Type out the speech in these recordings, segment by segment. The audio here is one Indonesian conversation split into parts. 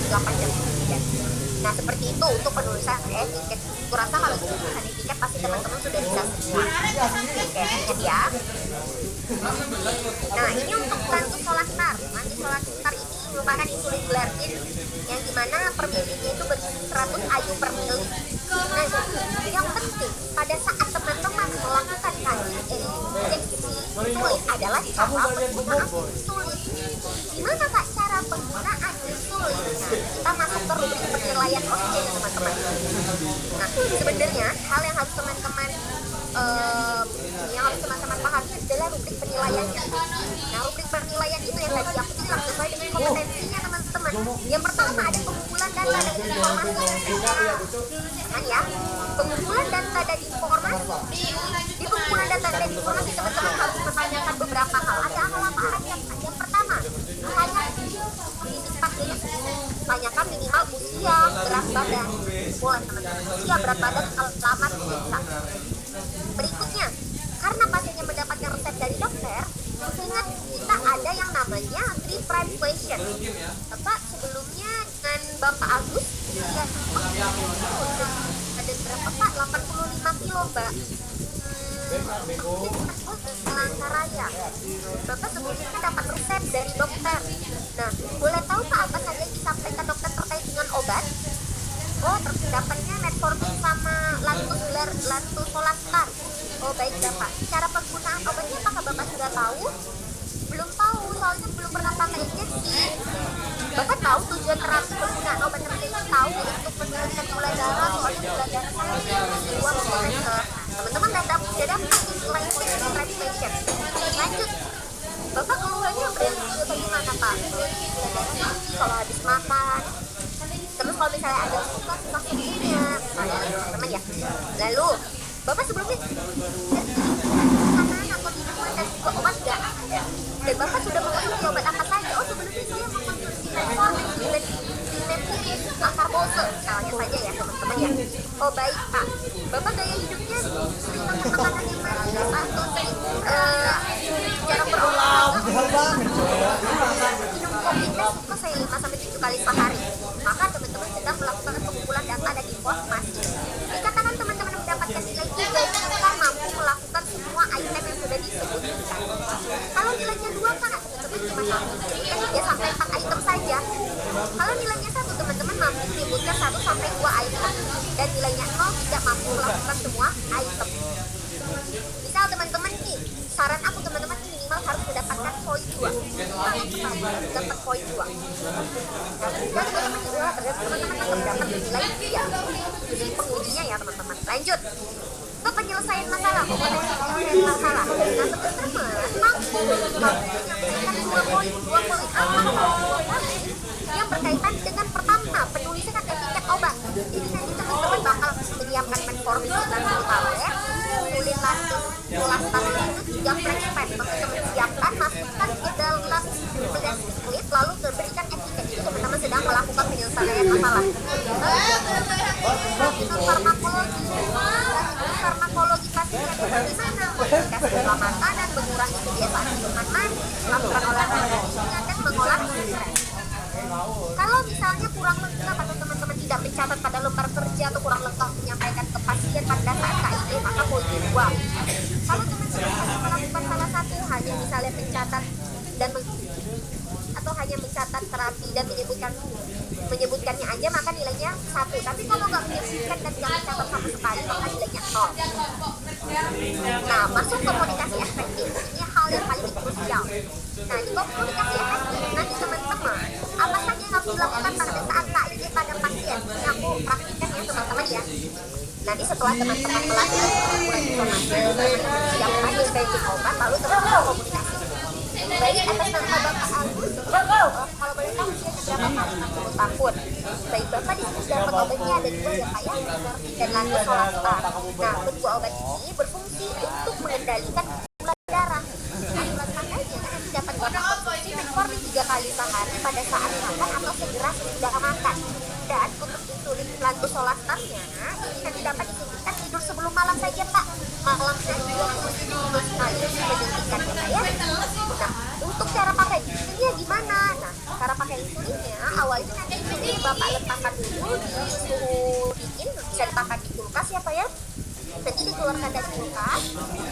8 jam kemudian. Nah seperti itu untuk penulisan etiket. Kurasa kalau untuk penulisan etiket pasti teman-teman sudah bisa semua. Oke, ingat ya. Nah ini untuk Lantus-Solaster. Lantus-Solaster ini merupakan insulin glargin yang dimana per milinya itu berisi 100 IU per mili. Nah yang penting pada saat teman-teman melakukan injeksi insulin adalah cara penggunaan insulin. Gimana Kak cara penggunaan insulin? Nah kita masuk ke rubrik penilaian oksigen teman-teman. Nah sebenarnya hal yang harus teman-teman pahami adalah rubrik penilaiannya. Nah rubrik penilaian itu yang tadi aku bilang sesuai dengan kompetensinya teman-teman. Yang pertama ada pengumpulan data dan informasi. Nah ya, pengumpulan data dan informasi. Di pengumpulan data dan informasi teman-teman harus menanyakan beberapa hal. Ada hal apa aja? Yang pertama, tanyakan minimal usia, berat badan. Boleh teman-teman, usia, berat badan, alamat bisa. Berikutnya, karena pasiennya mendapatkan resep dari dokter, ingat kita ada yang namanya pre-prime question. Bapak sebelumnya dengan Bapak Agus, ya, ada berapa Pak? 85 kilo Mbak. Raya. Bapak sebelumnya dapat resep dari dokter. Nah, boleh tahu Pak apa saja yang disampaikan dokter terkait dengan obat? Oh, terdapatnya metformin sama Lantus-Solaster. Oh baik Bapak, cara penggunaan obatnya apakah Bapak sudah tahu? Belum tahu, soalnya belum pernah pakai injeksi. Bapak tahu tujuan terapi penggunaan obat tertentu tahu untuk menurunkan gula darah, soalnya gula darah saya 2 mm. Teman-teman sudah dapat istilah inflation. Lanjut, Bapak keluarnya bagaimana Pak? Gula darah kalau habis makan. Terus kalau misalnya ada suka sendirinya, teman-teman ya. Lalu Bapak sebelumnya makanan atau minuman dan juga obat nggak ada. Dan Bapak sudah mengonsumsi obat apa saja? Oh sebelumnya saya mengonsumsi metformin, dimethyl akarbose, misalnya saja ya teman-teman ya. Oh baik Pak. Bapak gaya hidupnya sering makan makanan yang manis atau sering jarang berolahraga. Minum kopi suka saya 5-7 kali sehari. Maka teman-teman sedang melakukan pengumpulan data dan informasi. Dikatakan teman-teman mendapatkan nilai 3 jika mampu melakukan semua item yang sudah disebutkan. Kalau nilainya 2 kan teman-teman cuma mampu menyebutkan 3 sampai 4 item saja. Kalau nilainya 1 teman-teman mampu menyebutkan 1 sampai 2 item. Dan nilainya 0 tidak mampu melakukan semua item. Misal teman-teman nih, saran aku teman-teman minimal harus mendapatkan poin 2. Dapat poin 2. Dan teman-teman dapat nilai 3. Jadi pengujinya ya teman-teman. Lanjut. Untuk penyelesaian masalah, kompetensi penyelesaian masalah. Nah teman-teman mampu menyelesaikan 2 poin yang berkaitan dengan pertama penulisan etiket obat. Jadi nanti teman-teman bakal menyiapkan metformin dan tablet, insulin Lantus-Solaster itu 3 flash pen. Teman-teman siapkan, masukkan ke dalam plastik lalu berikan etiket. Itu teman-teman sedang melakukan penyelesaian masalah. Farmakologi pasiennya bagaimana? Modifikasi pola makanan, mengurangi kebiasaan minuman manis, melakukan olahraga ringan dan mengolah stres. Kalau misalnya kurang lengkap atau teman-teman tidak mencatat pada lembar kerja atau kurang lengkap menyampaikan ke pasien pada saat KID, maka poin 2. Kalau teman-teman hanya melakukan salah satu, hanya misalnya mencatat dan atau hanya mencatat terapi dan menyebutkannya aja, maka nilainya 1. Tapi kalau nggak menyebutkan dan nggak mencatat sama sekali, maka nilainya 0. Nah, masuk komunikasi efektif. Ini hal yang paling krusial. Nah, di komunikasi efektif, nanti teman-teman, apa saja yang harus dilakukan pada saat KID pada pasien? Ini aku praktikkan ya teman-teman ya. Nanti setelah teman-teman melakukan informasi, siapkan dispensing obat, lalu teman-teman komunikasi. Baik, atas nama Bapak Agus, kalau boleh tahu usianya berapa Pak? 60 tahun. Baik, Bapak di sini dapat obatnya ada 2 ya Pak ya, dan Lantus-Solaster. Nah, kedua obat ini berfungsi untuk mengendalikan gula darah. Aturan makanya nanti dapat Bapak konsumsi metformin 3 kali sehari pada saat makan atau segera sesudah makan. Dan untuk insulin Lantus-Solasternya, ini nanti dapat disuntikan tidur sebelum malam saja Pak. Malam saja 20 sekali menyuntikkan ya Pak ya. Nah, untuk cara pakai insulinnya gimana? Nah, cara pakai insulinnya awalnya nanti ini Bapak letakkan dulu di suhu dingin, bisa diletakkan di kulkas ya Pak ya. Nanti dikeluarkan dari kulkas.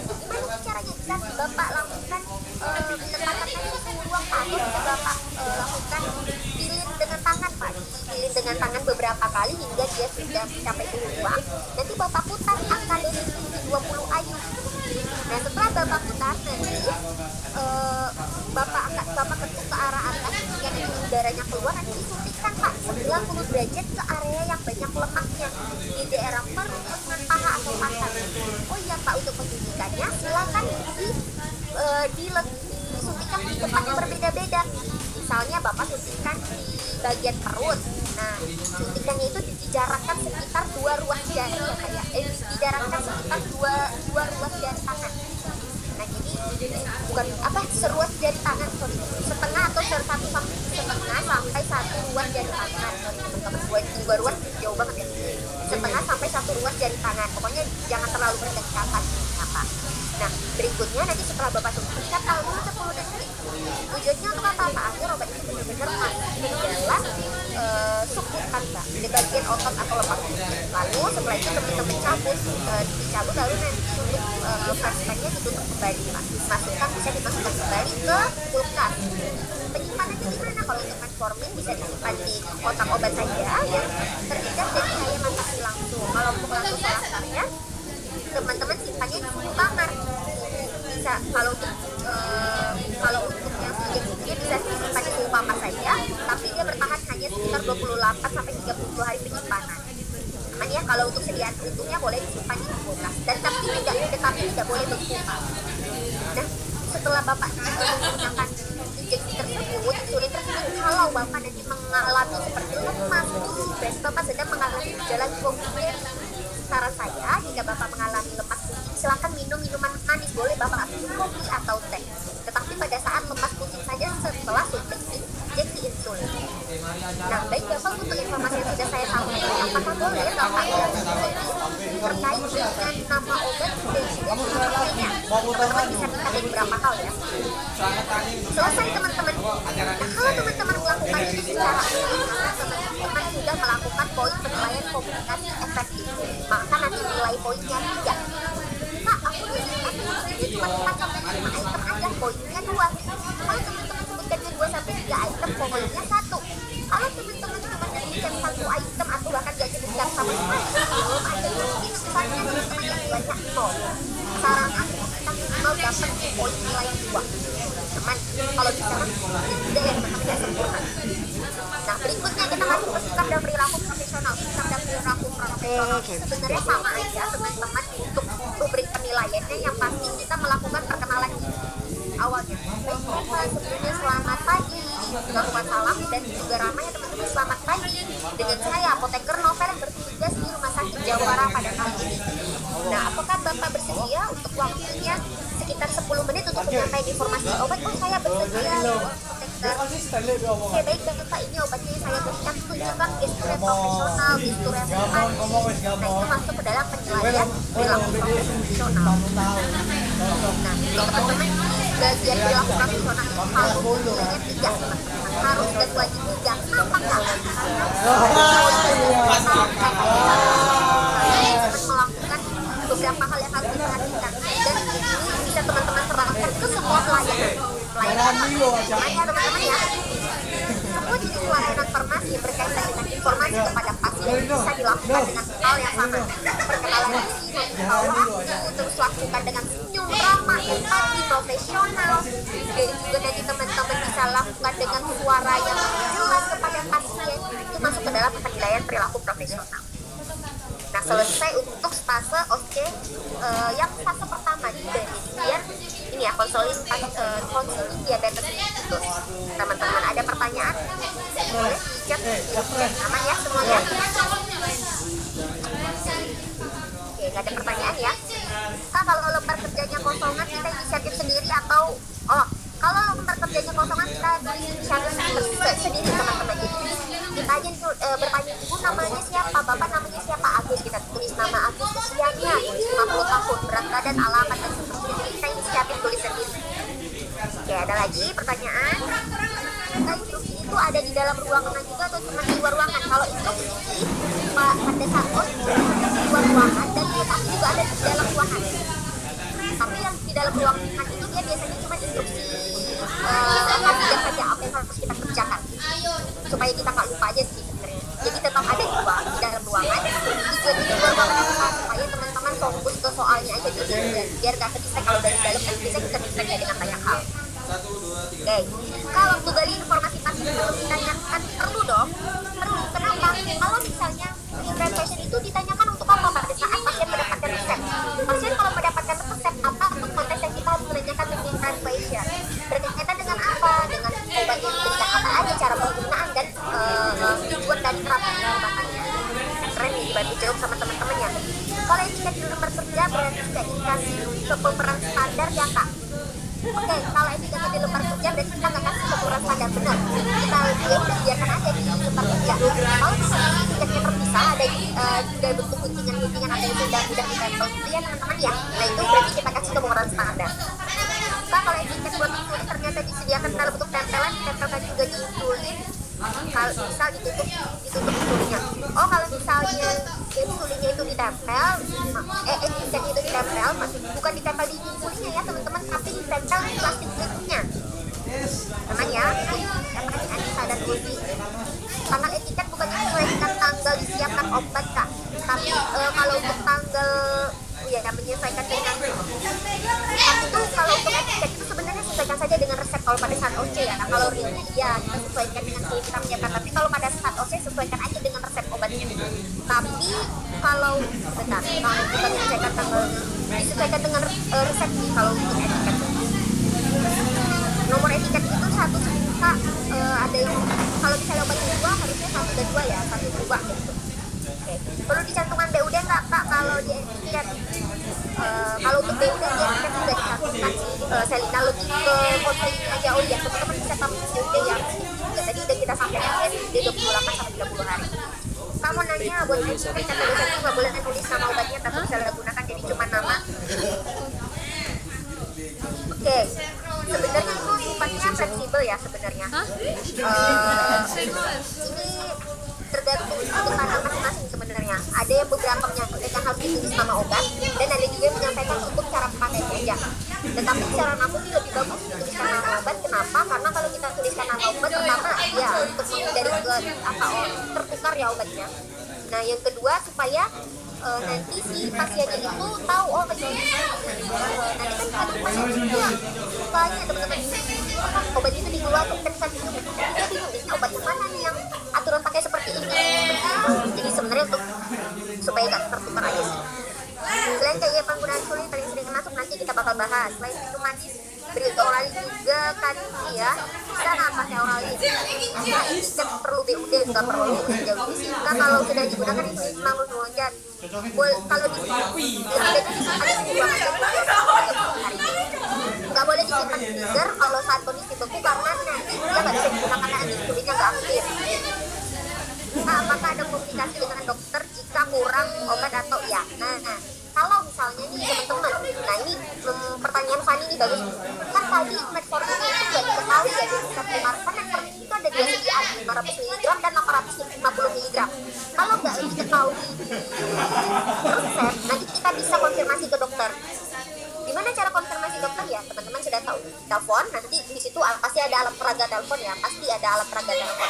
Gimana caranya bisa Bapak lakukan letakkan di suhu ruang atau bisa Bapak lakukan dilin dengan tangan Pak. Dilin dengan tangan beberapa kali hingga dia sudah mencapai suhu ruang. Nanti Bapak putar angka dari 20 AYU. Nah setelah Bapak putar nanti Bapak ketuk ke arah atas hingga nanti udaranya keluar, nanti disuntikkan Pak 90 derajat ke area yang banyak lemaknya di daerah perut, lengan, paha atau paha. Oh iya Pak, untuk penyuntikannya silakan disuntikan di tempat yang berbeda-beda. Misalnya Bapak suntikan di bagian perut. Nah, suntikannya itu dijarakkan sekitar 2 ruas jari ya kayak dijarakkan sekitar 2 ruas jari tangan. Nah, jadi bukan seruas jari tangan, sorry, setengah atau setengah sampai 1 ruas jari tangan. Sorry teman-teman, 2 ruas jauh banget ya. Setengah sampai 1 ruas jari tangan. Pokoknya jangan terlalu berdekatan apa. Nah, berikutnya nanti setelah Bapak suntikan tahu dulu 10 detik. Tujuannya untuk apa? Agar obat itu benar-benar masuk ke dalam subkutan Mbak, di bagian otot atau lemak. Lalu setelah itu teman-teman dicabut lalu nanti untuk flashbacknya ditutup kembali Pak. Bisa dimasukkan kembali ke kulkas. Penyimpanannya gimana? Kalau untuk metformin bisa disimpan di kotak obat saja yang terhindar dari cahaya matahari langsung. Kalau untuk langsung selasarnya teman-teman simpannya di suhu kamar. Bisa kalau untuk yang injeksinya bisa disimpan di suhu kamar saja, tapi dia bertahan hanya sekitar 28 sampai 30 hari penyimpanan. Aman ya, kalau untuk sediaan utuhnya boleh disimpan di kulkas dan tapi tidak boleh beku. Nah, setelah Bapak menggunakan injeksi tersebut, insulin tersebut, kalau Bapak nanti mengalami seperti lemas, dan Bapak sedang mengalami gejala hipoglikemia, saran saya jika Bapak mengalami lemas pusing, silakan minum minuman manis, boleh Bapak minum kopi atau teh. Tetapi pada saat lemas pusing saja setelah suntik injeksi insulin. Nah, baik Bapak, untuk informasi yang sudah saya sampaikan, apakah boleh Bapak yang terkait dengan nama obat dan juga ingredientnya? Teman-teman bisa lihat dari beberapa hal ya. Selesai teman-teman. Nah, kalau teman-teman melakukan ini secara teman-teman sudah melakukan poin penilaian komunikasi efektif. Maka nanti nilai poinnya 3. Nah, aku ini cuma 4 sampai 5 item aja, poinnya 2. Kalau teman-teman sebutkan 2 sampai 3 item, poinnya 1. Kalau teman-teman cuma menyebutkan 1 item atau bahkan gak sebutkan sama sekali, belum ada mungkin misalnya teman-teman yang nilainya 0. Saran aku kita minimal dapat poin nilai 2. Teman, kalau bisa kan tidak ya teman-teman ya sempurna. Nah, berikutnya kita masuk ke sikap dan perilaku profesional. Sikap dan perilaku profesional sebenarnya sama aja teman-teman untuk rubrik penilaiannya. Yang pasti kita melakukan perkenalan diri awalnya. Baik Bapak, sebelumnya selamat pagi, Bapak salam dan juga ramai ya teman-teman. Selamat pagi, dengan saya apoteker Novel yang bertugas di Rumah Sakit Jawara pada kali ini. Nah, apakah Bapak bersedia untuk waktunya sekitar 10 menit untuk menyampaikan informasi obat? Oh, saya bersedia apoteker. Oke, baik Bapak, ini obatnya yang saya berikan tunjukkan gesturnya profesional, gesturnya sehat. Nah, itu masuk ke dalam penilaian perilaku profesional. Nah, teman-teman, bagian perilaku profesional itu kalau nilainya 3 teman-teman, harus dan wajib 3. Kenapa enggak? Melakukan beberapa hal yang harus diperhatikan dan ini bisa teman-teman terapkan ke semua pelayanan teman-teman ya. Semua jenis pelayanan farmasi berkaitan dengan informasi kepada pasien bisa dilakukan dengan hal yang sama. Perkenalan diri, memberitahu terus lakukan dengan senyum, ramah, empati, profesional. Dan juga nanti teman-teman bisa lakukan dengan suara yang jelas kepada pasien. Itu masuk ke dalam penilaian perilaku profesional. Nah, selesai untuk fase yang fase pertama di bagian ini ya, konseling diabetes mellitus. Teman-teman ada pertanyaan? Boleh di-chat aman ya semuanya? Oke, nggak ada pertanyaan ya. Kak, kalau lembar kerjanya kosongan kita inisiatif sendiri atau kalau lembar kerjanya kosongan kita inisiatif sendiri teman-teman. Jadi kita aja bertanya, ibu namanya siapa, bapak namanya siapa, Agus, kita tulis nama Agus, usianya 50 tahun, berat badan, alamat dan seterusnya. Jadi kita inisiatif tulis sendiri. Oke, ada lagi pertanyaan? Nah, instruksi itu ada di dalam ruangan juga atau cuma di luar ruangan. Kalau instruksi pada saat di luar ruangan dan tapi juga ada di dalam ruangan. Tapi yang di dalam ruangan itu dia biasanya cuma instruksi kajian saja apa yang harus kita kerjakan supaya kita nggak lupa aja sih sebenarnya. Jadi tetap ada di dalam ruangan, tujuan di luar ruangan apa supaya teman-teman fokus ke soalnya aja gitu, biar nggak ke-distract. Kalau dari dalam kan bisa kita distract dengan banyak hal. Oke, kalau waktu gali informasi pasien perlu ditanyakan, perlu dong. Perlu, kenapa? Kalau misalnya real patient itu ditanyakan untuk apa pada saat pasien mendapatkan resep. Pasien kalau mendapatkan resep apa untuk konteks yang kita harus menanyakan real patient. Berkaitan dengan apa? Dengan obat yang diberikan apa aja, cara penggunaan dan tujuan dari terapi obatannya. Keren nih, dibantu jawab sama teman-temannya. Kalau etiket di luar kerja berarti tidak dikasih ke pemeran standar ya kak. Oke, kalau etiketnya di luar kerja berarti kita nggak kasih pemeran standar, benar. Kita ya udah biarkan aja di luar kerja. Kalau misalnya etiketnya terpisah ada juga bentuk guntingan-guntingan atau yang sudah ditempel gitu ya teman-teman ya. Nah itu berarti kita kasih ke pemeran standar. Kalau etiket buat insulin ternyata disediakan dalam bentuk tempelan, ditempelkan juga di insulin. Kalau misal ditutup insulinnya. Oh kalau misalnya insulinnya itu ditempel, etiketnya itu ditempel, bukan ditempel di insulinnya ya teman-teman, tapi ditempel di plastik clipnya. Namanya anisa dan uji. Karena etiket bukan menyesuaikan tanggal disiapkan obat kak, tapi kalau untuk tanggal menyesuaikan dengan itu kalau untuk etiket itu sebenarnya sesuaikan saja dengan resep kalau pada saat OC ya. Nah, kalau realnya iya kita sesuaikan dengan kita menyiapkan, tapi kalau pada saat OC sesuaikan aja dengan resep obatnya. Tapi kalau kalau kita menyesuaikan tanggal disesuaikan dengan resep sih kalau untuk etiket. Nomor etiket itu satu suka ada yang kalau misalnya obatnya 2 harusnya 1 dan 2 ya, 1 berubah gitu. Oke. Perlu dicantumkan BUD nggak kak kalau di etiket? Kalau untuk BUD di etiket sudah dicantumkan sih. Selina lebih ke konseling aja. Oh iya teman-teman bisa tahu BUD ya. Tadi udah kita sampaikan BUD 28 sampai 30 hari. Kamu nanya buat etiket kata dosen itu nggak boleh nulis nama obatnya tapi bisa gunakan jadi cuma nama. Oke. Sebenarnya itu sifatnya fleksibel ya sebenarnya. Ini tergantung kebutuhan masing-masing sebenarnya. Ada yang beberapa menyampaikan harus ditulis nama obat dan ada juga yang menyampaikan cukup cara pakainya aja. Tetapi saran aku sih lebih bagus dituliskan nama obat. Kenapa? Karena kalau kita tuliskan nama obat pertama ya untuk menghindari tertukar ya obatnya. Nah yang kedua supaya nanti si pasiennya itu tahu oh nanti kan ada pasien itu soalnya teman-teman obat itu dikeluarkan dan saat itu dia bingung ini obat yang mana nih yang aturan pakai seperti ini. Jadi sebenarnya untuk supaya gak tertukar aja sih. Selain kayak penggunaan insulin paling sering masuk nanti kita bakal bahas. Selain itu manis beri oral juga kan ya, bisa nggak pakai oral ini? Nah, etiket perlu BUD nggak perlu sejauh ini sih. Nah, kalau sudah digunakan itu memang melonjak. Kalau di ada sebuah nggak boleh disimpan di freezer kalau saat kondisi beku karena nanti dia nggak bisa digunakan karena insulinnya nggak aktif. Nah, apakah ada komunikasi dengan dokter jika kurang obat atau ya? Nah, kalau misalnya nih teman-teman, nah ini pertanyaan Fanny ini bagus. Kan tadi metformin itu nggak diketahui ya di resep primer. Kan metformin itu ada 2 sediaan 500 mg dan 850 mg. Kalau nggak diketahui resep, nanti kita bisa konfirmasi ke dokter. Gimana cara konfirmasi dokter ya? Teman-teman sudah tahu. Telepon, nanti di situ pasti ada alat peraga telepon ya. Pasti ada alat peraga telepon.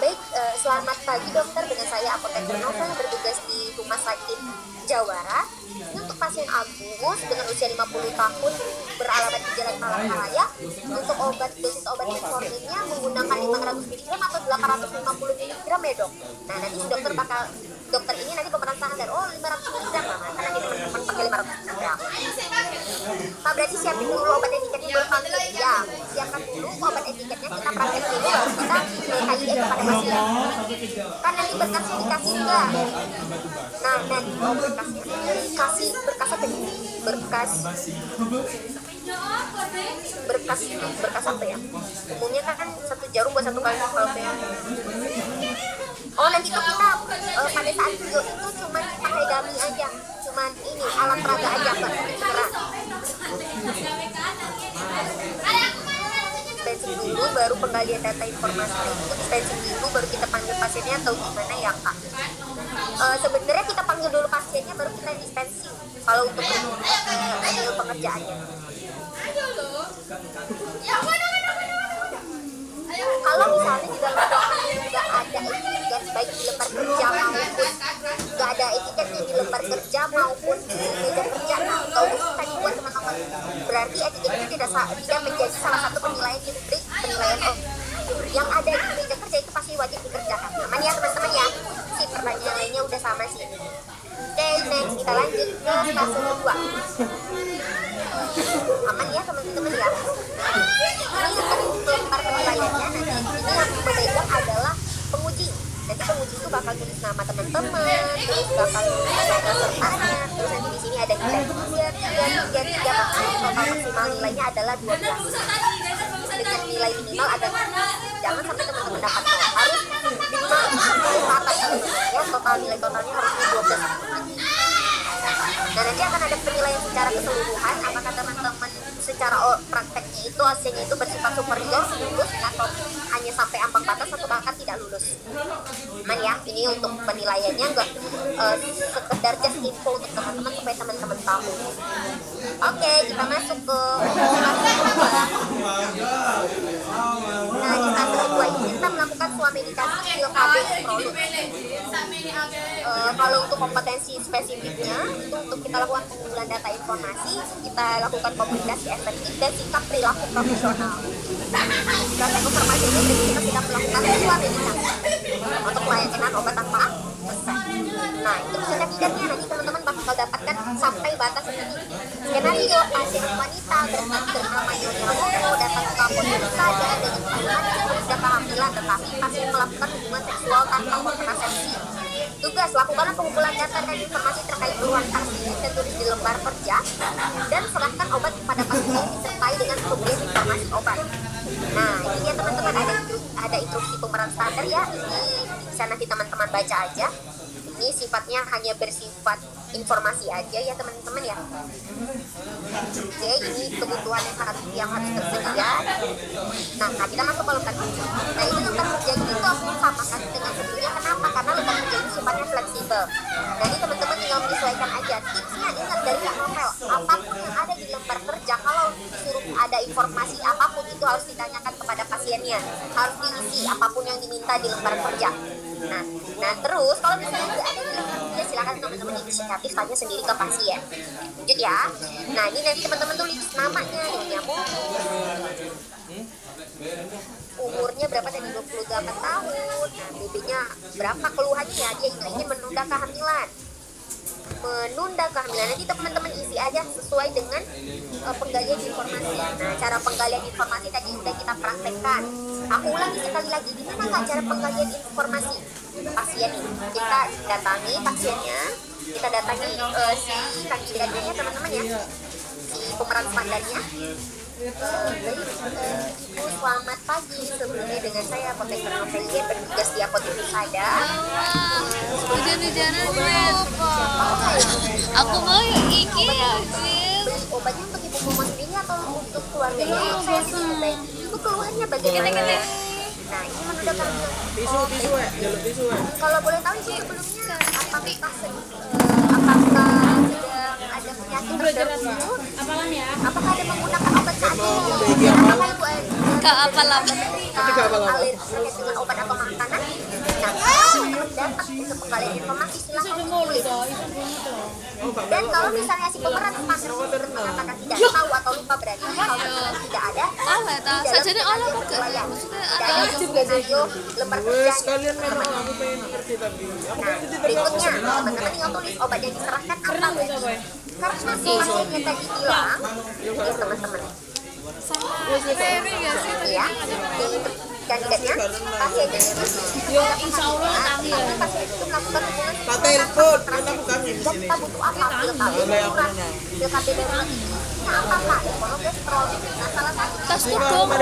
Baik, selamat pagi dokter. Dengan saya apoteker Novel bertugas di Rumah Sakit Jawara. Ini untuk pasien Agus dengan usia 50 tahun beralamat di Jalan Palangkaraya. Untuk dosis obat metforminnya menggunakan 500 mg atau 850 mg ya dok. Nah nanti dokter ini nanti pemeran standar 500 mg karena nanti teman-teman pakai 500 mg. Nah berarti siapin dulu obat etiketnya belum pakai ya. Siapkan dulu obat etiketnya, kita praktek dulu baru kita KID kepada pasien. Kan nanti berkasnya dikasih enggak? Nah nanti berkasnya dikasih berkas apa nih? Berkas apa ya? Umumnya kan 1 jarum buat 1 kali kalau saya. Oh nanti tuh kita pada saat video itu cuma pakai dummy aja, cuma ini alat peraga aja mbak, bensin dulu baru baru penggalian data informasi. Nah, itu dispensing dulu baru kita panggil pasiennya atau gimana ya Kak? Sebenarnya kita panggil dulu pasiennya baru kita dispensing kalau untuk hasil pengerjaannya. Kalau misalnya di dalam ruangan nggak ada etiket baik di lembar kerja maupun nggak ada etiketnya di lembar kerja maupun di meja kerja, nah kalau tadi buat teman-teman berarti etiket itu tidak menjadi salah satu penilaian di rubrik penilaian yang ada di meja kerja itu pasti wajib dikerjakan. Aman ya teman-teman ya, si pertanyaan lainnya udah sama sih. Oke, next kita lanjut ke fase kedua. Aman ya teman-teman ya. Ini untuk lembar penilaiannya nanti ini yang memegang adalah penguji. Nanti penguji itu bakal tulis nama teman-teman, terus bakal tulis nama pesertanya, terus nanti di sini ada nilai 3 total maksimal nilainya adalah 12. Dengan nilai minimal ada jangan sampai teman-teman dapat harus minimal 10 ke atas ya, total nilai totalnya harus 12. Dan nanti akan ada penilaian secara keseluruhan apakah teman-teman secara prakteknya itu hasilnya itu bersifat superior, lulus atau hanya sampai ambang batas atau bahkan tidak lulus. Aman ya, ini untuk penilaiannya enggak sekedar just info untuk teman-teman supaya teman-teman tahu. Oke, kita masuk ke nah di fase kedua ini kita melakukan swameditasi skill KB prolog. Kalau untuk kompetensi spesifiknya itu untuk kita lakukan pengumpulan data informasi, kita lakukan komunikasi efektif dan sikap perilaku profesional. Data informasi ini berarti kita sudah melakukan swameditasi untuk pelayanan obat tanpa resep. Nah itu kandidatnya nanti teman-teman bakal dapatkan sampai batas ini. Skenario pasien wanita bernama Nyonya Momo datang ke kampus saja dengan keluhan sudah kehamilan tetapi pasien melakukan hubungan seksual tanpa kontrasepsi. Tugas lakukanlah pengumpulan data dan informasi terkait keluhan pasien dan tulis di lembar kerja dan serahkan obat kepada pasien disertai dengan pemberian informasi obat. Nah ini ya teman-teman ada instruksi pemeran standar ya, ini bisa nanti teman-teman baca aja. Ini sifatnya hanya bersifat informasi aja ya teman-teman ya. Oke, ini kebutuhan yang harus tersedia. Nah kita masuk ke lembar kerja. Nah ini lembar kerja itu sama kan dengan sebelumnya. Kenapa? Karena lembar kerja ini sifatnya fleksibel. Jadi teman-teman tinggal menyesuaikan aja. Tipsnya ingat dari Kak Novel, apapun yang ada di lembar kerja kalau disuruh ada informasi apapun itu harus ditanyakan kepada pasiennya, harus diisi apapun yang diminta di lembar kerja. Nah terus kalau misalnya nggak ada di lembar kerja silakan teman-teman inisiatif tanya sendiri ke pasien. Lanjut ya. Nah ini nanti teman-teman tulis namanya, Nyonya Momo, umurnya berapa tadi 28 tahun, nah BB-nya berapa, keluhannya dia ingin menunda kehamilan. Nanti teman-teman isi aja sesuai dengan penggalian informasi. Nah cara penggalian informasi tadi sudah kita praktekkan. Aku ulangi sekali lagi, gimana Kak cara penggalian informasi pasien ini? Kita datangi pasiennya, kita datangi si kandidatnya ya teman-teman ya, si pemeran standarnya. Ibu selamat pagi, sebelumnya dengan saya apoteker Novelia bertugas di apotek Husada. Hujan-hujanan aku mau iki ya beli obatnya untuk ibu Momo sendiri atau untuk keluarganya? Untuk saya sendiri. Ibu keluhannya bagaimana? Nah ini menunda kehamilan. Tisu. Kalau boleh tahu ibu sebelumnya apakah sedang ada penyakit terdahulu? Apakah ada menggunakan obat saat ini? Apakah ibu alergi dengan obat atau makanan? Nah, kalau dapat untuk penggalian informasi silahkan ditulis. Dan kalau misalnya si pemeran standar mengatakan tidak tahu atau lupa berarti kalau misalnya tidak ada sajane Allah kok tidak ada skenario lembar kerja. Nah, berikutnya teman-teman tinggal tulis obat yang diserahkan apa berarti. Karena si pasiennya tadi bilang, ya teman-teman, ya, kandidatnya pasiennya insya Allah tapi pasien itu melakukan hubungan dan kita butuh apa? Pilkada darurat apa Pak? Kolesterol. Nah salah satu tas dong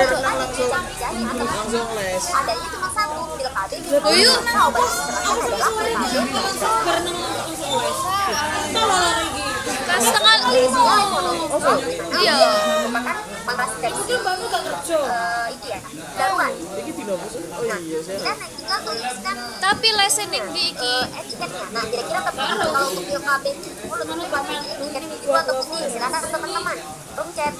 adanya cuma satu pilkada nah obat yang diserahkan adalah pilkada setengah iya preskripsi itu ya darurat. Iki dino apa sih? Oh Nah, iya, saya. kita tinggal tuliskan Tapi lesson yang di iki etiketnya. Nah, kira-kira teman-teman kalau untuk PKB untuk PKB etiket juga atau putih, silakan teman-teman. Room chat.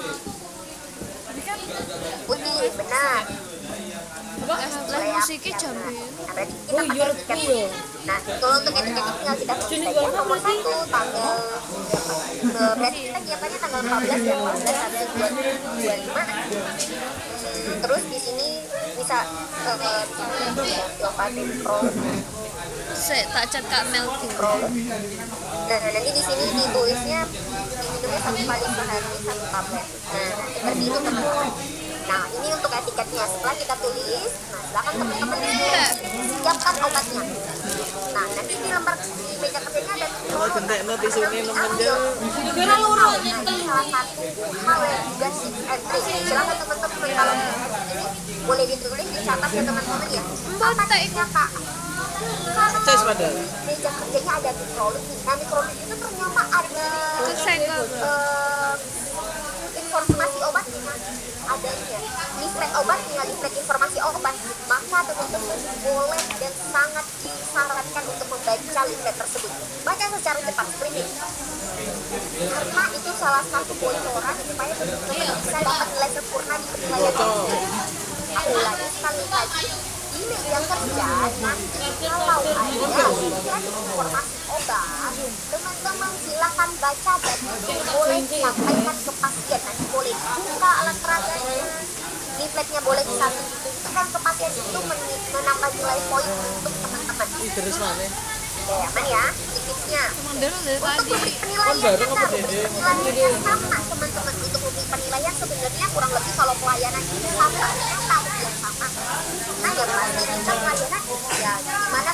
Putih, benar. les musiknya jam biru. Nah, berarti kita pakai etiketnya. Nah, kalau untuk etiketnya tinggal kita tulis saja nomor 1 tanggal berarti kita nyiapinnya tanggal 14 ya, 14 sampai 25. Terus di sini bisa PKB Pro. Saya tak cat Kak Mel dulu. Pro. Nah, nanti di sini ditulisnya diminumnya 1 kali sehari 1 tablet. Nah, seperti itu teman-teman. Nah, ini untuk etiketnya. Setelah kita tulis, nah silakan teman-teman siapkan obatnya. Nah, nanti di lembar di meja kerjanya ada Kalau gentekno tisune nemen salah satu hal yang juga sih entry. Silakan teman-teman kalau ini boleh ditulis dicatat ya teman-teman ya. Apa isinya Kak? Ces padahal. Meja kerjanya ada mikrolit. Nah, mikrolit itu ternyata ada informasi obatnya, ada ini ya, leaflet obatnya, leaflet informasi obat. Maka teman-teman boleh dan sangat disarankan untuk membaca leaflet tersebut. Baca secara cepat, screening, karena itu salah satu bocoran supaya teman-teman bisa dapat nilai sempurna di penilaian. Aku ulangi sekali lagi, di meja kerja nanti kalau ada informasi obat, teman-teman silakan baca dan boleh disampaikan ke pasien. Nanti boleh dibuka alat peraganya, leafletnya boleh disampaikan ke pasien. Itu menambah nilai poin untuk teman-teman. Ih, terus mana? Oke, aman ya, tipsnya. Dari Untuk tadi. rubrik penilaian sama teman-teman. Untuk rubrik penilaian sebenarnya kurang lebih kalau pelayanan ini sama, tahun yang sama. Nah, yang pasti kita pelayanan ya gimana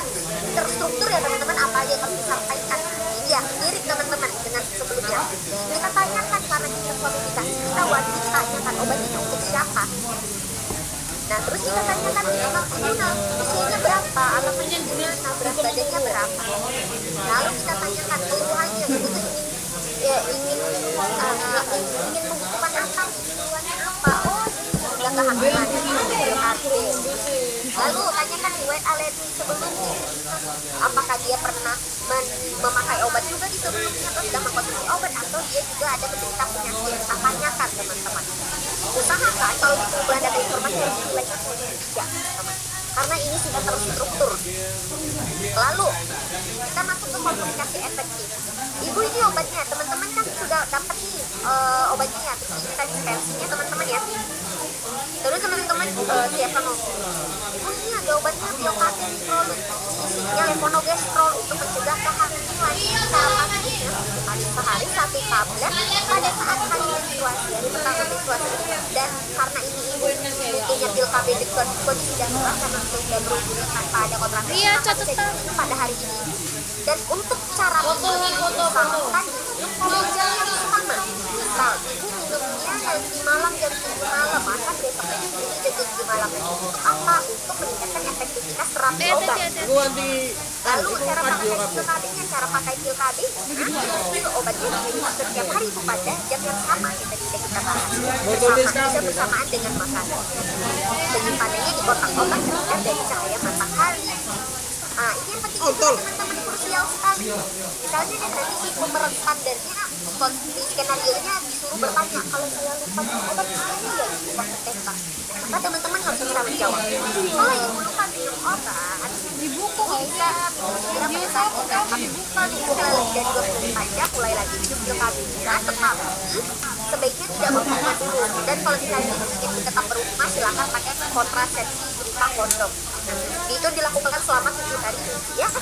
terstruktur ya teman-teman, apa aja yang harus disampaikan. Ya, mirip teman-teman dengan sebelumnya. Kita tanyakan karena kita kualifikasi, kita wajib tanyakan obatnya untuk siapa. Nah, terus kita tanyakan tentang pengguna, usianya berapa, alamatnya di mana, berat badannya berapa. Lalu kita tanyakan keluhannya, ingin penghukuman apa, keluhannya apa. Oh, sudah kehamilan, lalu tanyakan riwayat alergi sebelumnya, apakah dia pernah memakai obat juga di sebelumnya atau sudah mengkonsumsi obat, atau dia juga ada penderita penyakit. Kita tanyakan teman-teman. Usahakan kalau di pengumpulan data informasi harus dilakukan tidak, teman, karena ini sudah terstruktur. Lalu kita masuk ke komunikasi efektif. Ibu, ini obatnya, teman-teman kan sudah dapat nih obatnya, terus intensinya teman-teman ya. Terus teman-teman siapkan ngomong, ibu, ini ada obatnya Biokatin Prolus, isinya levonorgestrel untuk mencegah kehamilan. Cara pakainya 1 kali sehari 1 tablet pada saat hari menstruasi, hari pertama menstruasi. Dan karena ini ibu punya pil KB di kondisi darurat karena sudah berhubungan tanpa ada kontrasi, Iya, maka bisa catetan. diminum pada hari ini. Dan untuk cara usahakan kalau jam yang sama, misal ibu minumnya di malam jam 7 malam, maka besoknya diminum jam 7 malam. Untuk apa? Untuk meningkatkan efektivitas terapi obat. Gua anti Lalu cara pakai pil KB-nya, cara pakai pil KB, itu obatnya diminum setiap hari pada jam yang sama. Kita bisa bahas bisa bersamaan dengan makanan. Penyimpanannya di kotak obat terhindar dari cahaya matahari. Nah, ini yang penting juga teman-teman, krusial sekali. Misalnya nih nanti si pemeran standarnya di skenario-nya disuruh bertanya, kalau saya lupa minum obat ini ya lupa ketembak. Maka teman-teman harus bisa menjawab. Kalau ibu lupa minum obat, di buku bisa minum berapa saja, tapi bukan setelah lebih dari 24 jam mulai lagi minum pil KB-nya, tetapi sebaiknya tidak berhubungan dulu. Dan kalau misalnya ibu tetap berhubungan, silakan pakai kontrasepsi berupa kondom. Itu dilakukan selama 7 hari ya. Nah,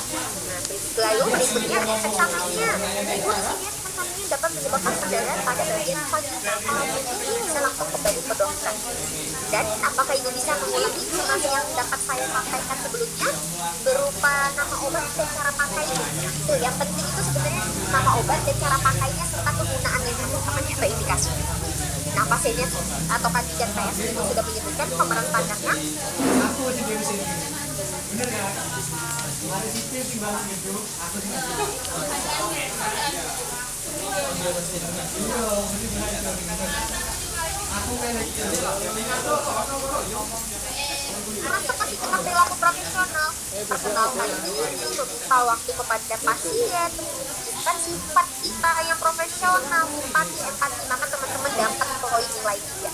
lalu berikutnya efek sampingnya. Ibu di sini efek sampingnya dapat menyebabkan perdarahan pada bagian vaginal. Ini bisa langsung kembali ke dokter. Dan apakah ibu bisa mengulang informasi yang dapat saya sampaikan sebelumnya berupa nama obat dan cara pakainya? Itu yang penting itu sebenarnya nama obat dan cara pakainya serta kegunaannya teman-teman ya, indikasi. Nah, pasiennya atau kandidat PS itu sudah menyebutkan pemeran standarnya. Termasuk masih dengan perilaku profesional, perkenalkan diri, meminta waktu kepada pasien, menunjukkan sifat kita yang profesional, empati, maka teman-teman dapat poin nilai 3.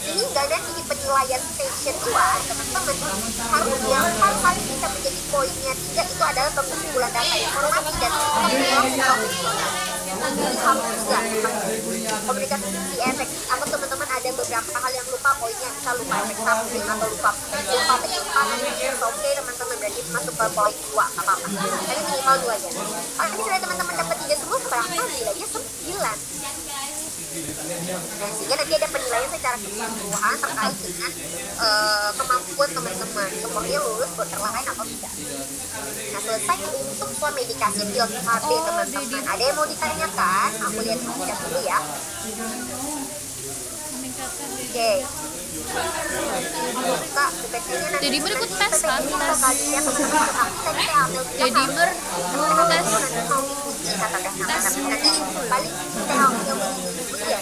Sehingga nanti di penilaian station 2, teman-teman harusnya hal-hal yang bisa menjadi poinnya 3 itu adalah pengumpulan data informasi dan perilaku profesional. Jadi harus juga komunikasi efektif. Atau teman-teman ada beberapa hal yang lupa poinnya, misal lupa efek samping atau lupa penyimpangan, oke teman-teman, berarti masuk ke poin 2, nggak apa-apa. Tapi minimal 2 ya. Kalau misalnya teman-teman dapat 3 semua, berapa nilainya 9. Nah, sehingga nanti ada penilaian secara keseluruhan terkait dengan kemampuan teman-teman seperti lulus borderline atau tidak. Nah, selesai untuk medikasi pil KB teman-teman. Ada yang mau ditanyakan? Aku lihat dulu ya. Oke. Buka PPT-nya nanti. Jadi berikut tes kan? Tes. Jadi tes. nanti paling kita ambil ya.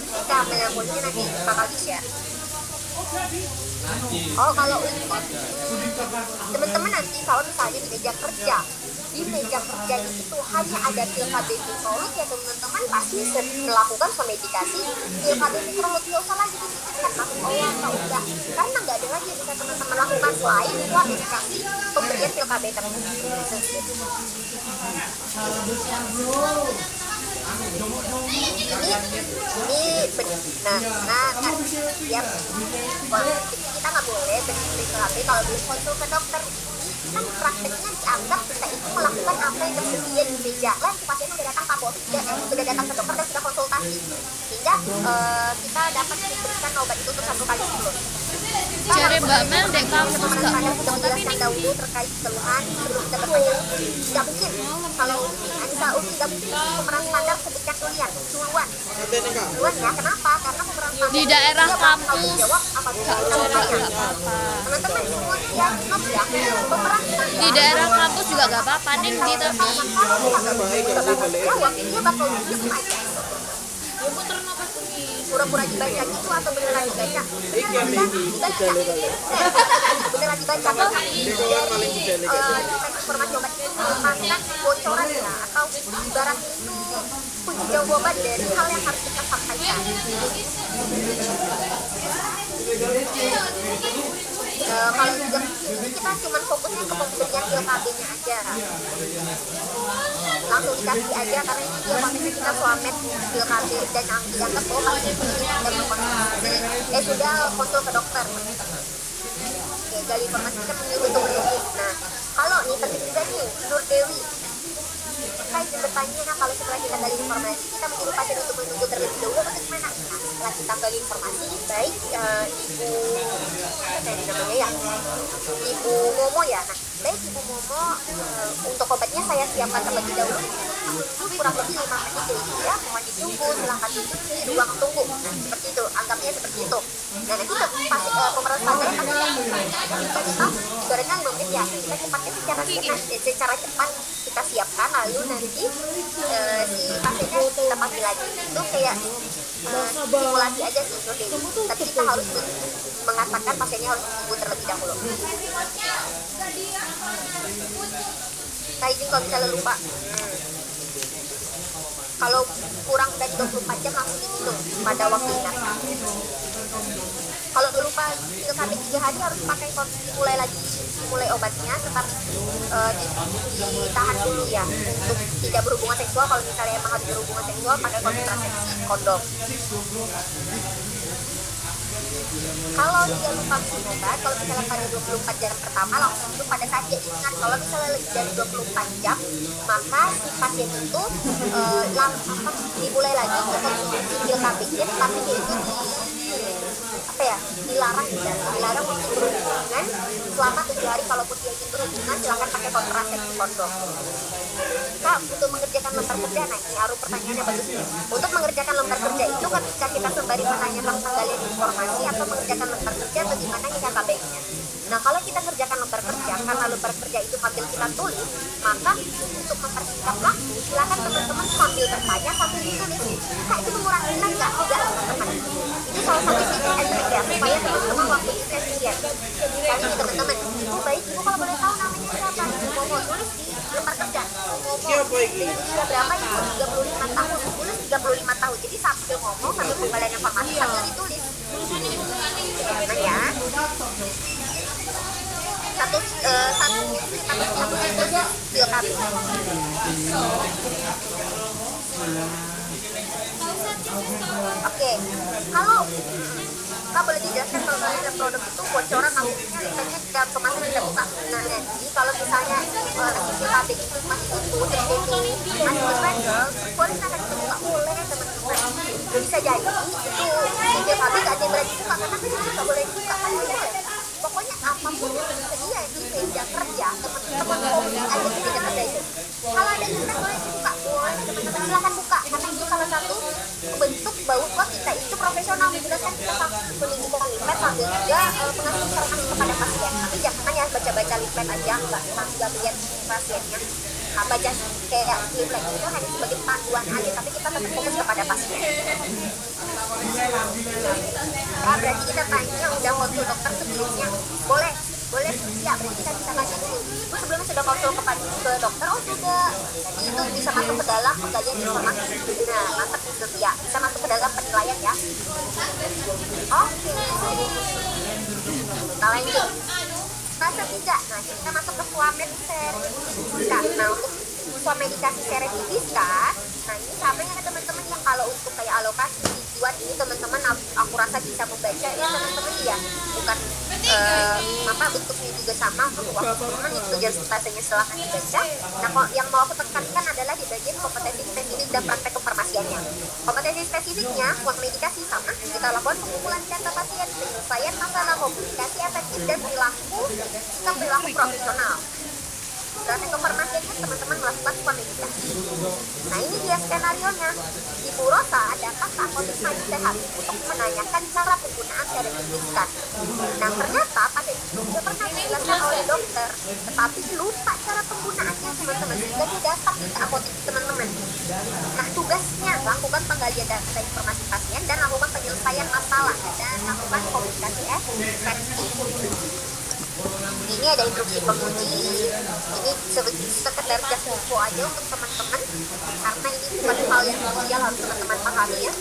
Kita ambil yang kunci nanti bakal di-share. Oh, kalau untuk teman-teman nanti kalau misalnya di meja kerja itu hanya ada pil KB Vitrolux ya teman-teman, pasti melakukan medikasi pil KB Vitrolux, nggak usah lagi dipikirkan masuk olah atau enggak, karena nggak ada lagi yang bisa teman-teman lakukan selain medikasi pemberian pil KB tersebut. Ya, kita nggak boleh berpikir kalau belum konsul ke dokter. Kan prakteknya dianggap kita itu melakukan apa yang tersedia di meja. Lah, pasien sudah datang sudah datang ke dokter dan sudah konsultasi, sehingga kita dapat diberikan obat itu untuk 1 kali sebelum. Cari Mbak Mel dek kampus nggak mau, tapi ini dahulu terkait keluhan sebelum kita bertanya. Tidak mungkin kalau Anissa tidak mungkin pemeran standar sebutkan duluan ya. Kenapa? Karena pemeran standar di daerah kampus jawab apabila nggak kita coba bertanya. nggak apa-apa. Teman-teman semua ya, pemeran standar Di daerah kampus juga nggak apa-apa nih di tapi jawab dia bakal diem aja. Pura-pura dibaca gitu atau beneran dibaca? Beneran dibaca dari informasi obat itu merupakan bocoran ya, atau ibarat itu kunci jawaban dari hal yang harus kita sampaikan. Kalau juga ini kita cuma fokusnya ke pemberian pil KB-nya aja, langsung dikasih aja karena ini dia konteksnya kita swamet pil KB dan dianggap bahwa pasien sudah konsul ke dokter. Oke, gali informasi kita menyuruh untuk menunggu. Nah, kalau nih penting juga nih Nur Dewi terkait bertanya, nah kalau setelah kita gali informasi kita menyuruh pasien untuk menunggu terlebih dahulu atau gimana? Nah, setelah kita gali informasi, baik Ibu Momo ya. Nah, baik Ibu Momo, untuk obatnya saya siapkan terlebih dahulu menunggu kurang lebih 5 menit ya. Mohon ditunggu, silahkan duduk di ruang tunggu. Nah, seperti itu, anggapnya seperti itu. Nah, nanti pemeran standar pasti kita ibaratnya 5 menit ya. Kita cepatnya secara cepat kita siapkan, lalu nanti si pasiennya kita panggil lagi. Itu kayak simulasi aja sih, tapi kita harus mengatakan pasiennya harus menunggu terlebih dahulu. Saya izin kalau misalnya lupa, kalau kurang dari 24 jam langsung diminum pada waktu ingat. Kalau lupa pil KB 3 hari harus pakai dimulai obatnya, tetap ditahan dulu ya untuk tidak berhubungan seksual. Kalau misalnya emang harus berhubungan seksual pakai kontrasepsi kondom. Kalau dia lupa minum obat, kalau misalnya pada 24 jam pertama langsung minum pada saat dia ingat. Kalau misalnya lebih dari 24 jam, maka si pasien itu dimulai lagi untuk konsumsi pil KB-nya, tapi dia itu dilarang untuk berhubungan selama 7 hari. Kalaupun dia ingin berhubungan, silakan pakai kontrasepsi kondom. Kak, untuk mengerjakan lembar kerja, nah ini Aru pertanyaannya bagus nih. Untuk mengerjakan lembar kerja itu ketika kita sembari menanyakan penggalian informasi atau mengerjakan lembar kerja, bagaimana kita KB-nya? Nah, kalau kita kerjakan lembar kerja, karena lembar bekerja itu sambil kita tulis, maka untuk mempersingkat waktu silakan teman-teman sambil bertanya sambil ditulis. Kak, itu mengurangi tenaga? Enggak, teman-teman. Itu salah satu tips and trick ya, supaya teman-teman waktu itu efisien. Misalnya nih teman-teman, ibu baik, ibu kalau boleh tahu namanya siapa? Momo, tulis di lembar kerja. Momo, dengan usia berapa ibu? 35 tahun. Tulis 35 tahun. Jadi sambil ngomong, sambil pembalian informasi, sambil ditulis. Aman ya. Satu siklus skill kami. Oke, kalau Kak boleh dijelaskan kalau ada produk itu bocoran maksudnya linknya tidak otomatis tidak buka. Nah, jadi kalau misalnya skill KB itu masih utuh dan itu masih available, boleh akan kita buka, boleh teman-teman. Bisa jadi itu skill KB nggak ada berani buka karena kita nggak boleh buka kan boleh. Pokoknya apapun yang tersedia di meja kerja teman-teman kopi aja di meja kerja itu. Kalau ada linknya boleh dibuka, boleh teman-teman silakan buka karena itu salah satu bentuk bahwa kita itu profesional menjelaskan kita penelitian leaflet sambil juga mengasih informasi kepada pasien. Tapi jangan hanya baca-baca leaflet aja, nggak lihat pasiennya. Baca kayak leaflet itu hanya sebagai panduan aja, tapi kita tetap fokus kepada pasien. Nah, berarti kita tanya udah konsul dokter sebelumnya, boleh ya, berarti kita bisa tanya dulu. Bu sebelumnya sudah konsul ke dokter? Oh sudah. Jadi itu bisa masuk ke dalam penggalian informasi. Nah, mantap itu ya, bisa masuk ke dalam penilaian ya. Oke. Kita lanjut. Fase 3. Nah, kita masuk ke suamed sertifikat. Nah, untuk suamedikasi sertifikat, nah ini sama ya teman-teman yang kalau untuk kayak alokasi tujuan ini teman-teman aku rasa bisa membaca ya teman-teman ya, bukan bentuknya juga sama untuk waktu teman itu presentasinya silahkan dibaca. Nah, yang mau aku tekankan adalah di bagian kompetensi spesifik dan praktek kefarmasiannya. Kompetensi spesifiknya uang medikasi sama, kita lakukan pengumpulan data pasien, penyelesaian masalah, komunikasi efektif dan perilaku profesional. Praktek kefarmasiannya teman-teman melakukan medikasi. Nah ini dia skenario-nya. Di Bu Rosa datang ke apotek Maju Sehat untuk menanyakan cara penggunaan sertifikat. Nah ternyata pada itu sudah pernah dijelaskan oleh dokter, tetapi lupa cara penggunaannya teman-teman. Sehingga dia datang ke apotek teman-teman. Nah tugasnya lakukan penggalian data informasi pasien dan lakukan penyelesaian masalah dan lakukan komunikasi efektif. Ini ada instruksi penguji, ini sekedar just info aja untuk teman-teman karena ini bukan hal yang krusial, harus teman-teman pahami ya.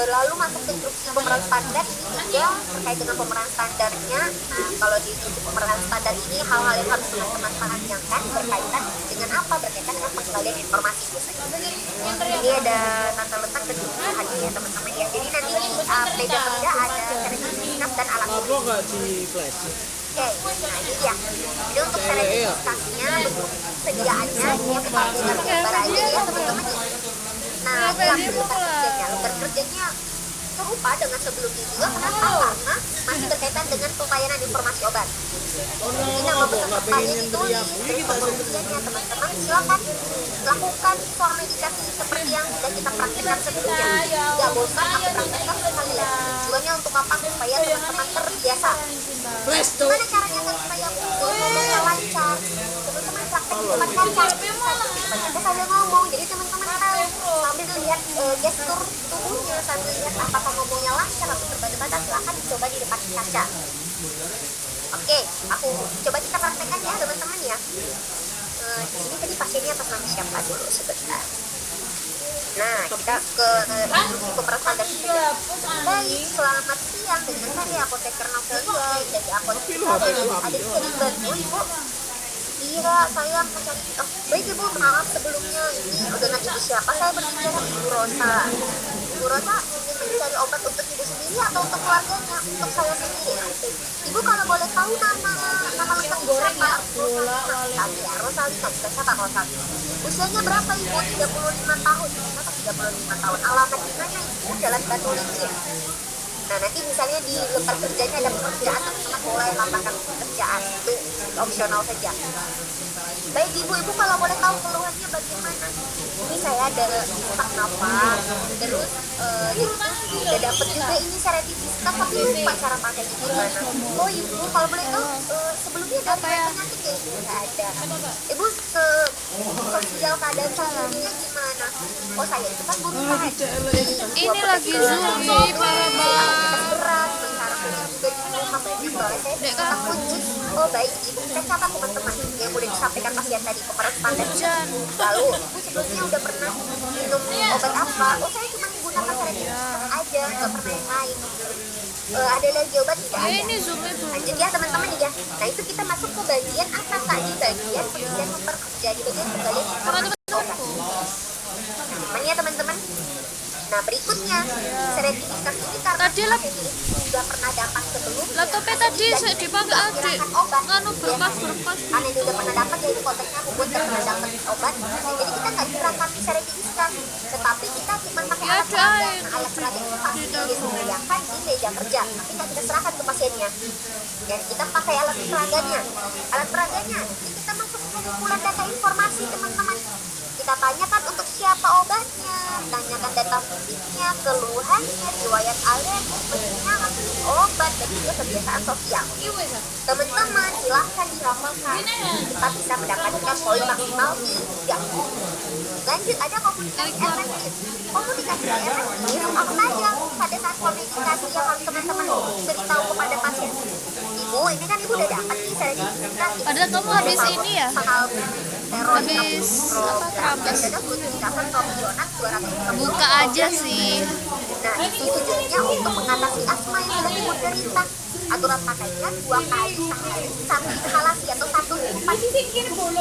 Lalu masuk ke instruksi pemeran standar, ini juga terkait dengan pemeran standarnya. Nah, kalau di instruksi pemeran standar ini hal-hal yang harus teman-teman perhatikan berkaitan dengan apa? Berkaitan dengan penggalian informasi. Ini ada tata letak dan hadir ya teman-teman ya. Jadi nanti di meja kerja ada sertifikat dan alat bukti. Nggak di flash. Oke, nah ini dia. Jadi untuk sertifikatnya, bentuk sediaannya ini aku tampilkan gambar aja ya teman-teman ya. Nah, ini lembar kerjanya serupa dengan sebelumnya juga. Kenapa? Karena masih berkaitan dengan pelayanan informasi obat. Ini nama pesertanya ditulis, dan pembuktiannya teman-teman silakan lakukan form medikasi seperti yang sudah kita praktekkan sebelumnya. Tidak bosan aku praktekkan sekali lagi. Tujuannya untuk apa? Supaya teman-teman terbiasa. Gimana caranya supaya ngomongnya lancar? Teman-teman praktek di depan kaca. Banyaknya sambil ngomong, jadi teman-teman tahu sambil lihat gestur tubuhnya, sambil lihat apakah ngomongnya lancar atau terbata-bata. Silakan dicoba di depan kaca. Oke, aku coba kita praktekkan ya teman-teman ya. Di sini tadi pasiennya atas nama siapa dulu sebentar. Nah, kita ke instruksi pemeran standar saja. Baik, selamat siang dengan saya apoteker Novelia dari apotek ada bisa dibantu ibu? Iya, saya mencari. Baik ibu, maaf sebelumnya ini dengan ibu siapa? Saya berbicara Ibu Rosa. Ibu Rosa ingin mencari obat untuk ibu sendiri atau untuk keluarganya? Untuk saya sendiri. Ibu kalau boleh tahu nama lengkap siapa? Rosalina, siapa Rosalina? Usianya berapa ibu? 35 tahun. Kenapa 35 tahun? Alamat di mana ibu? Jalan Batu Licin. Nah nanti misalnya di lembar kerjanya ada pekerjaan, teman-teman boleh laporkan pekerjaan, itu opsional saja. Baik ibu kalau boleh tahu keluhannya bagaimana? Ini saya ada sesak nafas, terus udah dapet juga ini sertifikat tapi lupa cara pakainya gimana. Oh ibu kalau boleh tahu sebelumnya dari mana nggak ada. Ibu sosial keadaan sosialnya gimana? Oh saya itu kan berusaha. Ini lagi Zumi, parah banget. Berat, sekarang juga di rumah banyak banget. Saya takut. Oh baik, ibu kita catat teman-teman yang udah disampaikan pasien tadi pemeran standar. Lalu ibu sebelumnya udah pernah minum obat apa? Oh saya cuma menggunakan seretik aja, nggak pernah yang lain. Ada lagi obat tidak ada. Ini Zumi dulu. Lanjut ya teman-teman ya. Nah itu kita masuk ke bagian apa tadi? Bagian pemberian memperkerja di bagian kembali informasi obat. Teman ya teman-teman. Nah berikutnya sertifikat ini karena Tadi lah sudah pernah dapat sebelumnya. laptopnya tadi saya dipakai adik. Nganu berkas-berkas. Karena dia udah pernah dapat jadi konteksnya aku buat pernah dapat obat. Jadi kita nggak gerakan sertifikat, tetapi kita cuma pakai alat peraga. Nah alat peraga itu pasti disediakan di meja kerja, tapi nggak kita serahkan ke pasiennya. Ya kita pakai alat peraganya. Alat peraganya kita masuk ke kumpulan data informasi teman-teman. Kita tanyakan untuk siapa obatnya, tanyakan data fisiknya, keluhannya, riwayat alergi, penyakit, obat, dan juga kebiasaan sosial. Teman-teman, silahkan dihafalkan. Kita bisa mendapatkan poin maksimal 3. Lanjut, ada komunikasi efektif. Komunikasi efektif, apa saja pada saat komunikasi yang harus teman-teman beritahu kepada pasien. Ibu, ini kan ibu udah dapat nih sertifikat. Ada kamu habis ini ya? Habis apa keramas? Buka aja sih. Nah, itu tujuannya untuk mengatasi asma yang sedang ibu derita. Aturan pakainya 2 kali sehari, 1 inhalasi atau 1 hempan.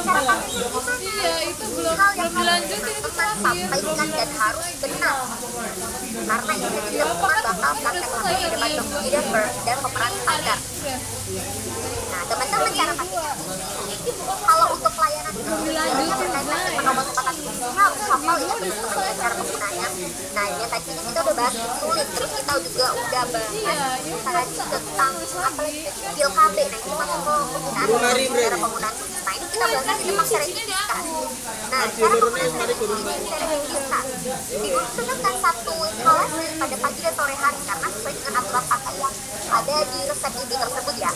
Cara pakainya gimana? Itu belum Hal yang harus dilanjutin itu teman sampaikan dan harus benar. Karena ini teman bakal praktek langsung di depan pengemudi dan pemeran standar. Nah, teman-teman cara pakainya. Kalau untuk pelayanan itu biasanya berkaitan dengan obat-obatan khususnya harus hafal ya teman-teman cara penggunaannya. Nah, ini tadi kita udah bahas sulit, terus kita juga udah bahas tadi tentang apa lagi pil KB. Nah, itu masuk ke penggunaan cara penggunaan khusus. Nah, ini kita bahas lagi tentang sertifikat. Nah, cara penggunaan sertifikat digunakan 1 inhalasi pada pagi dan sore hari karena sesuai dengan aturan pakai yang ada di resep ibu tersebut ya.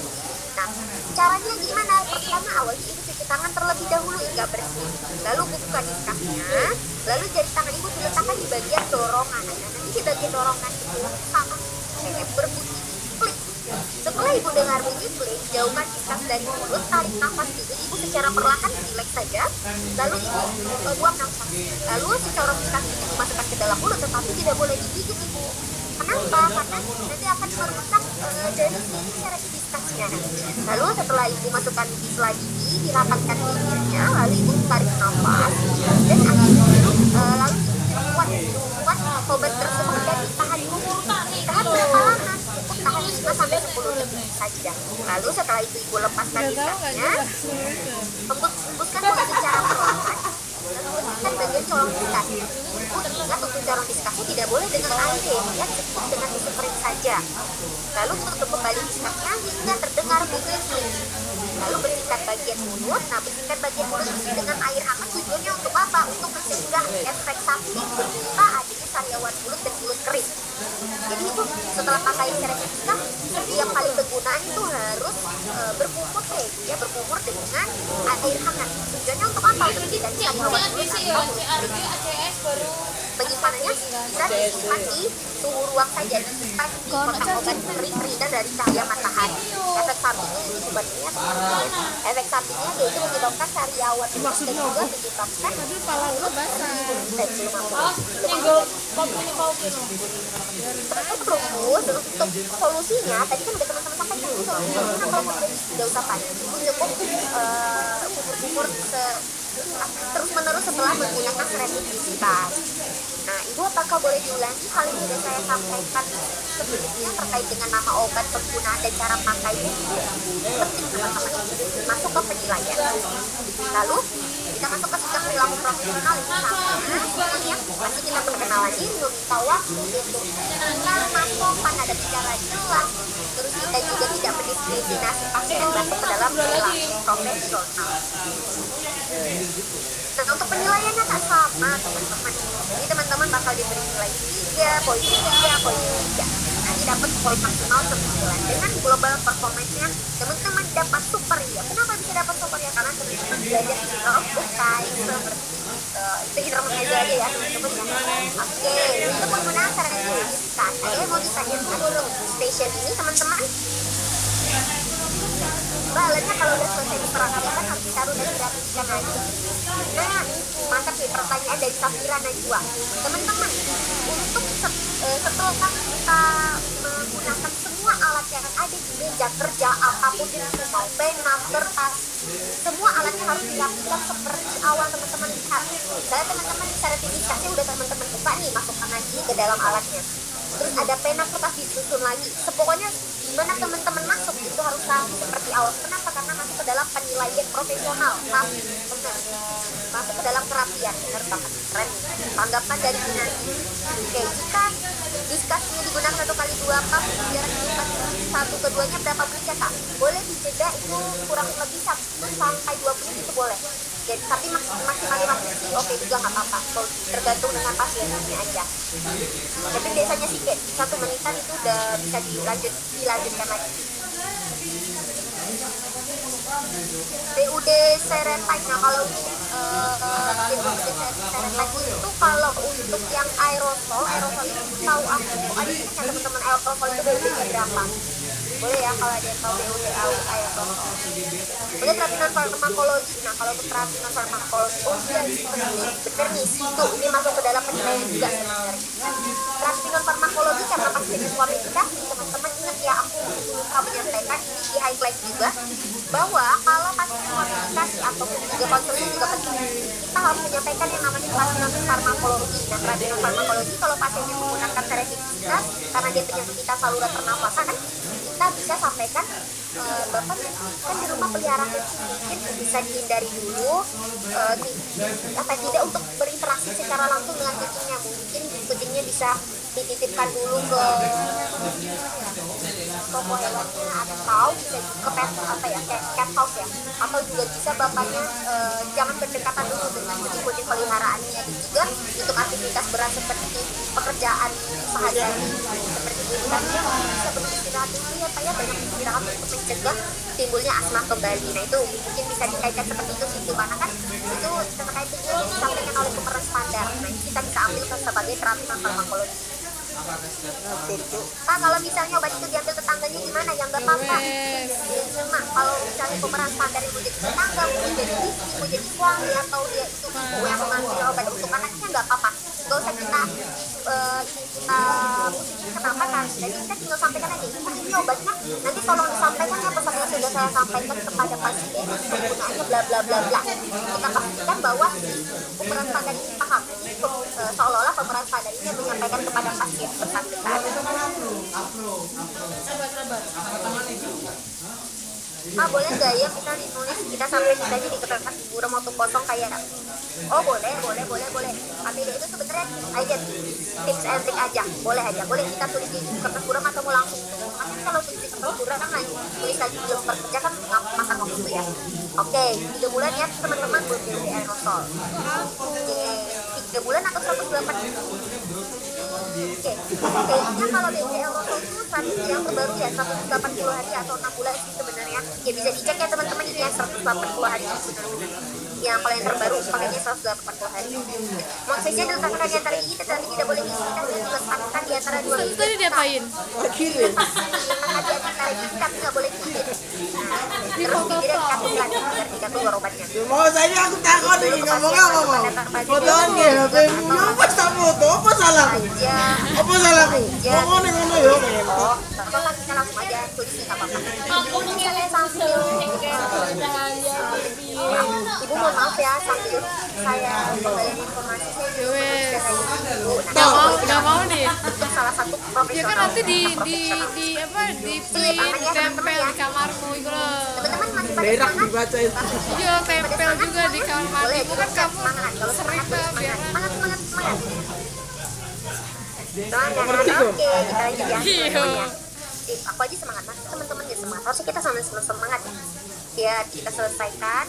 Nah, caranya gimana? Pertama awalnya ibu cuci tangan terlebih dahulu hingga bersih. Lalu buka diskasnya, lalu jari tangan ibu diletakkan di bagian dorongan. Nah, nanti di bagian dorongan itu sama kayak berbunyi klik. Setelah ibu dengar bunyi klik, jauhkan diskas dari mulut, tarik nafas dulu. Ibu secara perlahan rileks saja, lalu ibu buang nafas. Lalu si corong diskas ini dimasukkan ke dalam mulut, tetapi tidak boleh digigit ibu. Kenapa? Karena nanti akan merusak dari sini cara diskasnya. Lalu setelah ibu masukkan di sela gigi, dirapatkan bibirnya, lalu ibu tarik nafas dan lalu buat obat tersebut dan ditahan dulu. Ditahan berapa lama? Cukup tahan 5 sampai 10 detik saja. Lalu setelah itu ibu lepaskan diskasnya, hembuskan mulut secara perlahan. Kan bagian colong diskas. Ibu ingat untuk colong diskasnya tidak boleh dengan air ya, cukup dengan tisu kering saja. Lalu tutup kembali diskasnya hingga terdengar bunyi klik. Lalu bersihkan bagian mulut. Nah, bersihkan bagian mulut ini dengan air hangat tujuannya untuk apa? Untuk mencegah efek samping berupa adanya sariawan mulut dan mulut kering. Jadi ibu setelah pakai sertifikat, setiap kali penggunaan itu harus berkumur ya, berkumur dengan air hangat. Tujuannya untuk apa? Untuk mencegah sariawan mulut atau mulut kering. Penyimpanannya bisa disimpan di suhu ruang saja, disimpan di kotak obat kering-keringan dari cahaya matahari. Efek sampingnya ini sebenarnya efek sampingnya yaitu menyebabkan sariawan mulut dan juga menyebabkan mulut dan terus untuk solusinya tadi kan udah teman-teman sampaikan solusinya kalau tidak usah panik, cukup kumur-kumur terus menerus setelah menggunakan sertifikat. Nah, ibu apakah boleh diulangi hal yang sudah saya sampaikan sebelumnya terkait dengan nama obat, penggunaan dan cara pakai ini? Penting teman-teman. Masuk ke penilaian. Lalu kita masuk ke sikap perilaku profesional ini sama ya. Pasti kita perkenalan diri, meminta waktu untuk nama, sopan, ada bicara jelas. Terus kita juga tidak mendiskriminasi pasien masuk ke dalam perilaku profesional. Nah, untuk penilaiannya tak sama teman-teman. Jadi teman-teman bakal diberi nilai 3, poin 3, poin 3. Nanti dapat poin maksimal 9. Dengan global performance-nya teman-teman dapat super ya. Kenapa bisa dapat super ya? Karena bagaimana teman-teman belajar Hidra of Book Time seperti itu Hidra Mengeza aja ya teman-teman ya. Oke, untuk penggunaan cara identifikasi, saya mau ditanyakan dulu station ini teman-teman. Alatnya kalau udah selesai diperagakan harus ditaruh dan dirapikan lagi. Nah, mantap nih pertanyaan dari Safira Najwa. Teman-teman, untuk setelah kita menggunakan semua alat yang ada di meja kerja, apapun itu mau pena, kertas, semua alatnya harus dirapikan seperti awal teman-teman lihat. Saya teman-teman di sertifikatnya udah teman-teman buka nih, masukkan lagi ke dalam alatnya. Terus ada pena, kertas disusun lagi. Pokoknya gimana teman-teman masuk itu harus rapi seperti awal. Kenapa? Karena masuk ke dalam penilaian profesional. Tapi benar, masuk ke dalam kerapian. Benar banget, keren. Tanggapan dari Ginanti. Oke, jika diskusinya digunakan 1x2 pas jarak satu keduanya berapa menit ya kak? Boleh dijeda itu kurang lebih 1 sampai 2 menit itu boleh. Jadi, tapi maksimal 5 menit sih oke juga nggak apa-apa. Tergantung dengan pasiennya aja. Tapi biasanya sih kayak 1 menitan itu udah bisa dilanjutkan lagi. PUD Serentak. Nah kalau PUD Serentak itu kalau untuk yang aerosol itu tahu aku ada yang teman-teman aerosol itu PUD-nya berapa? Boleh ya kalau ada yang tahu PUD aerosol. Boleh terapi non farmakologi. Nah kalau untuk terapi non farmakologi, oh iya bener nih itu ini masuk ke dalam penilaian juga sebenarnya. Terapi non farmakologi karena pasti ada kualifikasi teman-teman ingat ya aku lupa menyampaikan ini di highlight juga bahwa kalau pasien kualifikasi atau juga konseling juga penting kita harus menyampaikan yang namanya terapi non farmakologi. Nah terapi non farmakologi kalau pasiennya menggunakan seretivitas karena dia penyakit saluran pernafasan kita bisa sampaikan bapak kan di rumah pelihara kucing mungkin bisa dihindari dulu apa tidak untuk berinteraksi secara langsung dengan kucingnya, mungkin kucingnya bisa dititipkan dulu ke toko hewannya atau bisa ke pet apa ya kayak cat house ya, atau juga bisa bapaknya jangan berdekatan dulu dengan kucing peliharaannya. Dan juga untuk aktivitas berat seperti pekerjaan sehari-hari seperti ini kan bisa beristirahat dulu ya pak ya, banyak istirahat untuk mencegah timbulnya asma kembali. Nah itu mungkin bisa dikaitkan seperti itu sih, dimana kan itu terkait itu disampaikan oleh pemeran standar. Nah ini kita bisa ambil sebagai terapi farmakologi. Pak kalau misalnya obat itu diambil tetangganya gimana? Ya nggak apa-apa. Cuma kalau misalnya pemeran standar yang mau jadi tetangga, mau jadi istri, mau jadi suami, atau dia itu ibu yang mengambil obat untuk anaknya nggak apa-apa. Gak usah kita pusingin kenapa kan. Jadi kita tinggal sampaikan aja, ini obatnya nanti tolong disampaikan ya pesan yang sudah saya sampaikan kepada pasien penggunaannya bla bla bla bla. Kita pastikan bahwa pemeran standar ini paham. Seolah-olah pemeran standar ini menyampaikan kepada pasien bersangkutan. Boleh nggak ya kita ditulis kita sampai kita jadi kertas buram waktu kosong kayak boleh tapi itu sebenarnya aja tips and trick aja, boleh kita tulis di kertas buram atau mau langsung tapi kalau tulis di kertas buram kan lagi tulis lagi belum bekerja kan makan waktu ya. Oke, 3 bulan ya teman-teman buat PUD aerosol. 3 bulan atau 180. Oke, kayaknya kalau PUD aerosol itu strategi yang terbaru ya 180 hari atau 6 bulan sih sebenarnya. Ya bisa dicek ya teman-teman ini ya 180 hari yang paling terbaru pakainya 180 hari. Maksudnya diletakkan di antara gigi tetapi tidak boleh diisi dan diletakkan di antara 2 gigi. Tadi diapain? Diletakkan di antara gigi tapi nggak boleh digigit. Terus bibirnya dikatungkan biar tidak keluar obatnya. Mau saya aku takut nih ngomong apa mau? Fotoan dia HP-mu apa foto? Apa salahku? Apa salahku? Ngomong ya. Kalau kita langsung aja tulis nggak apa-apa. Misalnya sambil Ibu mohon maaf ya sambil saya kembali informasi saya juga Nggak mau nih. salah satu profesional. Ya kan nanti di print tempel di kamarmu itu loh. Teman-teman masih pada Berak semangat? dibaca itu. Iya tempel juga di kamar. Boleh, Itu kan kamu semangat. Kalau sering semangat, lah biar semangat. Oke, kita lanjut ya. Iya. Aku aja semangat, mas teman-teman ya semangat. Harusnya kita sama-sama semangat ya. Biar kita selesaikan.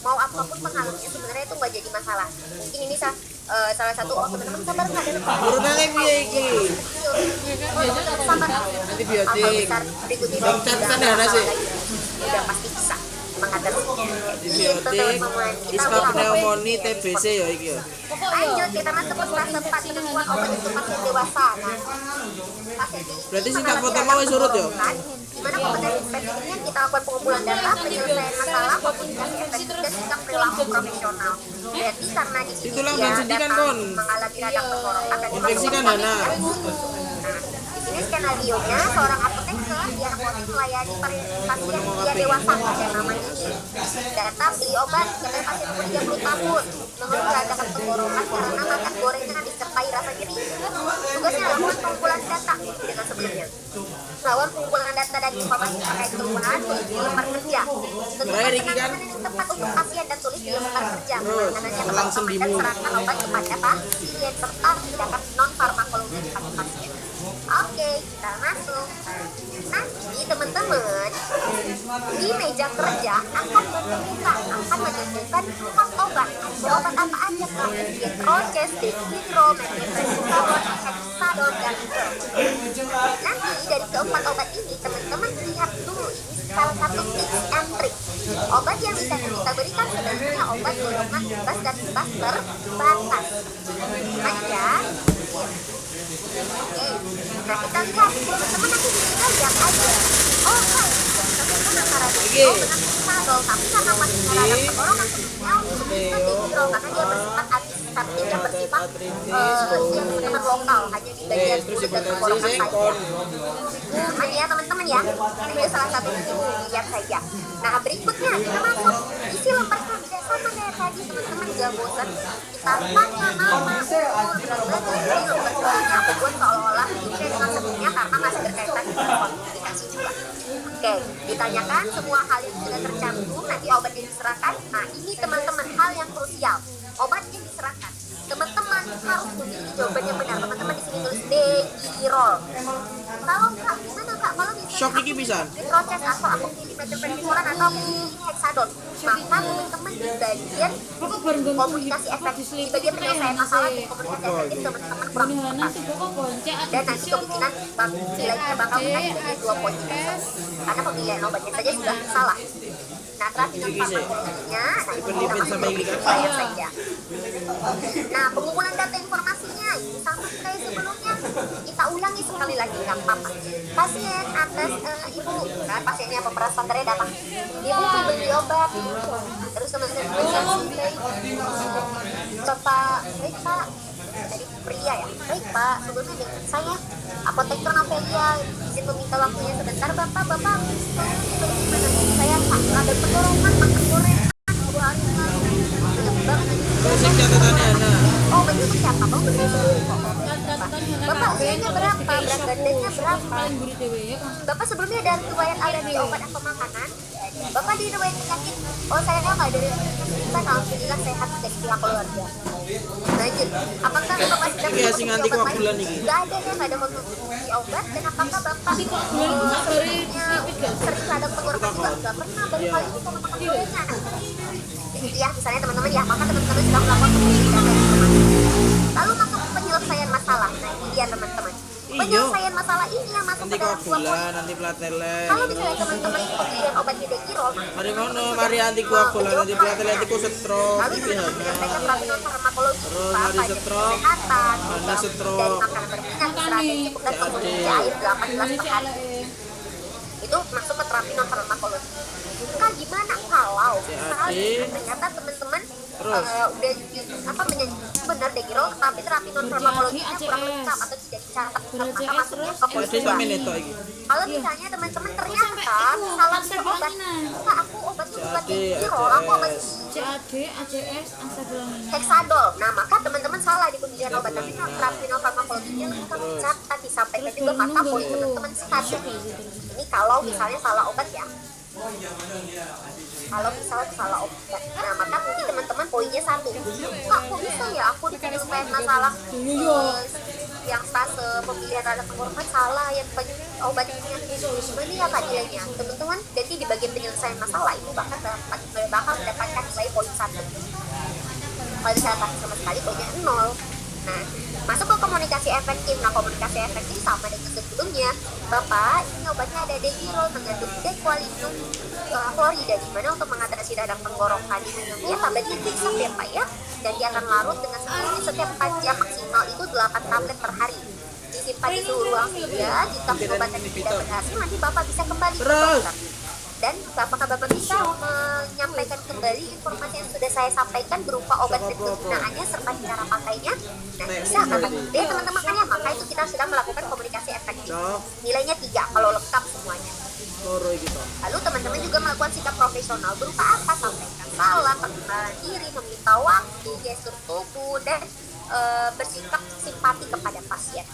Mau apapun penghalangnya sebenarnya itu nggak jadi masalah. Mungkin ini salah satu teman-teman sabar nggak ada lupa. Urunannya piye iki? Sabar. Antibiotik. Berikutnya Dokter sederhana sih. udah pasti bisa mengatur antibiotik, ispa pneumonia, TBC ya iki ya. Lanjut kita masuk ke fase 4 penentuan obat untuk pasien dewasa. Nah, pasien ini Berarti sing tak foto mau wis surut ya. di mana kompetensi spesifiknya kita lakukan pengumpulan data, penyelesaian masalah, komunikasi efektif dan sikap perilaku profesional. Berarti karena di sini Itulah dia kan sedih kan, datang Kon. mengalami radang tenggorokan dan Infeksi kan dimasukkan Hana. Di sini skenario-nya seorang apoteker yang akan melayani pasien usia dewasa yang namanya ini datang beli obat kepada pasien umur 30 tahun mengeluh radang tenggorokan karena makan gorengan disertai rasa nyeri. Tugasnya lakukan pengumpulan data dengan sebelumnya. Melawan pengumpulan data dan informasi terkait keluhan tulis di lembar kerja. Tentukan penanganan yang tepat untuk pasien dan tulis di lembar kerja. Penanganannya langsung tepat dan serahkan obat kepada pasien serta tindakan non farmakologi kepada pasien. Oke, kita masuk. Nanti teman-teman di meja kerja akan menemukan 4 obat. Ada obat apa aja kak? Ketroches, Dexitro, Metronidazole, Hexadon, dan nanti dari keempat obat ini teman-teman lihat dulu ini salah satu tips and trick. Obat yang bisa kita berikan sebenarnya obat golongan bebas dan bebas terbatas. Aja. Oke, nah kita lihat teman-teman nanti di sini lihat aja. Oh kak, teman-teman antara Dexitro dengan Hexadol, tapi karena masih ada tenggorokan sebelumnya kita Dexitro karena dia bersifat antiseptik yang bersifat yang teman-teman lokal hanya di bagian kulit dan tenggorokan saja. Aman ya teman-teman ya, ini salah satu itu lihat saja. Nah berikutnya kita masuk isi lembar kerja sama kayak tadi teman-teman gak bosan kita tanya nama umur berapa ini lembar kerjanya aku buat seolah-olah sesuai dengan sebelumnya karena masih berkaitan dengan komunikasi juga. Oke, ditanyakan semua hal yang sudah tercantum nanti obat yang diserahkan. Nah ini teman-teman hal yang krusial, obat yang diserahkan teman-teman harus memilih jawaban yang benar. Teman-teman di sini tulis Degirol. Kalau kak gimana kak kalau misalnya Shock iki pisan. proses atau aku pilih metronidazole atau aku pilih Hexadon, maka teman-teman di bagian komunikasi efektif, di bagian penyelesaian masalah di komunikasi efektif teman-teman kurang tepat dan nanti kemungkinan nilainya bakal kita di bagian 2 poin karena pemilihan obatnya saja sudah salah. Nah, terakhir farmakologinya, nah itu kita masuk ke wilayah saja. Nah, pengumpulan data informasinya ini sama kayak sebelumnya. Kita ulangi sekali lagi, nggak apa-apa. Pasien atas ibu, kan pasiennya pemerasan tadi datang. Ibu beli obat, terus teman-teman Bapak, baik Pak, dari pria ya, baik Pak, sebelumnya dengan saya apoteker Novelia, izin meminta waktunya sebentar Bapak, saya ada tenggorokan, makan gorengan 2 hari lalu, Sing catatannya Hana. oh betul siapa? Oh betul kok. Bapak usianya berapa? Berat badannya berapa? Bapak sebelumnya ada riwayat alergi obat atau makanan? Bapak di riwayat penyakit? Oh saya nggak ada riwayat penyakit. Alhamdulillah sehat dari pihak keluarga. Lanjut, apakah Bapak sedang Iki sing anti koagulan iki. Nggak ada ya, nggak ada konsumsi obat. Dan apakah Bapak sebelumnya sering radang tenggorokan juga? Nggak pernah, baru kali ini kalau makan gorengan. Ya, misalnya teman-teman ya, maka teman-teman sudah melakukan pengumpulan data informasi. Lalu masuk ke penyelesaian masalah. Nah ini dia teman-teman. Penyelesaian masalah ini yang masuk Anti ke dalam 2 poin. koagulan, anti platelet. Kalau misalnya teman-teman pembelian obat Degirol, Mari ngono, mari anti koagulan, anti platelet iku stroke lalu iki teman-teman Hana. menyelesaikan peraturan farmakologi Terus apa hari aja stroke, kesehatan, Hana stroke. dari makanan berminyak, istirahat yang cukup dan konsumsi air 8 gelas per hari. Itu masuk ke terapi non farmakologi. Kak gimana kalau misalnya ternyata teman-teman udah benar Degirol tapi terapi non farmakologinya kurang lengkap atau tidak dicatat maka masuknya ke poin Jadi 2. sampe neto iki. Kalau misalnya teman-teman ternyata salah satu obat, Kak aku obatnya bukan Degirol, aku obat CAD, ACS, Astagfirullahaladzim. Hexadol. Nah maka teman-teman salah di pemilihan obat, tapi terapi non farmakologinya lengkap dicatat disampaikan juga maka poin teman-teman satu. Ini kalau misalnya salah obat ya. Kalau misal salah obat, nah maka nanti teman-teman poinnya 1. Kak kok bisa ya aku di penyelesaian masalah yang stase pemilihan radang tenggorokan salah, yang obatnya gimana ya kak nilainya teman-teman. Jadi di bagian penyelesaian masalah itu bakal mendapatkan nilai poin 1. Kalau misalnya sama sekali poinnya 0. Nah, masuk ke komunikasi efektif. Nah, komunikasi efektif sama dengan sebelumnya. Bapak, ini obatnya ada Degirol mengandung dequalinium chlorida, di mana untuk mengatasi radang tenggorokan minumnya tabletnya fixed ya Pak ya. Dan dia akan larut dengan sendirinya setiap 4 jam, maksimal itu 8 tablet per hari. Disimpan di suhu ruang saja. Jika pengobatan tidak berhasil, nanti Bapak bisa kembali ke dokter. Dan apakah Bapak bisa menyampaikan kembali informasi yang sudah saya sampaikan berupa obat dan kegunaannya serta cara pakainya? Nah, bisa kan? Jadi teman-teman ya, maka itu kita sedang melakukan komunikasi efektif. Nilainya 3 kalau lengkap semuanya. Lalu teman-teman juga melakukan sikap profesional berupa apa? Sampaikan salam, perkenalan diri, meminta waktu, gestur tubuh, dan bersikap simpati kepada pasien.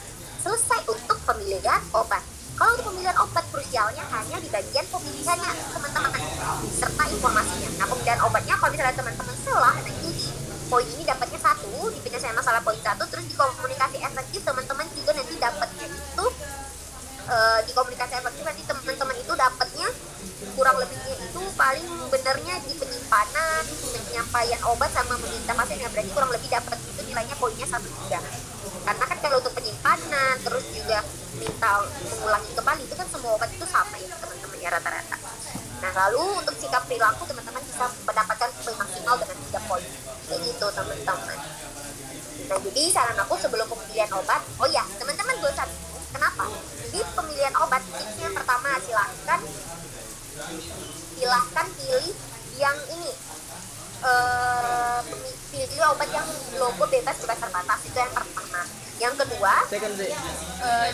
Selesai untuk pemilihan obat. Kalau untuk pemilihan obat, krusialnya hanya di bagian pemilihannya teman-teman serta informasinya. Nah, pemilihan obatnya kalau misalnya teman-teman salah, nah itu di poin ini dapatnya 1, di penyelesaian masalah poin 1, terus di komunikasi efektif teman-teman juga nanti dapatnya itu di komunikasi efektif nanti teman-teman itu dapatnya kurang lebihnya itu paling benernya di penyimpanan, penyampaian obat sama meminta pasien, ya berarti kurang lebih dapat itu nilainya poinnya 1 juga. Karena kan kalau untuk penyimpanan terus juga minta mengulangi kembali itu kan semua obat itu sama ya teman-teman ya rata-rata. Nah, lalu untuk sikap perilaku teman-teman bisa mendapatkan poin maksimal dengan 3 poin kayak gitu teman-teman. Nah, jadi saran aku sebelum pemilihan obat, oh ya teman-teman gue saat kenapa di pemilihan obat tipsnya pertama silahkan pilih yang ini pilih obat yang logo bebas terbatas, itu yang pertama. Yang kedua,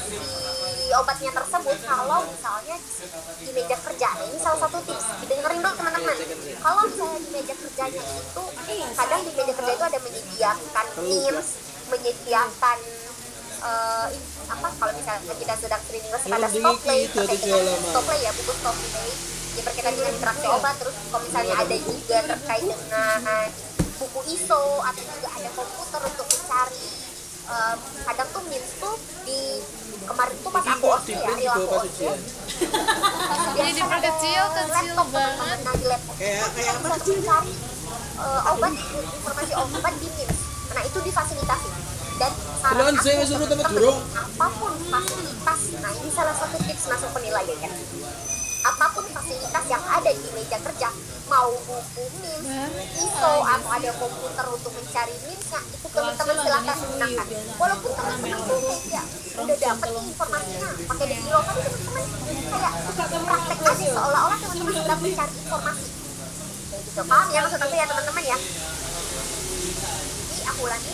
si obatnya tersebut kalau misalnya di meja kerja, ini salah satu tips, didengerin dulu teman-teman. Kalau misalnya di meja kerjanya itu kadang di meja kerja itu ada menyediakan memes, menyediakan kalau misalnya kita sedang screening ada stoplay, stoplay ya, buku stoplay ya berkaitan dengan interaksi obat. Terus kalau misalnya ada juga terkait dengan buku ISO atau juga ada komputer untuk mencari kadang tuh memes tuh di kemarin tuh pas aku OSCE ya, aku OSCE Jadi diperkecil, kecil banget. Nah, di laptop kayak apa sih mencari obat, informasi obat di memes. Nah, itu difasilitasi. Dan saran aku apapun fasilitas, nah ini salah satu tips masuk penilaian ya. Apapun fasilitas yang ada di meja kerja, mau buku memes, ISO atau ada komputer untuk mencari memesnya, itu teman-teman silakan gunakan. Walaupun teman-teman tuh ya udah dapet nih informasinya pakai Degirol, tapi teman-teman kayak praktek aja seolah-olah teman-teman sedang mencari informasi. Kayak gitu, paham ya maksud aku ya teman-teman ya? Jadi aku ulangi.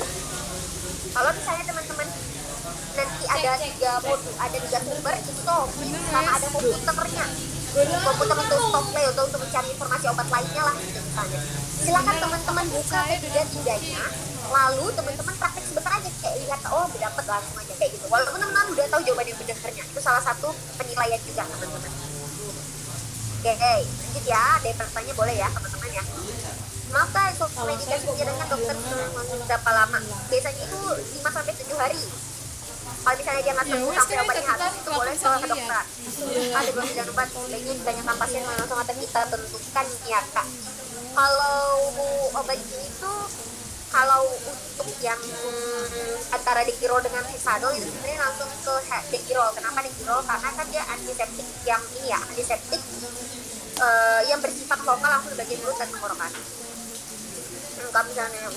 Kalau misalnya teman-teman nanti ada 3 sumber ISO sama ada komputernya, komputer untuk stoplay untuk mencari informasi obat lainnya lah gitu misalnya, silakan teman-teman buka ketiga-tiganya, lalu teman-teman praktek sebentar aja kayak lihat dapat langsung aja kayak gitu, walaupun teman-teman udah tahu jawaban yang benernya. Itu salah satu penilaian juga teman-teman. Oke, lanjut ya, ada yang bertanya boleh ya teman-teman ya. Maka medikasinya dengan dokter berapa lama? Biasanya itu 5-7 hari. Kalau misalnya dia nggak sembuh sampai obatnya habis, itu boleh ke dokter. Ada 2 obat, sebaiknya ditanyakan pasien langsung atau kita tentukan ya kak. Kalau obatnya itu, kalau untuk yang antara Degirol dengan Hexadol itu sebenarnya langsung ke Degirol. Kenapa Degirol? Karena kan dia antiseptik yang ini ya, antiseptik yang bersifat lokal langsung di bagian mulut dan tenggorokan. Kalau misalnya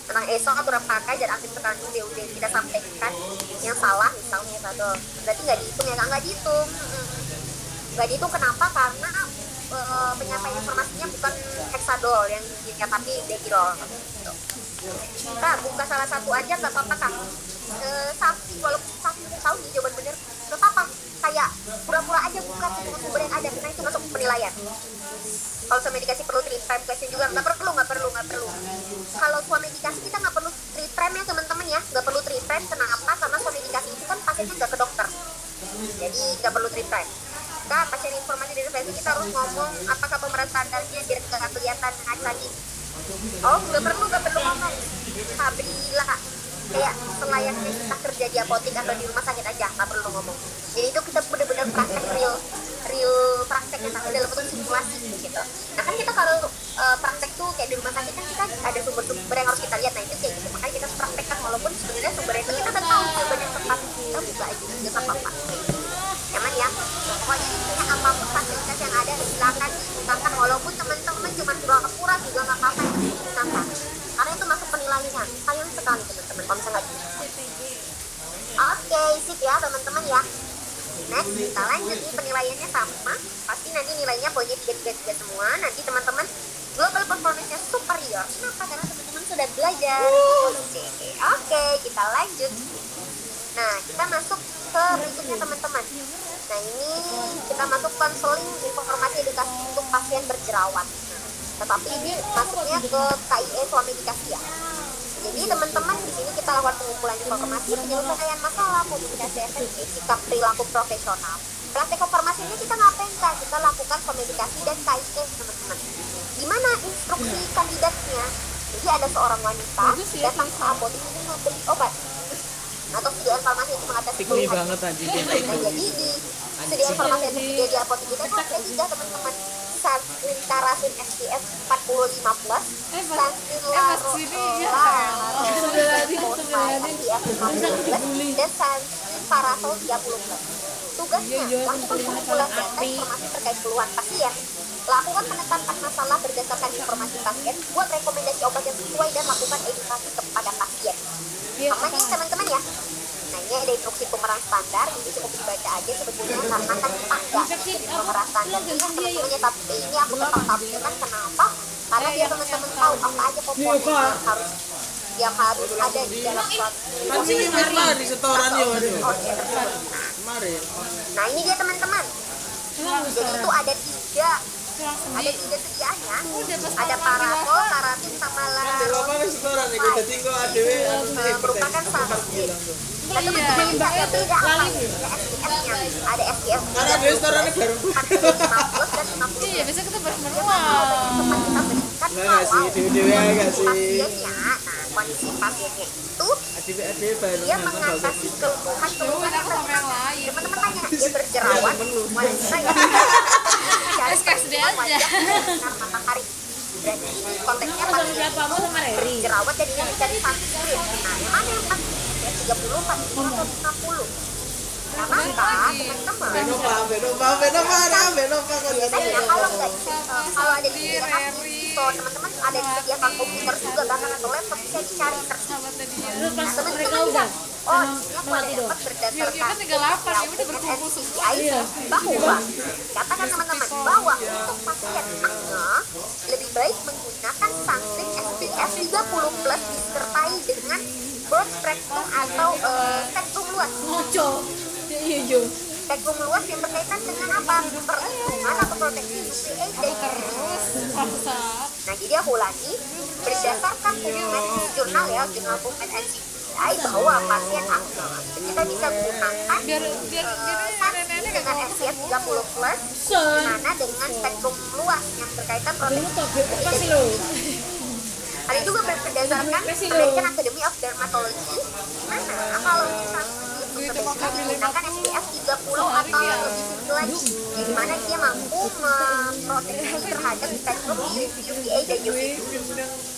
tentang ESO aturan pakai dan aktif terkandung udah kita sampaikan yang salah misalnya Hexadol, berarti nggak dihitung ya kak? Nggak dihitung kenapa? Karena penyampaian informasinya bukan Hexadol yang diinginkan tapi Degirol gitu. Kita buka salah satu aja nggak apa-apa kak. Walaupun sapi tahu nih jawaban bener nggak apa-apa, kayak pura-pura aja buka semua sumber yang ada karena itu masuk penilaian. Kalau soal medikasi perlu tri-prime question juga nggak perlu. Kalau soal medikasi kita nggak perlu tri-prime ya teman-teman ya, nggak perlu tri-prime. Kenapa? Karena soal medikasi itu kan pasiennya nggak ke dokter, jadi nggak perlu tri-prime. Nah, pasien informasi dari referensi kita harus ngomong apakah pemeran standarnya biar nggak kelihatan lagi. Nggak perlu ngomong. Alhamdulillah, kayak selayaknya kita kerja di apotek atau di rumah sakit aja, nggak perlu ngomong. Jadi itu kita benar-benar praktek real prakteknya tapi dalam bentuk simulasi gitu. Nah kan kita kalau praktek tuh kayak di rumah sakit kan kita ada sumber-sumber yang harus kita lihat. Nah itu kayak gitu, makanya kita praktekkan walaupun nggak apa-apa. Cuman ya, pokoknya intinya apapun fasilitas yang ada silakan digunakan, walaupun teman-teman cuma pura-pura juga nggak apa-apa, itu digunakan. Karena itu masuk penilaian. Sayang sekali teman-teman kalau misalnya nggak bisa. Oke, sip ya teman-teman ya. Next, kita lanjut nih, penilaiannya sama. Pasti nanti nilainya poinnya 3 semua. Nanti teman-teman global performance-nya superior. Kenapa? Karena teman-teman sudah belajar. Oke, kita lanjut. Nah, kita masuk ke berikutnya teman-teman. Nah, ini kita masuk konseling informasi edukasi untuk pasien berjerawat. Tetapi ini masuknya ke KIE suami medikasi ya. Jadi teman-teman di sini kita lakukan pengumpulan informasi, penyelesaian masalah, komunikasi efektif, sikap perilaku profesional. Praktek informasi ini kita ngapain kak? Kita lakukan komunikasi dan KIE teman-teman. Gimana instruksi kandidatnya? Jadi ada seorang wanita datang ke apotek ini membeli obat atau video informasi untuk mengatasi Pikir banget anjing. Nah, jadi di video informasi yang tersedia di apotek kita itu ada 3 teman-teman. Sunscreen Tarasin SPF 45+, Sunscreen Laro SPF 50+, dan Sunscreen Parasol 30+. Tugasnya, lakukan pengumpulan data informasi terkait keluhan pasien, lakukan penetapan masalah berdasarkan informasi pasien, buat rekomendasi obat yang sesuai, dan lakukan edukasi kepada pasien. Sama nih teman-teman ya. Nah, ini ada instruksi pemeran standar, ini cukup dibaca aja sebetulnya karena kan kita nggak bikin pemeran standar ini teman-temannya, tapi ini aku tetap tampilkan. Kenapa? Karena biar teman-teman tahu apa aja komponen yang harus ada di dalam suatu Kan di setoran ya kemarin. Nah, ini dia teman-teman. Jadi itu ada 3 sediaannya. Ada parasol, tarasin, sama Apa nih setoran nih? Kita tinggal ADW merupakan sunscreen. Dan teman-teman bisa ya beda apa? Ada SPF-nya, ada SPF karena ADW setorannya baru. 45+ dan 50+. Iya, biasa kita bareng-bareng. Tempat kita berikan Enggak sih, dewe-dewe agak sih. pasiennya. Nah, kondisi pasiennya itu ADW baru. dia mengatasi keluhan yang lain. Teman-teman tanya, dia berjerawat, wanita yang SKSD aja. sinar matahari. Berarti ini konteksnya pasien itu berjerawat dan dia mencari sunscreen. Nah, yang mana yang pas? 30, 40, atau 50? Nah, maka teman-teman Benova kan biasanya kalau nggak kalau ada disediakan so teman-teman ada disediakan komputer juga bahkan atau laptop bisa dicari Sahabat tadi ya. nah teman-teman lihat oh ini aku ada dapat berdasarkan NCCI bahwa katakan teman-teman bahwa untuk pasien akne lebih baik menggunakan sunscreen SPF 30+ disertai dengan broad spectrum atau spektrum luas spektrum luas yang berkaitan dengan apa? Perlindungan atau proteksi UVA dan nah jadi aku ulangi berdasarkan publikasi jurnal ya jurnal PubMed NCCI bahwa pasien akne itu kita bisa gunakan sunscreen dengan SPF 30+ dimana dengan spektrum luas yang berkaitan proteksi UVA. Hal itu juga berdasarkan American Academy of Dermatology dimana kalau misalnya sebaiknya digunakan SPF 30 atau lebih tinggi lagi di mana dia mampu memproteksi terhadap spektrum UVA dan UVB.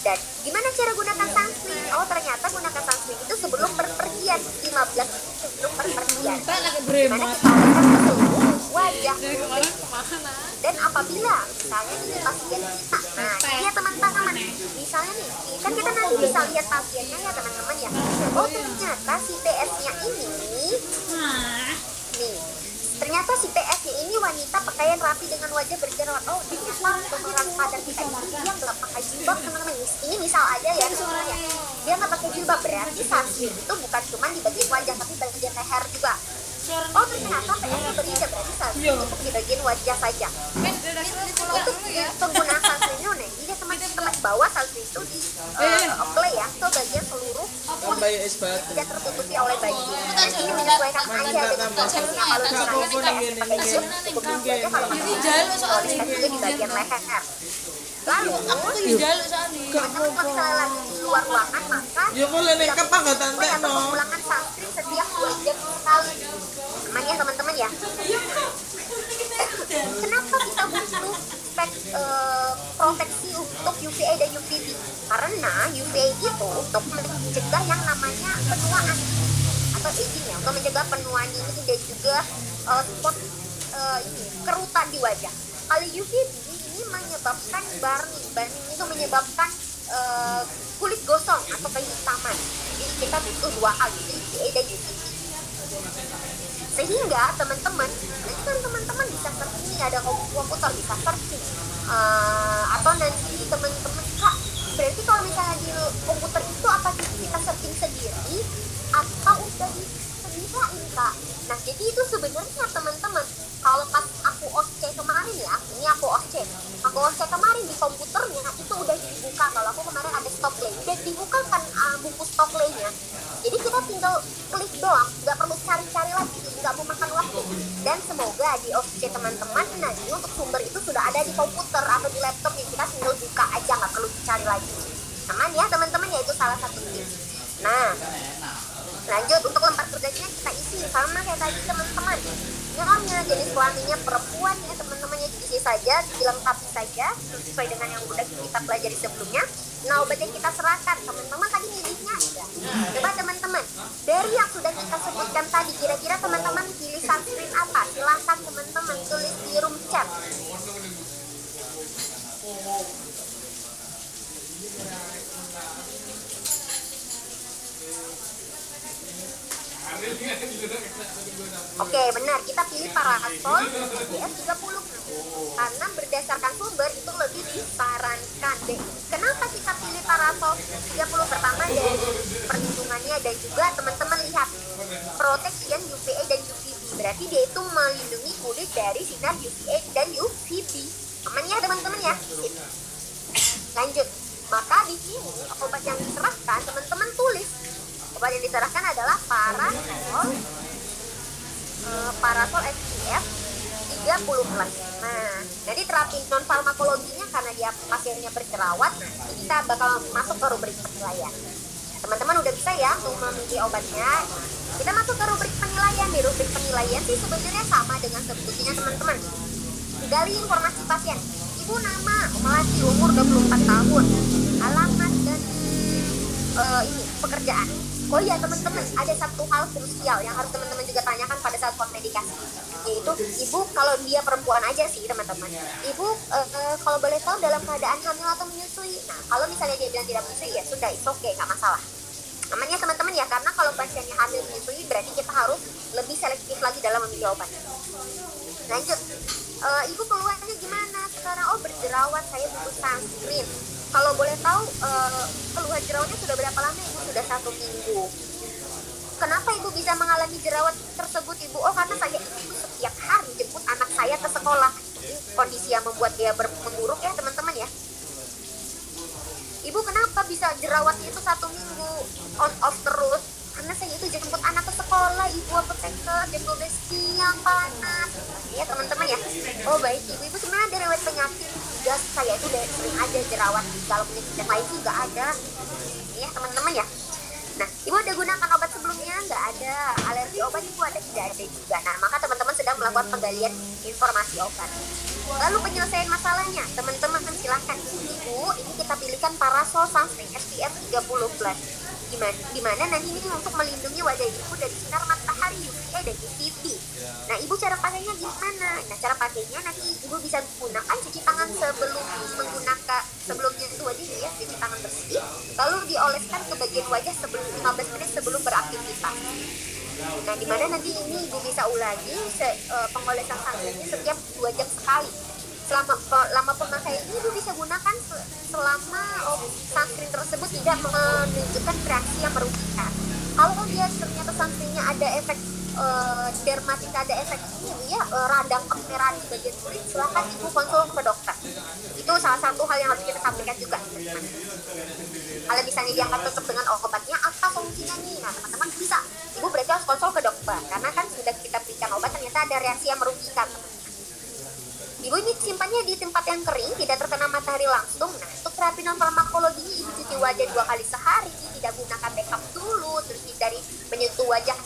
Dan gimana cara gunakan sunscreen? Oh ternyata gunakan sunscreen itu sebelum berpergian 15 menit sebelum berpergian dimana kita oleskan ke seluruh wajah dan apabila misalnya ini pasien kita nah ini ya teman-teman misalnya nih kan kita nanti bisa lihat pasiennya ya teman-teman ya oh ternyata si PS-nya ini nih ternyata si PS-nya ini wanita pakaian rapi dengan wajah berjerawat oh ternyata pemeran sadar kita ini dia nggak pakai jilbab teman-teman ini misal aja ya teman-teman ya dia nggak pakai jilbab berarti sunscreen itu bukan cuma di bagian wajah tapi bagian leher juga oh ternyata PS-nya berbeda berarti sunscreen untuk di bagian wajah saja untuk penggunaan sunscreen itu nih jadi teman-teman bawa sunscreen itu di apply ya ke bagian seluruh Bayi es batu. tidak tertutupi oleh baju dan ini menyesuaikan aja dengan prosesnya kalau misalnya kita pakai jilbab cukup tinggi aja kalau pakai oleskan juga di bagian leher lalu teman-teman kalau misalnya lagi di luar ruangan maka Ya boleh nek kapan enggak tante atau no. pengulangan sunscreen setiap 2 jam sekali aman ya teman-teman ya kenapa kita butuh proteksi untuk UVA dan UVB karena UVA itu untuk mencegah yang namanya penuaan atau aging ya, untuk mencegah penuaan dini dan juga spot kerutan di wajah. Kalau UVB ini menyebabkan burning itu menyebabkan kulit gosong atau kehitaman. Jadi kita butuh dua hal, UVA dan UVB. Sehingga teman-teman bisa searching nih, ada komputer bisa searching atau nanti teman-teman Kak, berarti kalau misalnya di komputer itu apa kita searching sendiri atau udah disediain Kak? Nah jadi itu sebenarnya teman-teman, kalau pas aku OSCE kemarin ya, ini aku OSCE kemarin di komputernya itu udah dibuka. Kalau aku kemarin ada stock lay, udah dibuka kan buku stock laynya. Jadi kita tinggal klik doang, nggak perlu cari-cari lagi, nggak mau makan waktu. Dan semoga di OSCE teman-teman nanti untuk sumber itu sudah ada di komputer atau di laptop, yang kita tinggal buka aja, nggak perlu dicari lagi. Aman ya teman-teman, ya itu salah satu tips. Nah, lanjut untuk lembar kerjanya kita isi sama kayak tadi teman-teman. Nyornya jenis kelaminnya perempuan ya teman-teman, ya isi saja, dilengkapi saja sesuai dengan yang udah kita pelajari sebelumnya. Nah obat yang kita serahkan teman-teman tadi milihnya ada. Coba teman-teman dari yang sudah kita sebutkan tadi, kira-kira teman-teman pilih sunscreen apa? Silahkan teman-teman tulis di room chat. Oke, benar, kita pilih Parasol SPF 30 karena berdasarkan sumber itu lebih disarankan deh. Kenapa kita pilih Parasol 30? Pertama dari perlindungannya, dan juga teman-teman lihat protection UVA dan UVB, berarti dia itu melindungi kulit dari sinar UVA dan UVB. Aman ya teman-teman ya. Lanjut, maka di sini obat yang diserahkan teman-teman tulis. Obat yang diserahkan adalah Parasol SPF 30+. Nah, jadi terapi non farmakologinya karena dia pasiennya berjerawat, nah kita bakal masuk ke rubrik penilaian. Teman-teman udah bisa ya untuk memilih obatnya. Kita masuk ke rubrik penilaian. Di rubrik penilaian sih sebenarnya sama dengan sebutnya teman-teman. Gali informasi pasien. Ibu nama, melati, umur 24 tahun, alamat dan ini pekerjaan. Oh iya teman-teman, ada satu hal krusial yang harus teman-teman juga tanyakan pada saat konmedikasi, yaitu ibu, kalau dia perempuan aja sih teman-teman, ibu kalau boleh tahu dalam keadaan hamil atau menyusui. Nah kalau misalnya dia bilang tidak menyusui, ya sudah, it's okay, nggak masalah. Namanya teman-teman ya, karena kalau pasiennya hamil menyusui berarti kita harus lebih selektif lagi dalam memilih obat. Lanjut, ibu keluhannya gimana sekarang? Oh berjerawat, saya butuh sunscreen. Kalau boleh tahu keluhan jerawatnya sudah berapa lama ibu? Sudah 1 minggu. Kenapa ibu bisa mengalami jerawat tersebut ibu? Oh karena saya ibu setiap hari jemput anak saya ke sekolah. Ini kondisi yang membuat dia memburuk ya teman-teman ya. Ibu kenapa bisa jerawatnya itu 1 minggu on off terus? Karena saya itu jemput anak ke sekolah, ibu apoteker, jam 12 siang, panas ya teman-teman ya. Oh baik, ibu sebenarnya ada riwayat penyakit? Enggak, saya itu udah sering aja jerawat. Kalau penyakit yang lain sih nggak ada ya teman-teman ya. Nah, ibu ada gunakan obat sebelumnya? Nggak ada. Alergi obat ibu ada? Tidak ada juga. Nah, maka teman-teman sedang melakukan penggalian informasi obat. Lalu penyelesaian masalahnya, teman-teman silahkan. Ibu, ini kita pilihkan Parasol Sunscreen SPF 30+. Dimana nanti ini untuk melindungi wajah ibu dari sinar matahari UVA dan UVB. Nah ibu cara pakainya gimana? Nah cara pakainya nanti ibu bisa gunakan cuci tangan sebelumnya itu wajah ya, cuci tangan bersih, lalu dioleskan ke bagian wajah sebelum 15 menit sebelum beraktivitas. Nah dimana nanti ini ibu bisa ulangi pengolesan tangannya setiap 2 jam sekali. Selama pemakaian ini ibu bisa gunakan selama sunscreen tersebut tidak menunjukkan reaksi yang merugikan. Kalau dia ternyata sunscreennya ada efek dermatit, ada efek ini ya radang kemerahan di bagian kulit, silakan ibu konsul ke dokter. Itu salah satu hal yang harus kita sampaikan juga teman-teman. Kalau misalnya dianggap tetap dengan obatnya, apa solusinya nih? Nah teman-teman bisa, ibu berarti harus konsul ke dokter karena kan sudah kita berikan obat ternyata ada reaksi yang merugikan teman-teman. Ibu ini simpannya di tempat yang kering, tidak terkena matahari langsung. Nah, untuk terapi non farmakologi ini ibu cuci wajah 2 kali sehari, tidak gunakan makeup dulu, terus hindari menyentuh wajah,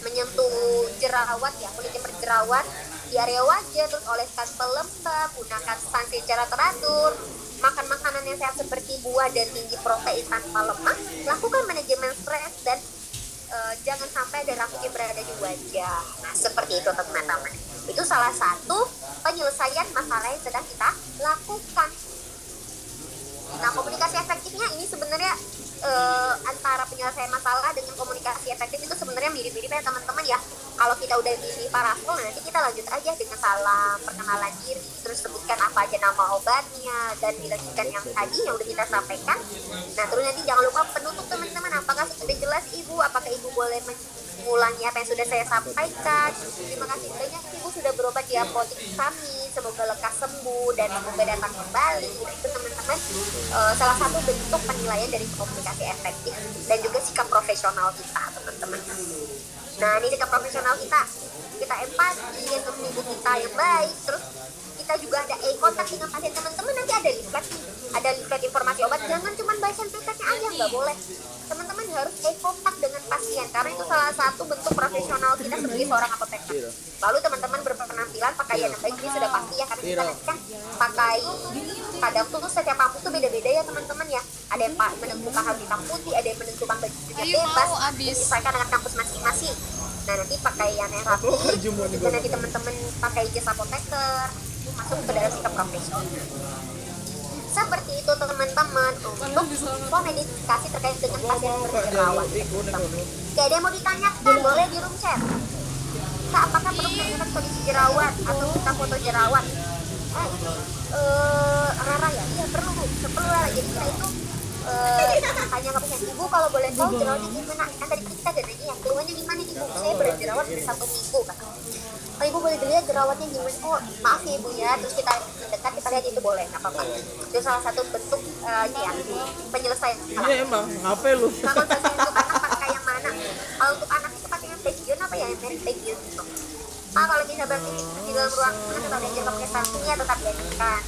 menyentuh jerawat ya, kulitnya berjerawat di area wajah, terus oleskan pelembab, gunakan sunscreen secara teratur, makan makanan yang sehat seperti buah dan tinggi protein tanpa lemak, lakukan manajemen stres dan jangan sampai ada rambut yang berada di wajah. Nah, seperti itu teman-teman. Itu salah satu penyelesaian masalah yang sedang kita lakukan. Nah, komunikasi efektifnya ini sebenarnya antara penyelesaian masalah dengan komunikasi efektif itu sebenarnya mirip-mirip ya teman-teman ya. Kalau kita udah di paraful, nanti kita lanjut aja dengan salam, perkenalan diri, terus sebutkan apa aja nama obatnya, dan dilanjutkan yang tadi yang udah kita sampaikan. Nah, terus nanti jangan lupa penutup teman-teman, apakah sudah jelas Ibu? Apakah Ibu boleh mengulangi apa yang sudah saya sampaikan? Terima kasih banyak Ibu sudah berobat di apotek kami, semoga lekas sembuh dan semoga datang kembali. Nah, itu teman-teman salah satu bentuk penilaian dari komunikasi efektif dan juga sikap profesional kita teman-teman. Nah, ini sikap profesional kita empati untuk ibu kita yang baik, terus kita juga ada kontak dengan pasien teman-teman. Nanti ada leaflet informasi obat, jangan cuma baca leafletnya aja, nggak boleh. Teman-teman harus kontak dengan pasien karena itu salah satu bentuk profesional kita sebagai seorang apoteker. Lalu teman-teman berpenampilan pakaian yang baik, ini sudah pasti ya, karena kita nanti kan pakai kadang tuh setiap kampus tuh beda-beda ya teman-teman ya. Ada yang menentukan harus hitam putih, ada yang menentukan bajunya bebas, menyesuaikan dengan kampus masing-masing. Nah, nanti pakaian yang rapi, juga nanti teman-teman pakai jas apoteker, itu masuk ke dalam sikap profesional. Seperti itu teman-teman untuk komunikasi terkait dengan pasien berjerawat. Oke, ada yang mau ditanyakan, boleh di room chat. Kak, apakah perlu menanyakan kondisi jerawat atau kita foto jerawat? Rara ya? Iya perlu lah. Jadi kita itu tanya ke pasien, Ibu kalau boleh tahu jerawatnya gimana? Kan tadi kita katanya yang keluarnya gimana Ibu? Saya berjerawat dari 1 minggu kan. Oh, Ibu boleh dilihat jerawatnya gimana? Oh maaf ya Ibu ya. Terus kita mendekat, kita lihat itu boleh, nggak apa-apa. Itu salah satu bentuk penyelesaian. Iya emang, ngapain lu? Kalau untuk anak pakai yang mana? Kalau untuk anak itu pakai yang Pegion apa ya? Yang merek Pegion gitu. Kalau bisa beraktivitas di dalam ruangan tetap diajar pakai santunya, tetap diajarkan.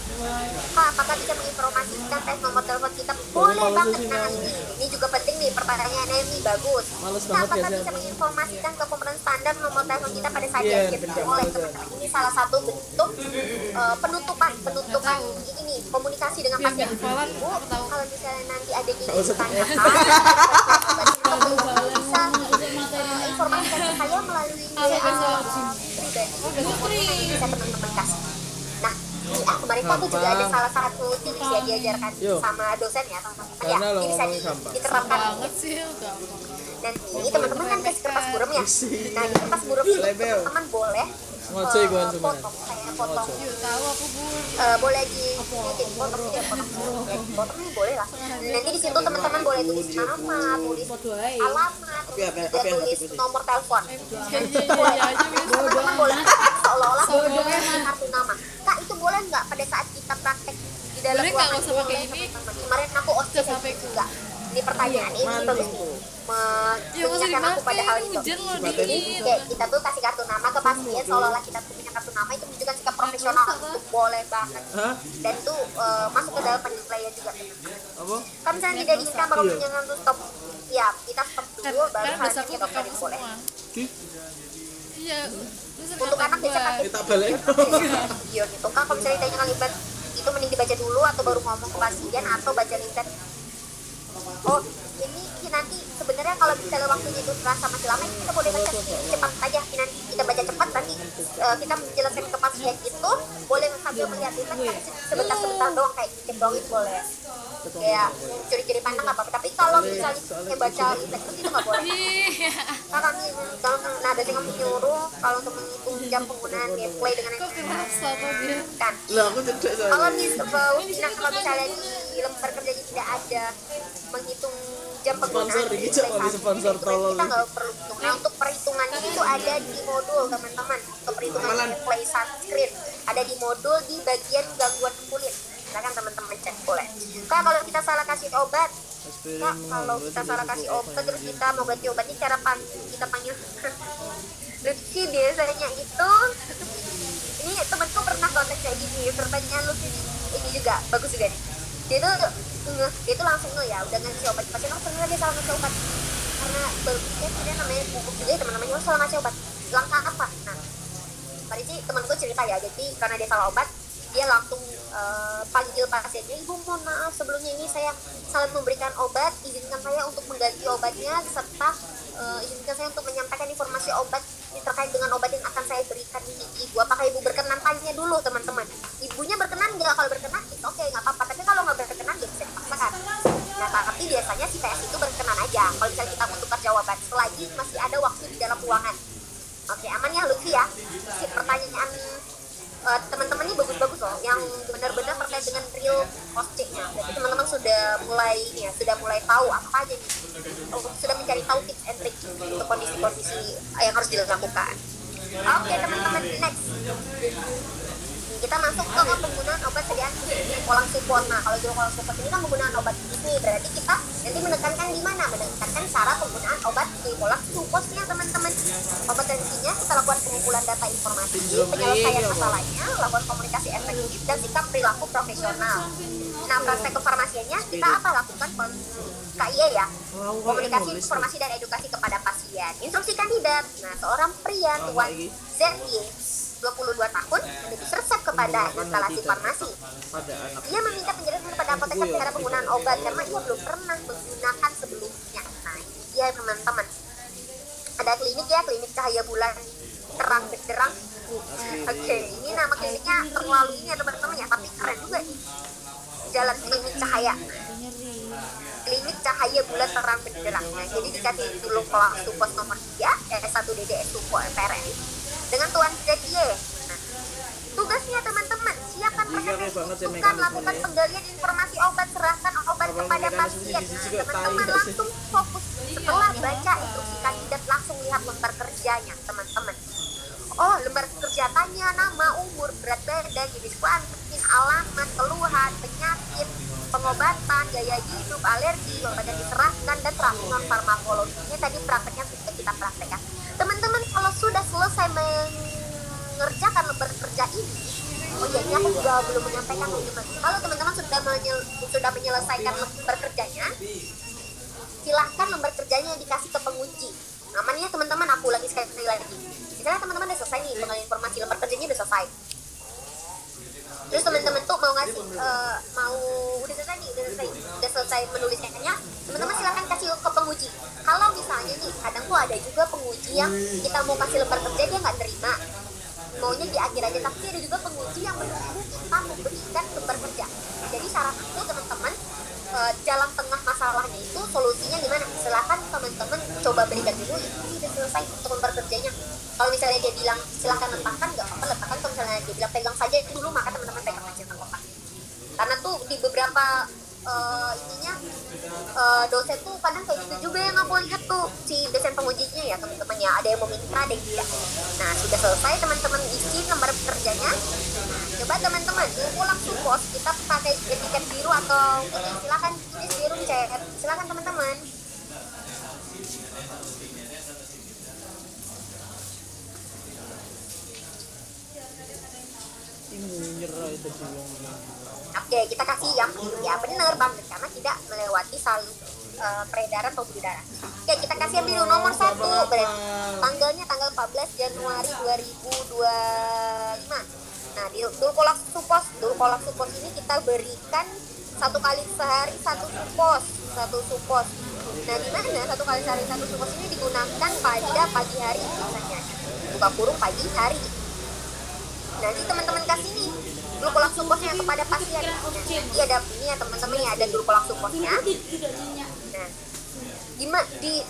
Apakah bisa menginformasikan tes nomor telepon kita? Boleh banget. Nah, ini juga penting nih, pertanyaannya ini bagus. Apakah bisa menginformasikan ke pemeran standar nomor telepon kita pada saat diajar? Boleh teman-teman. Ini salah satu bentuk penutupan ini komunikasi dengan pasien. Ibu, kalau misalnya nanti ada yang ditanyakan, bisa informasikan ke saya melalui pribadi, bisa teman-teman kasih. Nah, kemarin aku juga ada salah satu tips ya diajarkan sama dosen ya teman-teman ya, ini bisa diterapkan. Dan ini teman-teman kan kasih kertas burem ya. Nah, di kertas burem itu teman-teman boleh foto boleh potong ini boleh lah. Nanti di situ teman-teman boleh tulis nama, tulis alamat, tulis nomor telepon. Teman-teman boleh seolah-olah kartu nama. Kak, itu boleh nggak pada saat kita praktek di dalam ruangan? Kemarin aku OSCE juga. Ini pertanyaan ini bagus mengingatkan aku pada hal itu. Jadi kayak kita tuh kasih kartu nama ke pasien seolah-olah kita punya kartu nama, itu menunjukkan sikap profesional. Itu boleh banget. Dan itu masuk ke dalam penilaian juga. Kalau misalnya tidak diizinkan baru jangan tuh stop. Ya, kita stop dulu baru hasilnya kita boleh. Iya. Untuk anak bisa pakai kita balik. Iya gitu kan. Kalau misalnya ditanya libat itu mending dibaca dulu atau baru ngomong ke pasien atau baca libat. Oh, ini nanti sebenarnya kalau misalnya waktunya itu terasa masih lama, kita boleh baca cepat aja. Nanti kita baca cepat, nanti kita menjelaskan ke pasien itu boleh sambil melihat libat, sebentar doang kayak cek doang itu boleh. Kayak curi-curi pandang nggak apa-apa. Tapi kalau misalnya yang baca libat itu nggak boleh. Karena kalau ada yang menyuruh kalau untuk menghitung jam penggunaan gameplay dengan yang kan. Kalau misalnya di lembar kerja tidak ada menghitung jam penggunaan sponsor tolol. Kita nggak perlu hitung. Nah, untuk perhitungannya itu ada di modul teman-teman. Untuk perhitungan gameplay sunscreen ada di modul di bagian gangguan kulit. Silakan teman-teman cek boleh. Kak, kalau kita salah kasih obat, Kak, kalau kita salah kasih obat terus kita mau ganti obatnya, cara kita panggil Lutfi biasanya itu. Ini temanku pernah kontak kayak gini, pertanyaan Lutfi ini juga bagus juga nih. Dia itu langsung ya udah ngasih obat pasien, ternyata dia salah ngasih obat karena dia namanya gugup juga ya teman-temannya, salah ngasih obat langkah apa. Nah tadi sih temanku cerita ya, jadi karena dia salah obat dia langsung panggil pasiennya, ibu mohon maaf sebelumnya ini saya salah memberikan obat, izinkan saya untuk mengganti obatnya serta izinkan saya untuk menyampaikan informasi obat terkait dengan obat yang akan saya berikan ini ibu, apakah ibu berkenan? Tanya dulu teman-teman, ibunya berkenan nggak? Kalau berkenan itu oke, nggak apa-apa, tapi kalau nggak berkenan ya bisa dipaksakan. Nah tapi biasanya si PS itu berkenan aja kalau misalnya kita mau tukar jawaban selagi masih ada waktu di dalam ruangan. Oke, aman ya Lutfi ya. Si pertanyaan teman-teman ini bagus-bagus loh, yang benar-benar terkait dengan real cost-nya. Jadi teman-teman sudah mulai sudah mulai tahu apa aja nih, sudah mencari tahu tips and trick untuk kondisi-kondisi yang harus dilakukan. Oke teman-teman, next kita masuk ke penggunaan obat sediaan kolang support. Nah kalau kolang support ini kan penggunaan obat ini, berarti kita nanti menekankan di mana? Menekankan cara penggunaan obat kolang supportnya teman-teman. Obat tensinya kita lakukan pengumpulan data informasi, penyelesaian masalahnya, lakukan komunikasi efektif dan sikap perilaku profesional. Nah praktek kefarmasiannya kita apa lakukan? KIE ya, komunikasi informasi dan edukasi kepada pasien. Instruksi kandidat, nah seorang pria tuan ZY 22 tahun menulis resep kepada instalasi farmasi. Ia meminta penjelasan kepada apoteker cara penggunaan obat karena ia belum pernah menggunakan sebelumnya. Nah ini dia teman-teman, ada klinik ya, klinik cahaya bulan terang benderang. Oke, ini nama kliniknya terlalu ini ya teman-teman ya, tapi keren juga nih. Jalan klinik cahaya, klinik cahaya bulan terang benderang. Nah, jadi dikasih dulu kolang supos nomor 3 S1 DDS Supo PRN dengan Tuan ZY. Nah, tugasnya teman-teman, siapkan proses bukan lakukan penggalian informasi obat, serahkan obat kepada pasien. Nah, teman-teman langsung fokus setelah baca instruksi kandidat, langsung lihat lembar kerjanya teman-teman. Oh, lembar kerja tanya nama, umur, berat badan, jenis kelamin, alamat, keluhan, penyakit, pengobatan, gaya hidup, alergi, obat yang diserahkan, dan terapi farmakologinya. Tadi prakteknya sudah kita praktekkan. Teman-teman kalau sudah selesai mengerjakan lembar kerja ini, oh iya ini aku juga belum menyampaikan teman-teman. Kalau teman-teman sudah menyelesaikan lembar kerjanya, silahkan lembar kerjanya dikasih ke penguji. Namanya teman-teman, aku lagi sekali lagi. Misalnya teman-teman udah selesai nih pengalian informasi, lembar kerjanya udah selesai. Terus teman-teman tuh mau ngasih, udah selesai menuliskannya, teman-teman silahkan kasih ke penguji. Kalau misalnya nih, kadang tuh ada juga penguji yang kita mau kasih lembar kerja dia nggak terima, maunya di akhir aja. Tapi ada juga penguji yang menunggu kita memberikan lembar kerja. Jadi saran aku teman-teman, jalan tengah masalahnya itu solusinya gimana? Silahkan teman-teman coba berikan dulu, ini udah selesai untuk lembar kerjanya. Kalau misalnya dia bilang silahkan letakkan, nggak apa-apa letakkan. Kalau misalnya dia bilang pegang saja itu dulu, maka teman-teman pegang aja tengkokan. Karena tuh di beberapa dosen tuh kadang kayak gitu juga yang aku lihat tuh, si dosen pengujinya ya teman-teman ya, ada yang meminta, ada yang tidak. Nah sudah selesai teman-teman isi lembar kerjanya. Coba teman-teman ulang supos, kita pakai etiket biru atau putih, silakan tulis biru cek, silakan teman-teman. Oke, kita kasih yang ya benar banget karena tidak melewati salur peredaran pembuluh darah. Oke, kita kasih yang biru nomor 1, tanggalnya tanggal 14 Januari 2025. Nah, di dulkolak supos ini kita berikan 1 kali sehari 1 supos. Nah, di mana 1 kali sehari 1 supos ini digunakan pada pagi hari biasanya. Buka kurung pagi hari. Nanti teman-teman kasih nih dulkolak suposnya kepada pasien. Nanti ada ini ya teman-teman ya, ada dulkolak suposnya. Nah,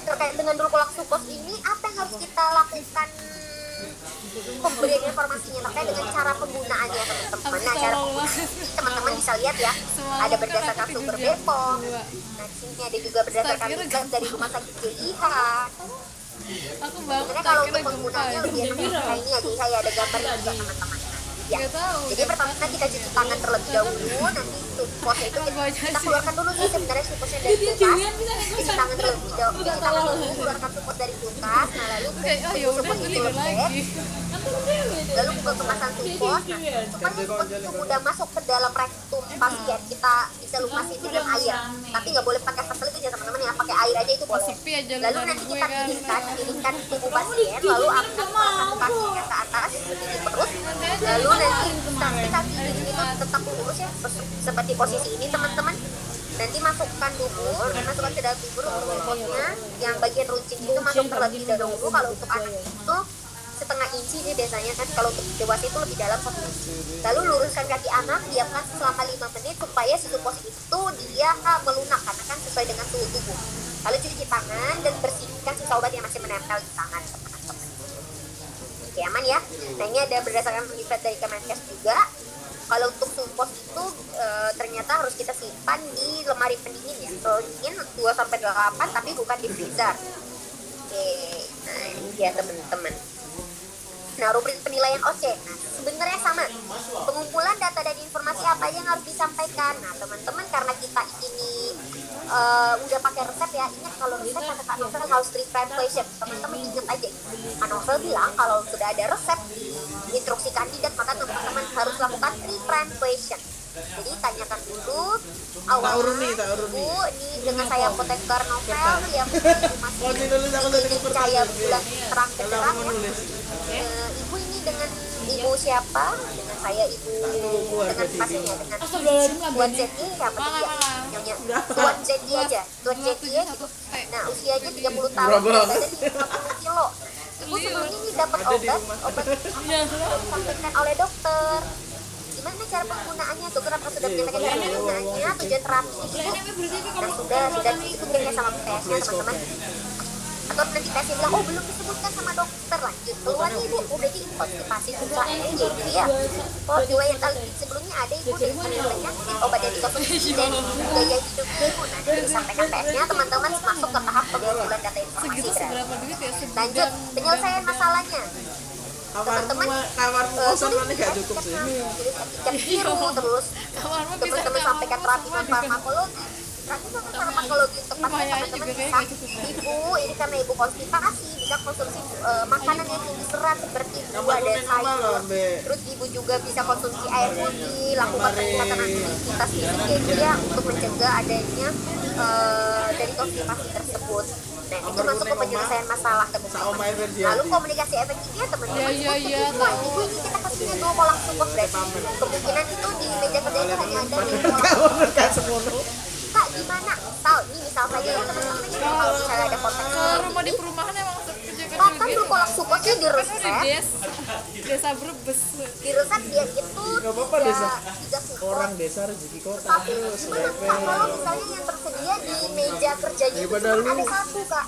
terkait dengan dulkolak supos ini apa yang harus kita lakukan? Pemberian informasinya terkait dengan cara penggunaannya teman-teman. Nah, cara penggunaannya teman-teman bisa lihat ya, ada berdasarkan sumber BPOM. Nah, di sini ada juga berdasarkan iklan dari rumah sakit JIH. Sebenarnya kalau untuk penggunaannya lebih enak kayak ini ya, JIH ya, ada gambarnya juga teman-teman. Ya. Jadi pertama kita cuci tangan terlebih dahulu, nanti supposnya itu kita keluarkan dulu sih sebenarnya supposnya dari kulkas. Cuci tangan terlebih dahulu, keluarkan suppos dari kulkas. Nah lalu supos itu lembek. lalu buka kemasan supos. Nah, supaya supos itu udah masuk ke dalam rektum pasien, kita bisa lumasin dengan air, tapi nggak boleh pakai fasilitas ya teman-teman ya, pakai air aja itu boleh. Sepi aja lu Lalu dari nanti gue kita kan. didihkan tubuh pasien, lalu angkat kaki kakinya ke atas berdiri terus, lalu nanti kaki itu tetap lurus ya, seperti posisi ini teman-teman. Nanti masukkan masukkan ke dalam dubur rumputnya, yang bagian runcing itu masuk terlebih dahulu. Kalau untuk anak itu setengah inci sih biasanya kan, kalau untuk dewasa itu lebih dalam 1 inci. Lalu luruskan kaki anak, diamkan selama 5 menit supaya si supos itu dia melunak karena kan sesuai dengan suhu tubuh. Lalu cuci tangan dan bersihkan sisa obat yang masih menempel di tangan teman-teman. Oke, aman ya. Nah, ini ada berdasarkan riset dari Kemenkes juga. Kalau untuk supos itu ternyata harus kita simpan di lemari pendingin ya, pendingin 2-8 tapi bukan di freezer. Oke, nah ini dia teman-teman. Nah, rubrik penilaian OC. Nah, sebenarnya sama. Pengumpulan data dan informasi apa yang harus disampaikan. Nah, teman-teman, karena kita ini udah pakai resep ya, ingat kalau resep kata Kak Novel harus pre-preparation. Teman-teman ingat aja. Kak Novel bilang kalau sudah ada resep di instruksi kandidat, maka teman-teman harus lakukan pre-preparation. Jadi tanyakan dulu awalnya, Bu, ini dengan saya apoteker Novel yang masih percaya bulan terang benderang ya. Ibu ini dengan ibu siapa? Dengan saya ibu dengan pasiennya dengan Tuan Zeti siapa dia? Nyonya Tuan Zeti aja, Tuan Zeti ya gitu. Nah, usianya 30 tahun, beratnya 50 kilo. Ibu sebelumnya ini dapat obat disampaikan oleh dokter. Gimana cara penggunaannya? Dokter apa sudah menyatakan cara penggunaannya, tujuan terapi itu? Nah, sudah itu kayaknya sama tesnya teman-teman. Atau nanti tesnya bilang, oh belum disebutkan sama dokter, lanjut keluar ibu, udah di konstipasi juga jadi ya. Oh, riwayat sebelumnya ada ibu dengan penyakit, obat yang dikonsumsi dan gaya hidup ibu. Nah, disampaikan tesnya teman-teman masuk ke tahap pengumpulan data informasi. Lanjut penyelesaian masalahnya. Teman-teman kosong kan nggak cukup sih. Jadi biru terus teman-teman sampaikan terapi non farmakologi. Terapi non farmakologi untuk pasien teman-teman bisa ibu ini karena ibu konstipasi bisa konsumsi makanan yang tinggi serat seperti buah dan sayur. Terus ibu juga bisa konsumsi air putih, lakukan peningkatan aktivitas fisik ya untuk mencegah adanya dari konstipasi tersebut. Nah, itu masuk ke penyelesaian masalah teman-teman. Lalu komunikasi efektifnya teman-teman. Ibu ini kita kasihnya 2 kolak support berarti kemungkinan itu di meja kerja itu hanya ada 2 kolak. Kak, gimana? Misal saja ya teman-teman, kalau misalnya ada konteks rumah di perumahan emang kerja bahkan 2 kolak supportnya di resep desa Brebes. Di resep dia itu Gak apa-apa desa. 3 support. Orang desa rezeki kota Tapi terus. gimana Kak, kalau misalnya yang tersedia di meja kerjanya itu cuma ada 1 Kak,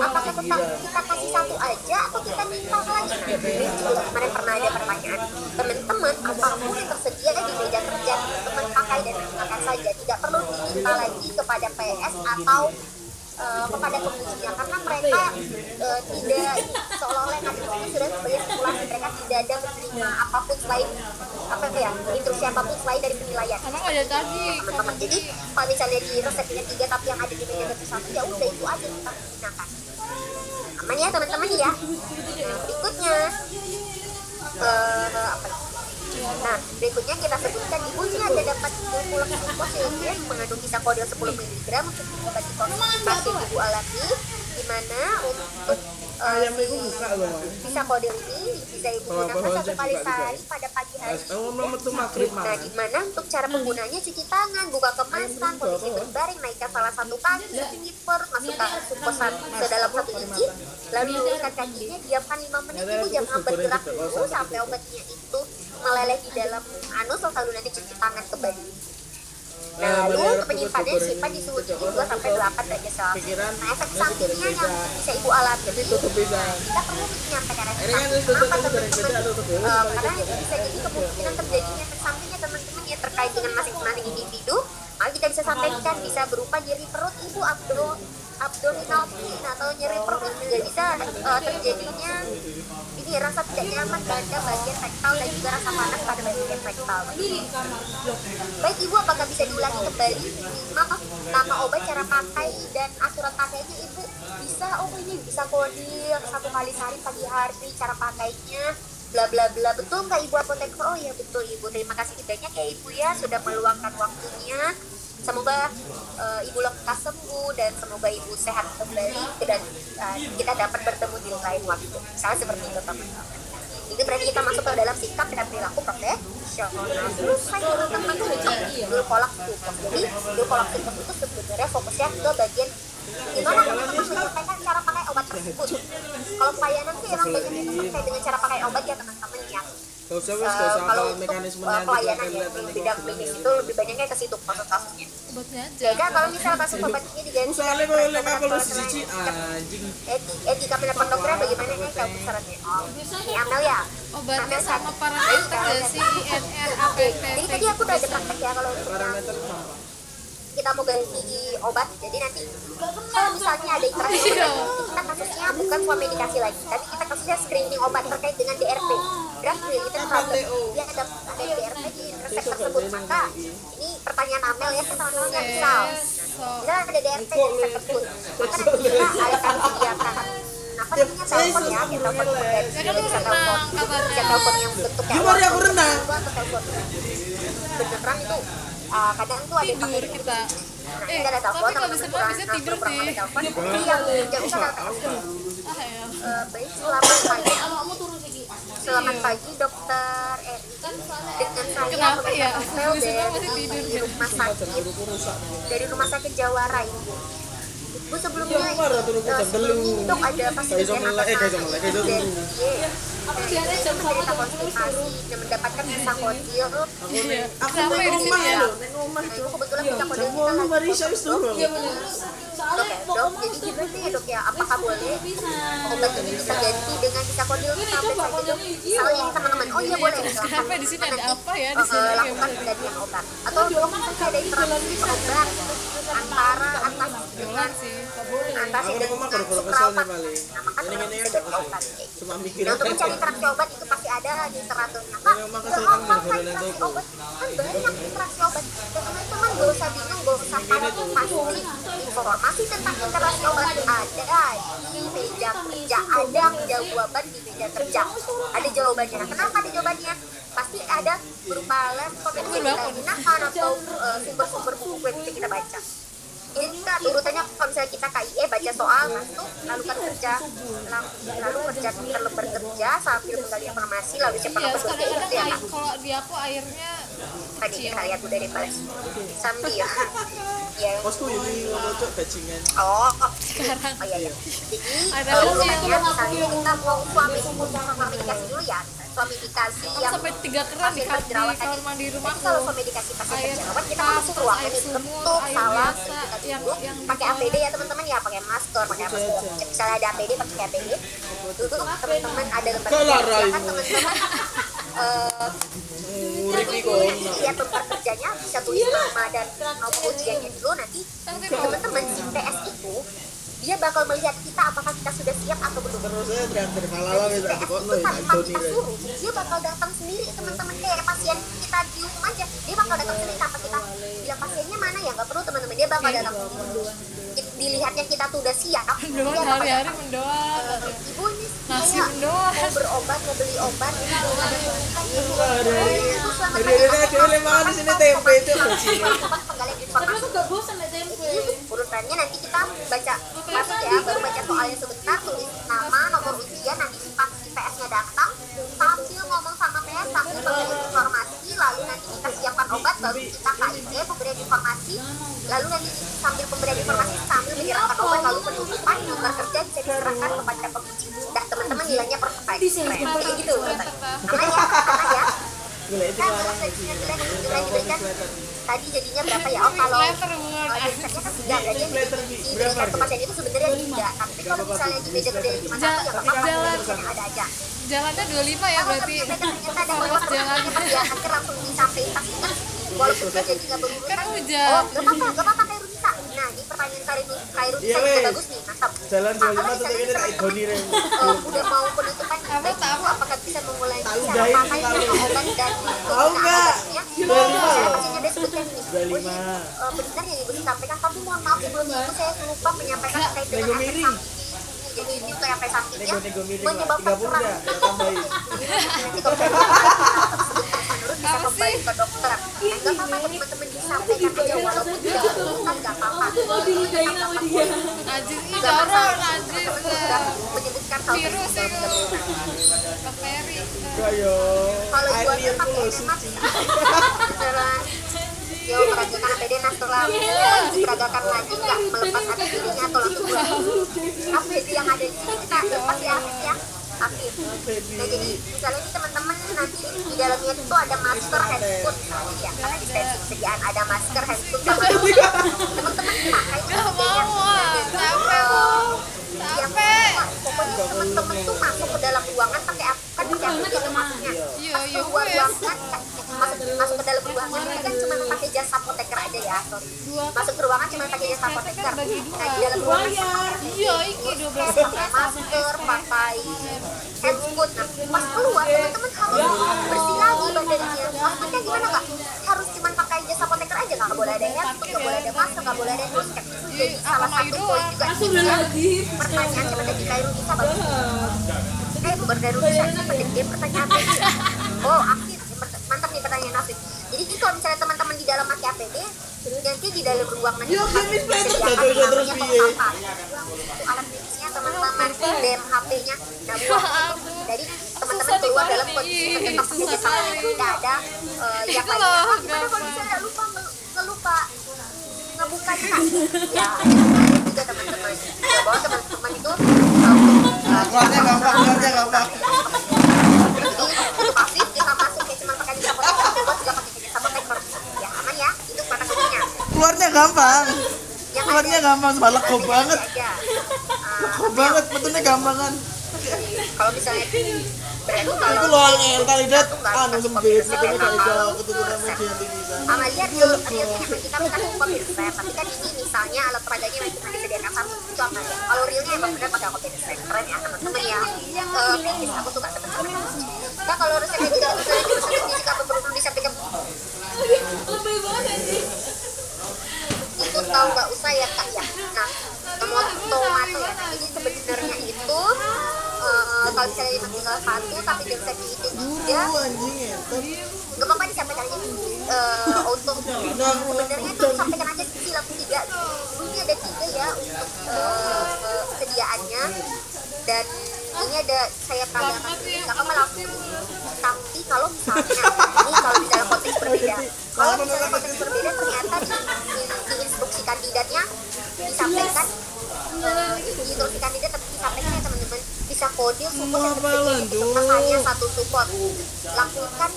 apakah tetap kita kasih 1 aja atau kita minta lagi? Nah, ini juga kemarin pernah ada pertanyaan teman-teman, apapun yang tersedia di meja kerja teman-teman pakai dan gunakan saja, tidak perlu diminta lagi kepada PS atau kepada pengujinya, karena mereka tidak seolah-olah nanti sudah sebagai simulasi, mereka tidak ada menerima apapun selain instruksi apapun selain dari penilaian. Emang ada tadi Teman-teman, jadi kalau misalnya di resepnya 3 tapi yang ada di meja kerja 1 ya udah itu aja kita gunakan. Aman ya teman-teman ya. Nah, berikutnya Nah, berikutnya kita sebutkan ibu ini ada dapat 20 pulang supos yang mengandung kisah kodil 10 mg untuk mengobati konstipasi ibu alami, di mana untuk kisah kodil ini bisa ibu gunakan 1 kali sehari pada pagi hari. Nah, di mana untuk cara penggunaannya cuci tangan, buka kemasan, posisi berbaring, naikkan salah satu kaki setinggi perut, masukkan supos ke dalam 1 inci, lalu luruskan kakinya, diamkan 5 menit, ibu jangan bergerak dulu sampai obatnya itu meleleh di dalam anus, lalu nanti cuci tangan kembali. Lalu untuk penyimpanannya simpan di suhu 2-8 derajat Celcius. Nah, efek sampingnya yang bisa ibu alami kita perlu menyampaikan efek samping apa teman-teman, karena itu bisa jadi kemungkinan terjadinya efek sampingnya teman-teman ya terkait dengan masing-masing individu. Maka kita bisa sampaikan bisa berupa nyeri perut ibu, abdominal pain atau nyeri perut, juga bisa terjadinya ini rasa tidak nyaman pada bagian rektal dan juga rasa panas pada bagian rektal. Baik ibu, apakah bisa diulangi kembali minimal nama obat, cara pakai dan aturan pakainya ibu? Bisa, oh ini bisa kodil 1 kali sehari pagi hari, cara pakainya bla bla bla. Betul nggak Ibu apoteker? Oh ya betul Ibu, terima kasih banyak ya Ibu ya sudah meluangkan waktunya. Semoga Ibu lekas sembuh dan semoga Ibu sehat kembali dan kita dapat bertemu di lain waktu. Misalnya seperti itu teman-teman. Itu berarti kita masuk ke dalam sikap dan perilaku profesional. Selesai teman-teman dulu kolak tubuh. Jadi dulu kolak tubuh itu sebenarnya fokusnya ke bagian gimana teman-teman menyampaikan cara pakai obat tersebut. Kalau pelayanan sih emang banyak itu terkait dengan cara pakai obat ya teman-teman ya. Gak usah Kalau apa mekanisme pelayanan yang di bidang klinis itu lebih banyaknya ke situ kasus-kasusnya. Obatnya aja. Jadi kalau misalnya kasus obatnya diganti soalnya kalau lek aku lu siji anjing. etika pendokteran bagaimana nih kalau syaratnya? Oh, ini Amel ya. Obatnya sama parameter ya sih INR, APP. Jadi tadi aku udah ada praktek ya kalau untuk Parameter sama. kita mau ganti obat, jadi nanti kalau misalnya ada interaksi obat, kita kasusnya bukan medikasi lagi, tapi kita kasusnya screening obat terkait dengan DRP, draft related problem. Dia ada DRP di resep tersebut, maka ini pertanyaan Amel ya, teman-teman yang misal ada DRP di resep tersebut, maka nanti kita akan sediakan apa namanya telepon ya, telepon bisa telepon yang bentuknya Gimana aku renang? beneran itu kadang tuh ada Tidur kita. kita ada telepon Tapi kalau bisa bisa tidur sih. jadi yang jam bisa Ah ya. baik selamat pagi dokter Eri dengan saya Kenapa ya? Novel Bisa masih tidur dari rumah sakit Jawara Ibu. Bu sebelumnya ini dok ada pasien yang atas menderita konstipasi dan mendapatkan visa kodil. Aku Kenapa ya di sini ya? Ibu kebetulan visa kodil kita Kamu lagi mari saya suruh. dok, jadi gimana ya dok ya, apakah boleh obat ini bisa ganti dengan visa kodil sampai saja dok? Misalnya ini teman-teman, oh iya boleh silahkan Kenapa di sini ada apa ya di sini? lakukan penggantian obat atau dok misalnya ada interaksi obat antara antasi dengan sukrapat, nah maka kita bisa ganti obat kayak gitu. Cuma mikir Nah, untuk mencari interaksi obat itu pasti ada di literaturnya kak. Gampang interaksi obat, kan banyak interaksi obat. Teman-teman gak usah bingung, gak usah panik, pasti informasi tentang interaksi obat ada di meja kerja, ada jawaban di meja kerja, ada jawabannya. Nah, kenapa ada jawabannya? Pasti ada berupa laptop yang bisa kita gunakan atau sumber-sumber buku yang bisa kita baca. Jadi kita urutannya kalau misalnya kita KIE baca soal masuk, lalu kan kerja, lalu kerja bekerja sambil menggali informasi, lalu cepat Iya, bekerja kadang-kadang itu ya kak. kalau di aku airnya Tadi kita lihat udah di balas sambil ya. Ya. Bosku ini ngocok bajingan. Oh, sekarang. oh iya iya. Jadi Ada urutannya yang misalnya kita mau suami dikasih dulu ya. Suami dikasih yang 3 keran di jerawat tadi. kamar mandi rumah. Kalau suami dikasih pasien Air jerawat, kita masuk ruangan air ini sumur, bentuk air salah biasa, kita yang duduk pakai APD ya teman-teman ya, pakai masker, pakai apa segala macam. Misalnya ada APD pakai APD. Duduk teman-teman ada lembar kan teman-teman. Lihat tempat kerjanya bisa tulis nama dan nomor ujiannya dulu, nanti teman-teman si PS itu dia bakal melihat kita apakah kita sudah siap atau belum. Terus saya terakhir kalala wis tak kono ya Tanpa kita suruh, dia bakal datang sendiri teman-teman, kayak pasien kita di rumah aja, dia bakal datang sendiri tanpa kita bilang pasiennya mana ya, nggak perlu teman-teman, dia bakal datang sendiri. Dilihatnya kita tuh udah siap, mendoan dia bakal hari-hari datang. mendoan. Ibu ini Nasi saya mendoan. mau berobat, mau beli obat, ini belum ada Ada makan di sini tempe itu bajingan. Tapi aku gak bosan ya tempe. Urutannya nanti kita baca masuk ya, baru baca soalnya sebentar, tulis nama, nomor ujian, nanti si PS-nya datang, sambil ngomong sama PS, sambil memberi informasi, lalu nanti kita siapkan obat, baru kita KIE pemberian informasi, lalu nanti sambil pemberian informasi, sambil menyerahkan obat, lalu penutupan, nomor kerja bisa diserahkan kepada penguji. Nah, teman-teman nilainya perfect, keren, kayak gitu urutannya. Aman ya? Gila itu Kan larang. nilai diberikan tadi jadinya berapa ya? Oh kalau biasanya kan 3, berarti yang diberikan ke pasien itu sebenarnya 3. Tapi kalau misalnya di meja kerja cuma 1 ya nggak apa-apa, ada aja. Jalannya 25 ya berarti. Ternyata ada beberapa jalannya dia akhir langsung disampaikan pastikan walaupun kerja juga berurutan. Kan hujan. Oh nggak apa-apa Khairul bisa. Nah ini pertanyaan Khairul bisa juga bagus nih, mantap. Jalan Nah, 25 kalau tetep misalnya ini tak idoni re. udah mau penutupan baik itu apakah bisa memulai Tahu cara dah, pakai tahu. obat dan Tahu nggak? 25 pastinya dia sebutkan nih. 25. Benar yang ibu sampaikan, tapi mohon maaf sebelum itu saya lupa menyampaikan terkait dengan efek samping jadi ini tuh efek sampingnya Nego meeting lah, menyebabkan 30 kurang ya, kita tambahin. nanti kalau bisa kembali ke dokter. Nggak apa-apa teman-teman disampaikan aja walaupun tidak kan nggak apa-apa. Najis ih Nggak jorok masalah. najis. Teman-teman sudah menyebutkan hal Virus tersebut. bakteri. Enggak yo. Kalau Air jualnya liur pakai kulo enak, suci. beneran. Yo peragakan APD nah setelah diperagakan lagi nggak melepas APD-nya atau langsung buat APD yang ada di sini kita lepas ya aktif. Nah jadi misalnya nih teman-teman nanti di dalamnya itu ada masker handphone misalnya ya karena dispensing sediaan ada masker handphone sama teman-teman pakai Gak mau ah, capek yang capek. pokoknya teman-teman tuh masuk ke dalam ruangan pakai apa kan dicampur itu maksudnya Iya iya keluar wes. ruangan masuk ke dalam ruangan ini kan cuma pakai jasa apoteker aja ya sorry masuk ke ruangan cuma pakai jasa apoteker nah di dalam ruangan Iya iki 12 pakai masker pakai handphone nah pas keluar teman-teman harus bersih lagi badannya maksudnya gimana kak harus cuma pakai jasa apoteker aja nggak boleh ada handphone nggak boleh ada masker nggak boleh ada masker jadi salah satu poin juga pertanyaan coba dari Kairu bisa bagus bukan dari Rudy saya penting dia pertanyaan APD oh aktif mantap nih pertanyaan aktif jadi kalau misalnya teman-teman di dalam pakai APD nanti di dalam ruangan Yo, kimis betul disediakan jatuh terus namanya piye. tong sampah itu alat medisnya teman-teman DM HP-nya nah buang itu jadi teman-teman keluar dalam kondisi tetap pakai jasa tidak ada yang lainnya oh, gimana kalau misalnya lupa ngebukanya kan ya ada juga teman-teman ya bahwa teman-teman itu Keluarnya gampang. jadi untuk aktif kita masuk kayak cuma pakai jasa apoteker buat juga pakai jasa apoteker ya aman ya itu kata kuncinya Keluarnya gampang. yang Keluarnya gampang, sebab leko banget. aja Leko banget, betulnya gampangan. kalau misalnya berarti Iku kalau lho angel kali dat anu sempit, betulnya gak iso keturunan media bisa. Amalia real kita kan kopi resep tapi kan ini misalnya alat peraganya yang cuma disediakan satu itu Amalia kalau realnya emang benar pakai kopi resep keren ya teman-teman ya kritis aku suka teman-teman nah kalau resepnya tidak misalnya di resep fisika perlu disampaikan itu tahu nggak usah ya kak ya nah tomato ya nah ini sebenarnya itu kalau misalnya cuma tinggal satu tapi di resep itu tiga Anjing ya. gak apa-apa disampaikan aja untuk sebenarnya tuh sampaikan aja sih langsung tiga ini ada tiga ya untuk sediaannya dan ini ada saya kalian nggak apa-apa langsung tapi kalau misalnya ini kalau di dalam konteks berbeda kalau misalnya konteks berbeda ternyata di instruksi kandidatnya disampaikan di instruksi kandidat tetap disampaikan ya teman-teman bisa kode support dan sebagainya hanya satu support lakukan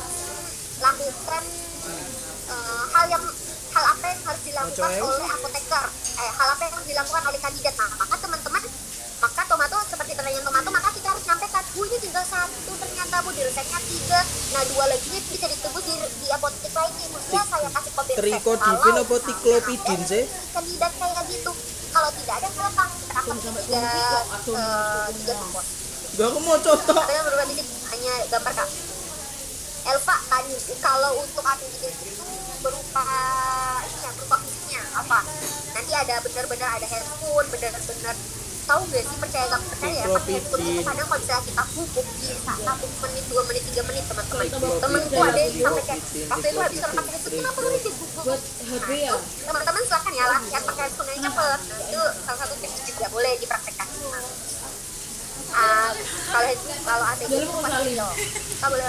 hal apa yang harus dilakukan oleh apoteker hal apa yang harus dilakukan oleh kandidat nah maka teman-teman maka tomato seperti pertanyaan tomato maka kita harus nyampaikan ini tinggal satu ternyata bu di resepnya tiga nah dua lagi bisa ditebus di apotek lainnya ya saya kasih kopi resep Trikodipin apa tiklopidin sih? kandidat kayak gitu kalau tidak ada kenapa kita akan tiga support Gak aku mau contoh. tapi yang berbeda titik hanya gambar kak Elva tadi kalau untuk APD itu berupa ini ya berupa fisiknya apa nanti ada benar-benar ada handphone benar-benar tahu nggak sih percaya nggak percaya ya pakai handphone itu kadang kalau misalnya kita bubuk bisa 1 menit 2 menit 3 menit teman-teman temenku ada yang sampai kayak waktu itu habis pakai handphone kenapa lu dibubuk teman-teman silakan ya latihan pakai handphone yang cepet nah, itu salah satu tips juga boleh dipraktekkan kalau APD itu pasti loh kita boleh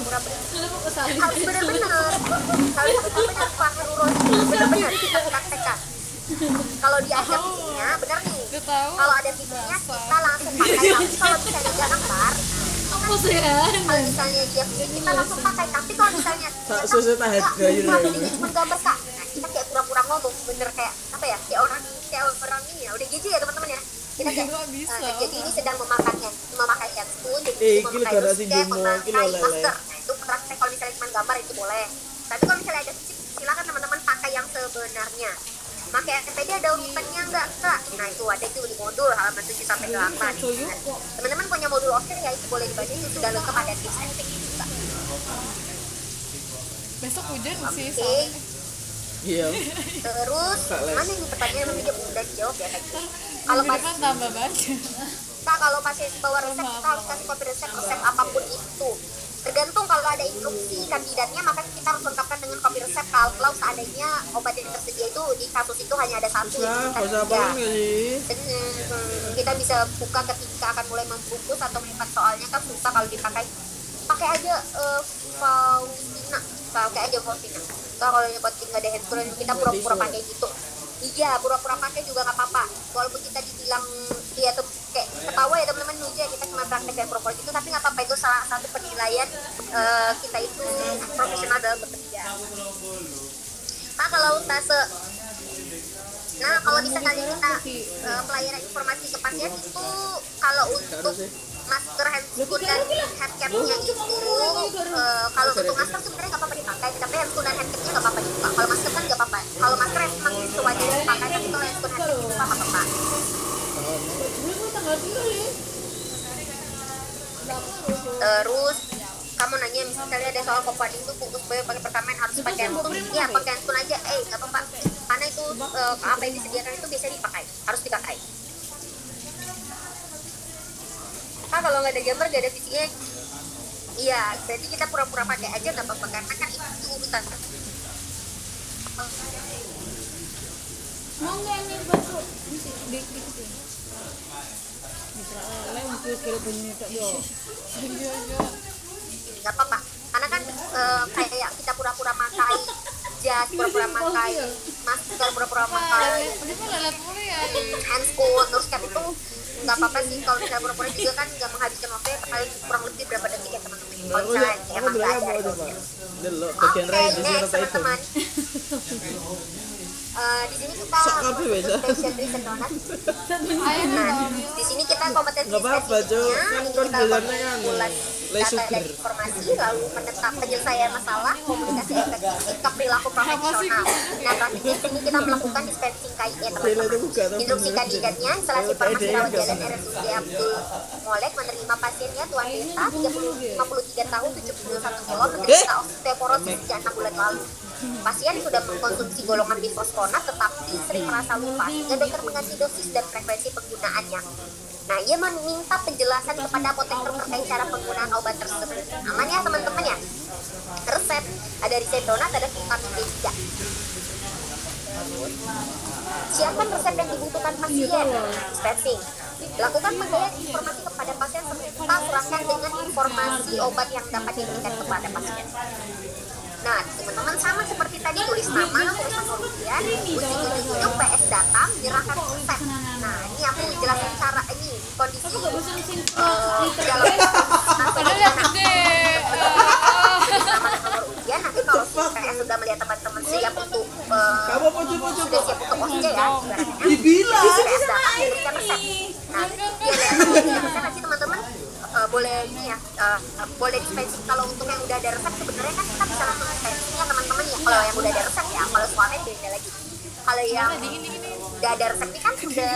pura-pura harus benar-benar benar-benar kita praktekkan kalau dia ada fisiknya benar nih kalau ada fisiknya kita langsung pakai tapi kalau misalnya dia gambar kalau misalnya dia fisik kita langsung pakai tapi kalau misalnya Susu tahet gayu. cuma gambar kak nah kita kayak pura-pura ngomong bener kayak apa ya kayak orang ini ya udah gitu ya teman-teman ya kita kayak jadi ini sedang memakai handphone jadi memakai masker nah itu praktek kalau misalnya cuma gambar itu boleh tapi kalau misalnya ada fisik silakan teman-teman pakai yang sebenarnya pakai APD ada urutannya enggak kak nah itu ada itu di modul halaman 7 sampai 8 teman-teman punya modul OSCE ya itu boleh dibaca itu sudah lengkap ada tips and trick juga besok hujan sih oke Iya. terus mana ini pertanyaan yang udah jawab ya kayak gitu. Kalau Kan tambah baca. kalau pasien bawa resep kita harus kasih kopi resep apapun itu. Tergantung kalau ada instruksi kandidatnya maka kita harus lengkapkan dengan kopi resep. Kalau seandainya obat yang tersedia itu di kasus itu hanya ada satu Usah, kita usah tiga. apa sih? Kita bisa buka ketika akan mulai membungkus atau melipat, soalnya kan susah kalau dipakai. Pakai aja Faustina, pakai aja Faustina. Kalau buat nggak ada handphone kita pura-pura pakai gitu. Iya, pura-pura pakai juga nggak apa-apa. Walaupun kita dibilang dia tuh kayak ketawa ya teman-teman, ya kita cuma praktek dan pura-pura gitu, tapi nggak apa-apa, itu salah satu penilaian kita itu profesional dalam bekerja. Nah kalau kalau misalnya kita pelayanan informasi ke pasien itu kalau untuk masker, handscoon dan headcapnya itu kalau untuk masker sebenarnya nggak apa-apa dipakai, tapi handscoon dan headcapnya nggak apa-apa dibuka. Kalau masker kan nggak apa-apa. Kalau masker emang itu wajib dipakai, tapi kalau handscoon headcap itu nggak apa-apa. Terus kamu nanya misalnya ada soal kompounding tuh bungkus bayi pakai perkamen harus pakai handscoon, ya pakai handscoon aja, nggak apa-apa, karena itu apa yang disediakan itu biasa dipakai, harus dipakai. Kalau nggak ada gambar, nggak ada visinya, iya berarti kita pura-pura pakai aja nggak apa-apa, karena kan itu urutan. Mau nggak nih batu? Dikit ya. Nggak apa-apa, karena kan kayak kita pura-pura pakai jas, pura-pura pakai masker, pura-pura pakai handscoon, terus kan itu nggak apa-apa sih. Kalau misalnya pura-pura juga kan nggak menghabiskan waktu paling kurang lebih berapa detik ya teman-teman. Kalau misalnya emang nggak ada Bagian lain di sini teman-teman. Di sini kita special reason donat. Nah, di sini kita kompetensi nggak apa-apa, Jo. Kan kita biasanya kan data dan informasi, lalu menetap penyelesaian masalah, komunikasi efektif, sikap perilaku profesional. Nah, praktiknya di sini kita melakukan dispensing KIE teman-teman. Instruksi kandidatnya, instalasi farmasi rawat jalan RSUD Abdul Molek, menerima pasiennya Tuan Desta 53 tahun 71 kilo, menderita osteoporosis sejak 6 bulan lalu. Pasien sudah mengkonsumsi golongan bisfosfonat tetapi sering merasa lupa sehingga dokter mengganti dosis dan frekuensi penggunaannya. Nah, ia meminta penjelasan kepada apoteker terkait cara penggunaan obat tersebut. Aman ya teman-teman ya? Resep, ada resep donat, ada vitamin D3. Siapkan resep yang dibutuhkan pasien. Dispensing. Lakukan penggalian informasi kepada pasien serta serahkan dengan informasi obat yang dapat diberikan kepada pasien. Nah, teman-teman sama seperti tadi, tulis nama, tulis kemudian, ujung PS datang, menyerahkan resep. Nah, ini aku jelasin cara ini kondisi dalam nomor ujian. Nanti kalau PS sudah melihat teman-teman siap untuk sudah siap untuk OSCE ya, dibilang PS datang memberikan resep. Nah, dia lihat resep nanti teman-teman boleh ini ya, boleh dispensing. Kalau untuk yang udah ada resep sebenarnya kan kita bisa langsung dispensingnya teman-teman ya. Kalau yang udah ada resep ya, kalau swabnya beda lagi. Kalau yang udah ada resep ini kan sudah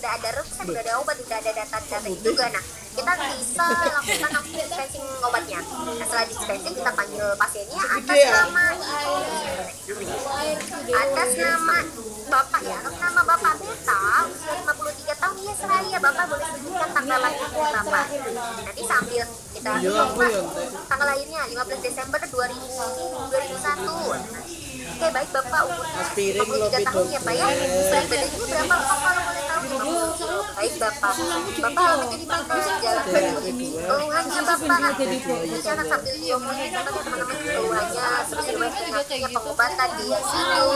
ada resep, udah ada obat, udah ada data-data juga. Nah, kita bisa lakukan langsung dispensing obatnya. Nah, setelah dispensing kita panggil pasiennya atas nama Bapak ya, atas nama Bapak Beta, usia 53 tahun, iya seraya. Bapak boleh sebutkan tanggal lahir Bapak. Nanti sambil kita tanggal lahirnya 15 Desember 2001. Oke, baik Bapak, umurnya 53 tahun ya Pak ya. Berat badannya berapa Pak kalau boleh tahu? 50 kilo. Baik Bapak. Bapak alamatnya di mana? Jalan Bandung. Keluhannya Bapak. Ini jangan sambil diomongin katanya teman-teman, keluhannya seperti riwayatnya pengobatan di ICU,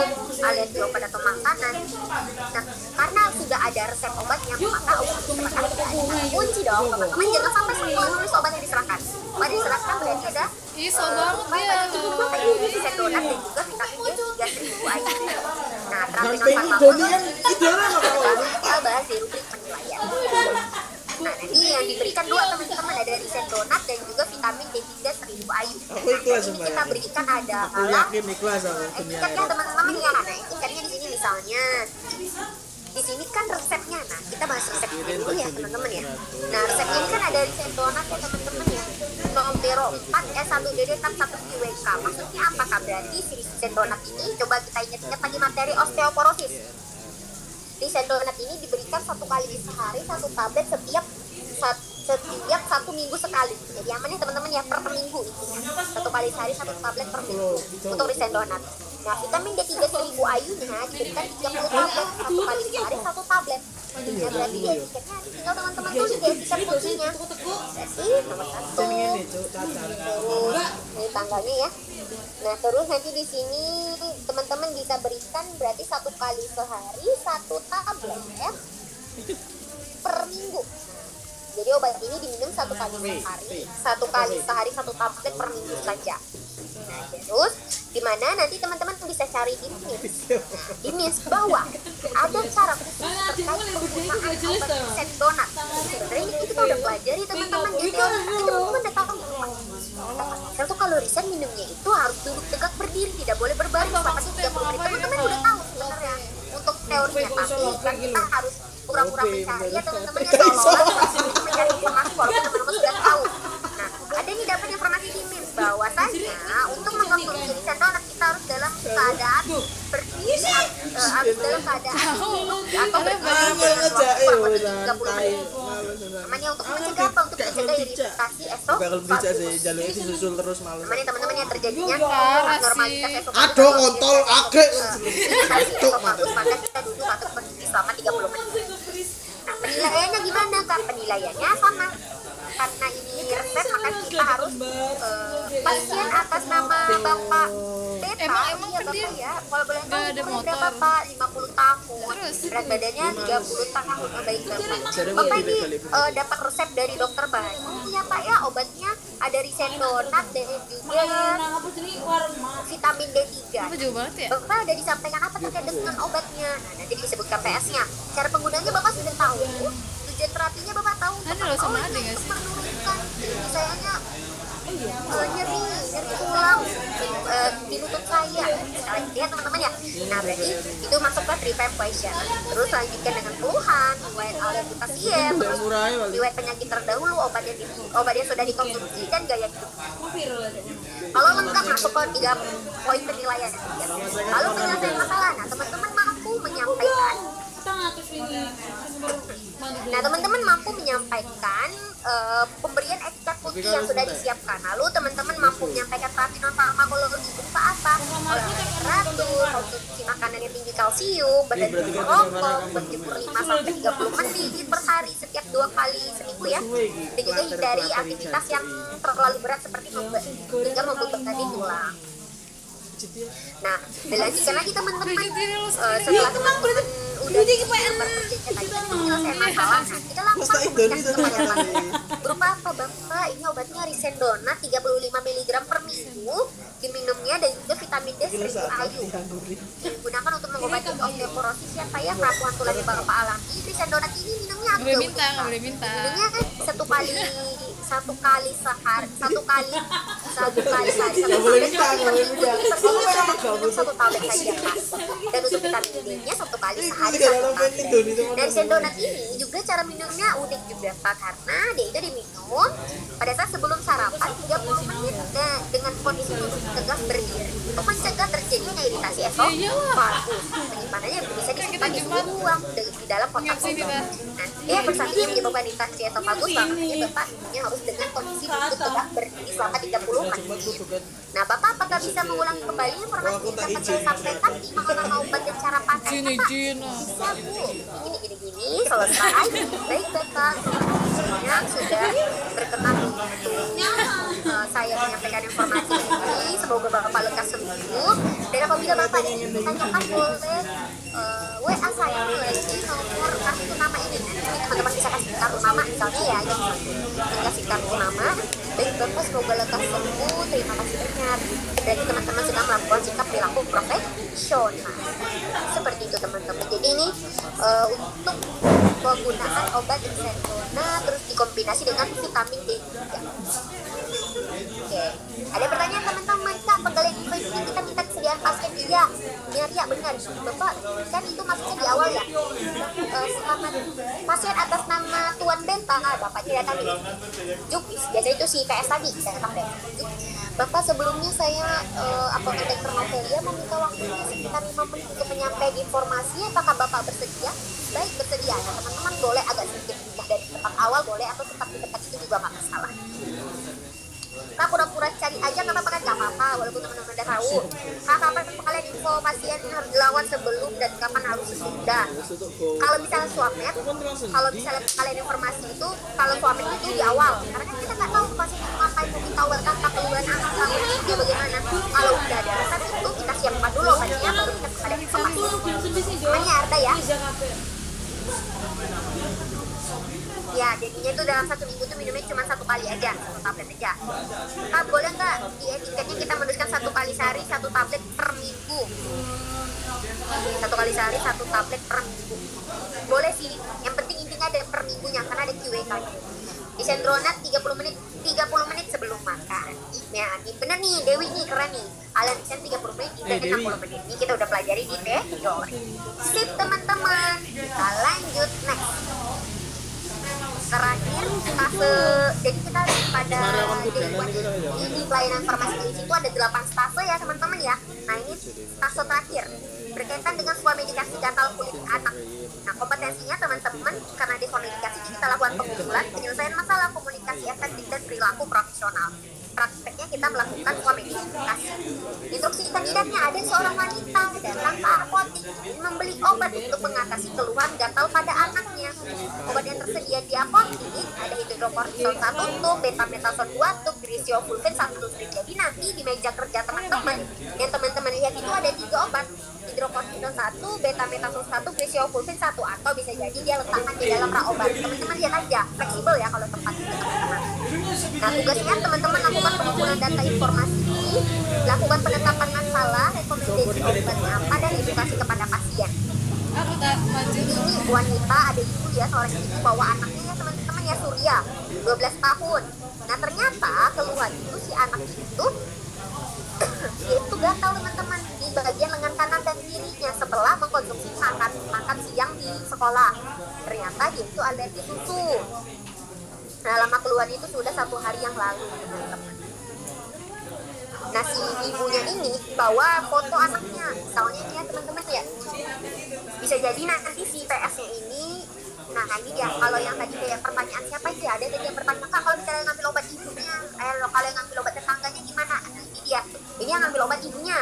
alergi obat atau makanan. Nah, karena sudah ada resep obatnya, maka obat diserahkan tidak ada kunci dong teman-teman. Jangan sampai semua nulis obat yang diserahkan. Obat diserahkan berarti ada iso banget ya. resep donat dan juga vitamin D3.000 aja. Nah, terapi Pengen non donian idolnya nggak tahu. kita bahas di rubrik penilaian. Nah, nanti yang diberikan dua teman-teman ada resep donat dan juga vitamin D3.000 ayu. Aku ikhlas Ini Mbak kita ya. berikan ada Aku yakin ikhlas aku etiketnya teman-teman ya. Nah, etiketnya di sini misalnya di sini kan resepnya. Nah, kita bahas resepnya dulu ya teman-teman ya. Nah, resepnya ini kan ada resep donat ya teman-teman ya. Nomor 4 S1DD tab 1 QWK. Maksudnya apakah berarti si resep donat ini coba kita ingat-ingat lagi materi osteoporosis. Risendonat ini diberikan 1 kali sehari 1 tablet setiap 1 minggu sekali. Jadi aman ya teman-teman ya, per minggu intinya 1 kali sehari 1 tablet per minggu untuk Risendonat. Nah, vitamin D3 1000 IU-nya diberikan 30 tablet 1 kali sehari 1 tablet. Nah, berarti ya tiketnya tinggal teman-teman tulis deh tiket fungsinya. Berarti nomor 1. Terus ini tanggalnya ya. Nah, terus nanti di sini teman-teman bisa berikan berarti 1 kali sehari 1 tablet ya per minggu. Jadi obat ini diminum 1 kali sehari, 1 kali sehari 1 tablet per minggu saja. Nah, terus dimana nanti teman-teman bisa cari di NIS bahwa ada cara khusus terkait penggunaan obat Risendonat. Sebenarnya ini kita udah pelajari teman-teman, jadi teman-teman udah tahu. Satu kalau Risen minumnya itu harus duduk tegak berdiri, tidak boleh berbaring selama 30 menit. Teman-teman udah tahu sebenarnya untuk teorinya, tapi kan kita harus pura-pura mencari ya teman-teman ya, seolah-olah mencari informasi walaupun teman-teman sudah tahu. Nah, ada nih dapat informasi di NIS bahwasanya untuk mengkonsumsi Risendonat kita harus dalam keadaan berdiri, harus dalam keadaan duduk atau berdiri dengan waktu kurang lebih 30 menit. Namanya untuk mencegah apa? Untuk mencegah iritasi esofagus. Namanya teman-teman yang terjadinya abnormalitas esofagus. Aduh kontol agak. Iritasi esofagus, maka kita duduk atau berdiri selama 30 menit. Nah, penilaiannya gimana Kak? Penilaiannya sama. Karena ini resep maka kita harus pasien atas nama Bapak Beta. Emang Iya kan dia Bapak ya. Kalau boleh tahu ada umurnya motor. berapa Pak? 50 tahun. Terus? Berat badannya 30 tahun. Oh, baik Bapak. Bapak ini dapat resep dari dokter Bayu ya Pak ya. Obatnya ada Risendonat dan juga vitamin D3. Apa jauh banget ya? Bapak udah disampaikan apa terkait dengan obatnya? Nah, nanti disebutkan PS-nya. Cara penggunaannya Bapak sudah tahu. Tujuan terapinya Bapak tahu. Ada loh sama ini ada nggak untuk sih? menurunkan misalnya nyeri tulang di lutut saya. Misalnya gitu ya teman-teman ya. Nah, berarti itu masuk ke treatment question. Terus lanjutkan dengan keluhan, riwayat alergi pasien, terus riwayat penyakit terdahulu, obat yang sudah dikonsumsi dan gaya hidup. Kalau lengkap masuk ke 3 poin penilaian. Lalu penyelesaian masalah. Nah, teman-teman mampu menyampaikan. Nah, teman-teman mampu menyampaikan pemberian etikat putih yang sudah disiapkan. Lalu teman-teman mampu menyampaikan terapi non farmakologi berupa apa? Olahraga teratur, konsumsi makanan yang tinggi kalsium, berhenti merokok, berjemur 5-30 menit per hari setiap 2 kali seminggu ya. Dan juga hindari aktivitas yang terlalu berat seperti hingga membebani tulang. Nah, dilanjutkan lagi teman-teman. Setelah teman-teman udah bekerja tadi kan menyelesaikan masalah, nah kita langsung komunikasi kepada pasien. Berupa apa Bapak? Ini obatnya Risendonat 35 mg per minggu, diminumnya dan juga vitamin D 1000 IU. Digunakan untuk mengobati osteoporosis ya Pak ya, kerapuhan tulang yang Bapak alami. Risendonat ini minumnya agak Boleh unik, minta, Pak. boleh minta. Minumnya kan satu kali sehari, satu kali satu tablet saja Pak. Dan untuk vitamin D-nya 1 kali sehari 1 tablet. Dan Risendonat ini juga cara minumnya unik juga Pak, karena dia itu diminum pada saat sebelum sarapan 30 menit dengan kondisi duduk tegak berdiri untuk mencegah terjadinya iritasi esofagus. Penyimpanannya bisa disimpan di ruang di dalam kotak obat. Nah, dia bersatunya menyebabkan iritasi esofagus, makanya Bapak minumnya harus dengan kondisi duduk tegak berdiri selama 30 menit. Nah, Bapak apakah bisa mengulang kembali informasi yang dapat saya sampaikan di mengenai obat dan cara pakai? Bisa Bu, gini selesai. Baik Bapak, semuanya sudah berkenan untuk saya menyampaikan informasi ini. Semoga Bapak lekas sembuh. Dan apabila Bapak ingin ditanyakan boleh WA saya di nomor kartu nama ini. Nanti teman-teman bisa kasih kartu nama misalnya ya, kasih kartu nama. Baik Bapak, semoga lekas sembuh. Terima kasih banyak. Berarti teman-teman sudah melakukan sikap perilaku profesional. Seperti itu teman-teman. Jadi ini untuk penggunaan obat Risendonat terus dikombinasi dengan vitamin D3. Oke. Ada pertanyaan teman-teman Kak, penggalian info ini kita minta kesediaan pasien. Iya, ya benar Bapak, kan itu maksudnya di awal ya. Selamat pasien atas nama Tuan Benta, Bapak tidak tadi Juk, biasanya itu si PS tadi, saya datang deh Juk. Bapak, sebelumnya saya apoteker Novelia meminta waktunya sekitar 5 menit untuk menyampaikan informasi. Apakah Bapak bersedia? Baik, bersedia. Nah, teman-teman boleh agak sedikit pindah dari tempat awal boleh, atau tetap di tempat itu juga nggak masalah. Kak, pura-pura cari aja nggak apa-apa kan? Nggak apa-apa, walaupun teman-teman udah tahu. Kak, kapan kalian info pasien harus dilawan sebelum dan kapan harus sesudah? Kalau misalnya swabnet, kalau misalnya kalian informasi itu, kalau swabnet itu di awal, karena kan kita nggak tahu pasien itu ngapain, mau kita welcome keluhan anak kamu dia bagaimana. Kalau udah ada resep itu kita siapkan dulu obatnya, baru kita ada informasi. Namanya Arda ya. Ya, jadinya itu dalam 1 minggu tuh minumnya cuma 1 kali aja, 1 tablet aja. Kak, boleh nggak di etiketnya kita menuliskan 1 kali sehari 1 tablet per minggu? 1 kali sehari 1 tablet per minggu. Boleh sih, yang penting intinya ada per minggunya karena ada QW kan. Disendronat 30 menit sebelum makan. Ya, ini bener nih, Dewi nih keren nih. Alendisen 30 menit, Dewi 60 menit. Ini kita udah pelajari di teori. Sip teman-teman, kita lanjut next. Terakhir stase, jadi kita pada di pelayanan farmasi klinis itu ada 8 stase ya teman-teman ya. Nah, ini stase terakhir berkaitan dengan sebuah medikasi gatal kulit anak. Nah, kompetensinya teman-teman karena di sebuah medikasi kita lakukan pengumpulan, penyelesaian masalah, komunikasi efektif dan perilaku profesional. Prakteknya kita melakukan sebuah medikasi. Instruksi kandidatnya, ada seorang wanita datang ke apotik membeli obat untuk mengatasi keluhan gatal pada anaknya. Obat yang tersedia di apotik ada hidrokortison 1 tub, betamethason 2 tub, griseofulvin 1 tub. Jadi nanti di meja kerja teman-teman yang teman-teman lihat itu ada 3 obat, hidrokortison 1, betamethason 1, griseofulvin 1, atau bisa jadi dia letakkan di dalam rak obat. Teman-teman lihat aja, fleksibel ya kalau tempat itu teman-teman. Nah, tugasnya teman-teman lakukan pengumpulan data informasi, lakukan penetapan masalah, rekomendasi obatnya apa, dan edukasi kepada pasien. Ini wanita, ada ibu ya, seorang ibu bawa anaknya ya teman-teman ya, Surya, 12 tahun. Nah, ternyata keluhan itu si anak itu dia itu gatal teman-teman di bagian lengan kanan dan kirinya setelah mengkonsumsi makan siang di sekolah. Ternyata dia itu alergi susu. Nah, lama keluhan itu sudah 1 hari yang lalu teman-teman. Nah, si ibunya ini bawa foto anaknya, misalnya ini ya teman-teman ya, bisa jadi nanti si PS-nya ini, nah ini dia, kalau yang tadi kayak pertanyaan siapa itu ya, ada tadi yang bertanya, Kak, kalau misalnya ngambil obat ibunya, kalau yang ngambil obat tetangganya gimana? Nah, ini dia, ini yang ngambil obat ibunya,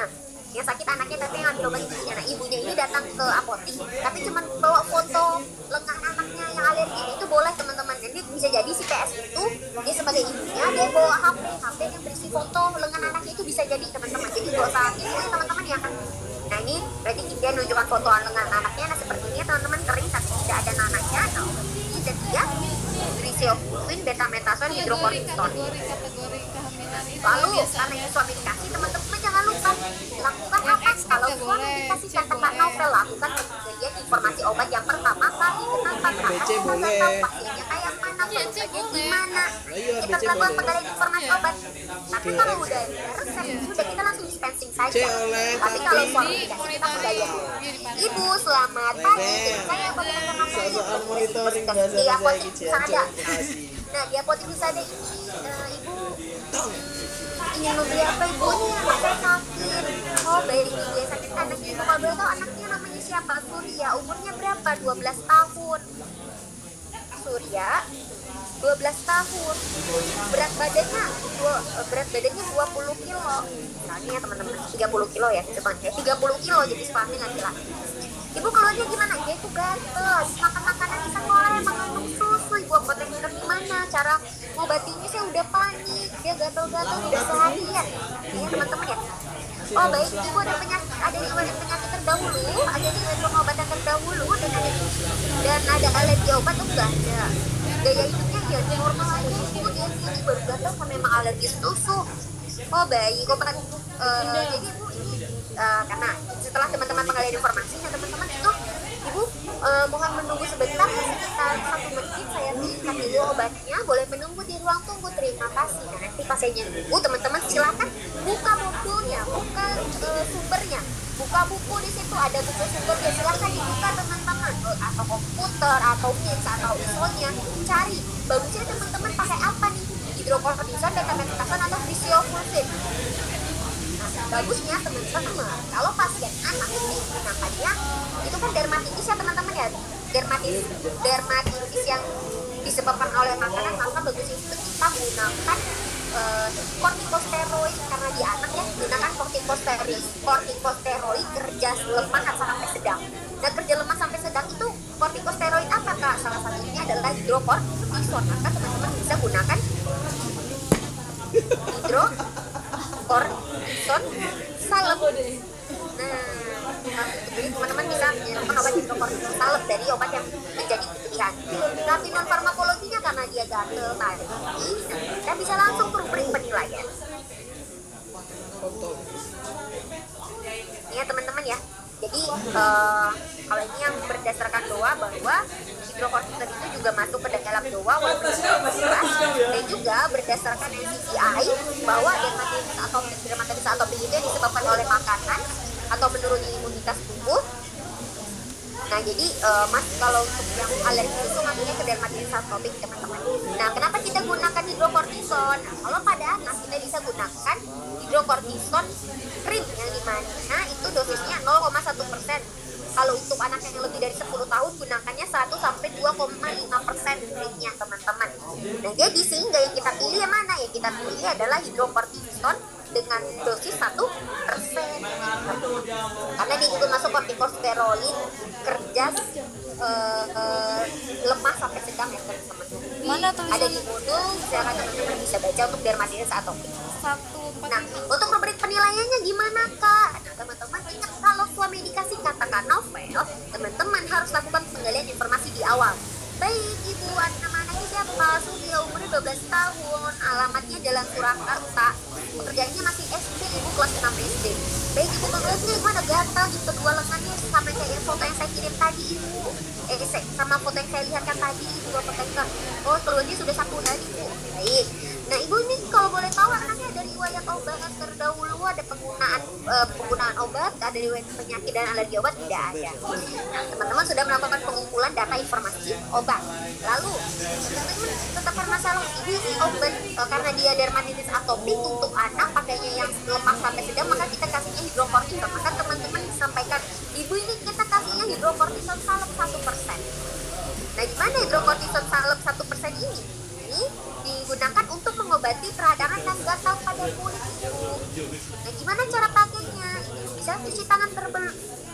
yang sakit anaknya tapi yang ngambil obat ibunya. Nah, ibunya ini datang ke apotik tapi cuma bawa foto lengan anaknya yang alergi. Itu boleh teman-teman, jadi bisa jadi si PS itu dia sebagai ibunya dia bawa HP yang berisi foto lengan anaknya, itu bisa jadi teman-teman. Jadi gak usah ini teman-teman ya kan. Nah, ini berarti dia nunjukkan foto lengan anaknya. Nah, seperti ini teman-teman, kering tapi tidak ada nananya. Nah, ini sedia griseofulvin, betamethason, hidrokortison. Lalu karena itu suami dikasih, teman-teman jangan lupa lakukan apa kalau suami dikasih catatan novel, lakukan pemberian informasi obat yang pertama kali. Kenapa? Karena kita nggak tahu pasiennya kayak mana, keluhannya gimana. Kita lakukan pemberian informasi obat. Tapi kalau udah resep, udah kita langsung dispensing saja. Tapi kalau suami dikasih, kita pemberian. Ibu, selamat pagi. Saya apoteker Novelia. Di apotik bisa ada. Nah, di apotik bisa ada ini, ibu ingin membeli apa ibunya, saya sakit. Oh, baik, ibu yang sakit anaknya ibu. Kalau boleh tahu anaknya namanya siapa? Surya, umurnya berapa? 12 tahun. Surya 12 tahun, berat badannya 20 kilo. Misalnya ya teman-teman, 30 kilo ya, sebenarnya 30 kilo jadi suami laki-laki. Ibu keluarnya gimana? Dia itu gatel, habis makan makanan di sekolah yang mengandung susu. Ibu apoteker gimana? Cara ngobatinya saya udah panik, dia gatel-gatel udah seharian. Iya teman-teman ya. Oh baik, ibu ada riwayat penyakit terdahulu, ada riwayat pengobatan terdahulu, dan ada alergi obat tuh enggak ada. Gaya hidupnya dia normal aja, ibu dia sini baru gatel karena memang alergi susu. Oh baik, obat jadi ibu ini karena setelah teman-teman mengalir informasi, nah teman-teman itu ibu mohon menunggu sebentar ya, sekitar 1 menit saya berikan dulu obatnya, boleh menunggu di ruang tunggu, terima kasih. Nah, nanti pasiennya nunggu, teman-teman silakan buka bukunya, buka sumbernya, buka buku, di situ ada buku sumbernya, silakan dibuka teman-teman, atau komputer atau Meets atau isolnya, cari bagusnya teman-teman pakai apa nih, hidrokortison, dexamethasone atau fisiofulvin. Bagusnya teman-teman, kalau pasien anak ini gunakannya itu kan dermatitis ya teman-teman ya, dermatitis yang disebabkan oleh makanan, maka bagus itu kita gunakan kortikosteroid karena di anak ya, gunakan kortikosteroid kerja lemah sampai sedang. Nah kerja lemah sampai sedang itu kortikosteroid apa kak? Salah satunya adalah hidrokortison. Maka teman-teman bisa gunakan hidrokortison salep. Nah, jadi teman-teman bisa menyerapkan obat hidrokortison salep dari obat yang menjadi pilihan. Tapi non farmakologinya karena dia gatel tadi, kita bisa langsung ke rubrik penilaian. Ini ya teman-teman ya. Jadi kalau ini yang berdasarkan doa bahwa hidrokortison itu juga masuk ke dalam doa walaupun dan juga berdasarkan NCCI bahwa dermatitis atopik itu yang disebabkan oleh makanan atau menurunnya imunitas tubuh. Nah jadi mas kalau untuk yang alergi itu makanya ke dermatitis atopik teman-teman. Nah kenapa kita gunakan hidrokortison? Nah, kalau pada anak kita bisa gunakan hidrokortison krim yang dimana itu dosisnya 0,1%. Kalau untuk anak yang lebih dari 10 tahun gunakannya 1 sampai 2,5% krimnya teman-teman. Nah jadi sehingga yang kita pilih yang mana? Yang kita pilih adalah hidrokortison dengan dosis 1%. Karena dia juga masuk kortikosteroid kerja lemah sampai sedang ya teman-teman. Mana tulisannya? Ada di modul, silakan teman-teman bisa baca untuk dermatitis atopik. Nah, untuk rubrik penilaiannya gimana kak? Nah, teman-teman ingat kalau suami dikasih katakan novel, teman-teman harus lakukan penggalian informasi di awal. Baik ibu, nama anaknya siapa? Sudah umurnya 12 tahun, alamatnya Jalan Surakarta, pekerjaannya masih SD, ibu kelas 6 SD. Baik ibu, kemudian gimana gatal di kedua lengannya sama kayak foto yang saya kirim tadi ibu. Sama foto yang saya lihatkan tadi ibu apoteker. Oh keluarnya sudah 1 hari ibu. Baik. Nah ibu ini kalau boleh tahu anaknya ada riwayat obat terdahulu, ada penggunaan obat, ada riwayat penyakit dan alergi obat tidak ada. Nah teman-teman sudah melakukan pengumpulan data informasi obat. Lalu teman-teman tetap bermasalah ibu ini obat karena dia dermatitis atopik untuk anak pakainya yang lemah sampai sedang, maka kita kasihnya hidrokortison. Maka teman-teman disampaikan ibu ini kita kasihnya hidrokortison salep 1%. Nah gimana hidrokortison salep 1% ini? Ini digunakan untuk mengobati peradangan dan gatal pada kulit ibu. Nah gimana cara pakainya? Ini bisa cuci tangan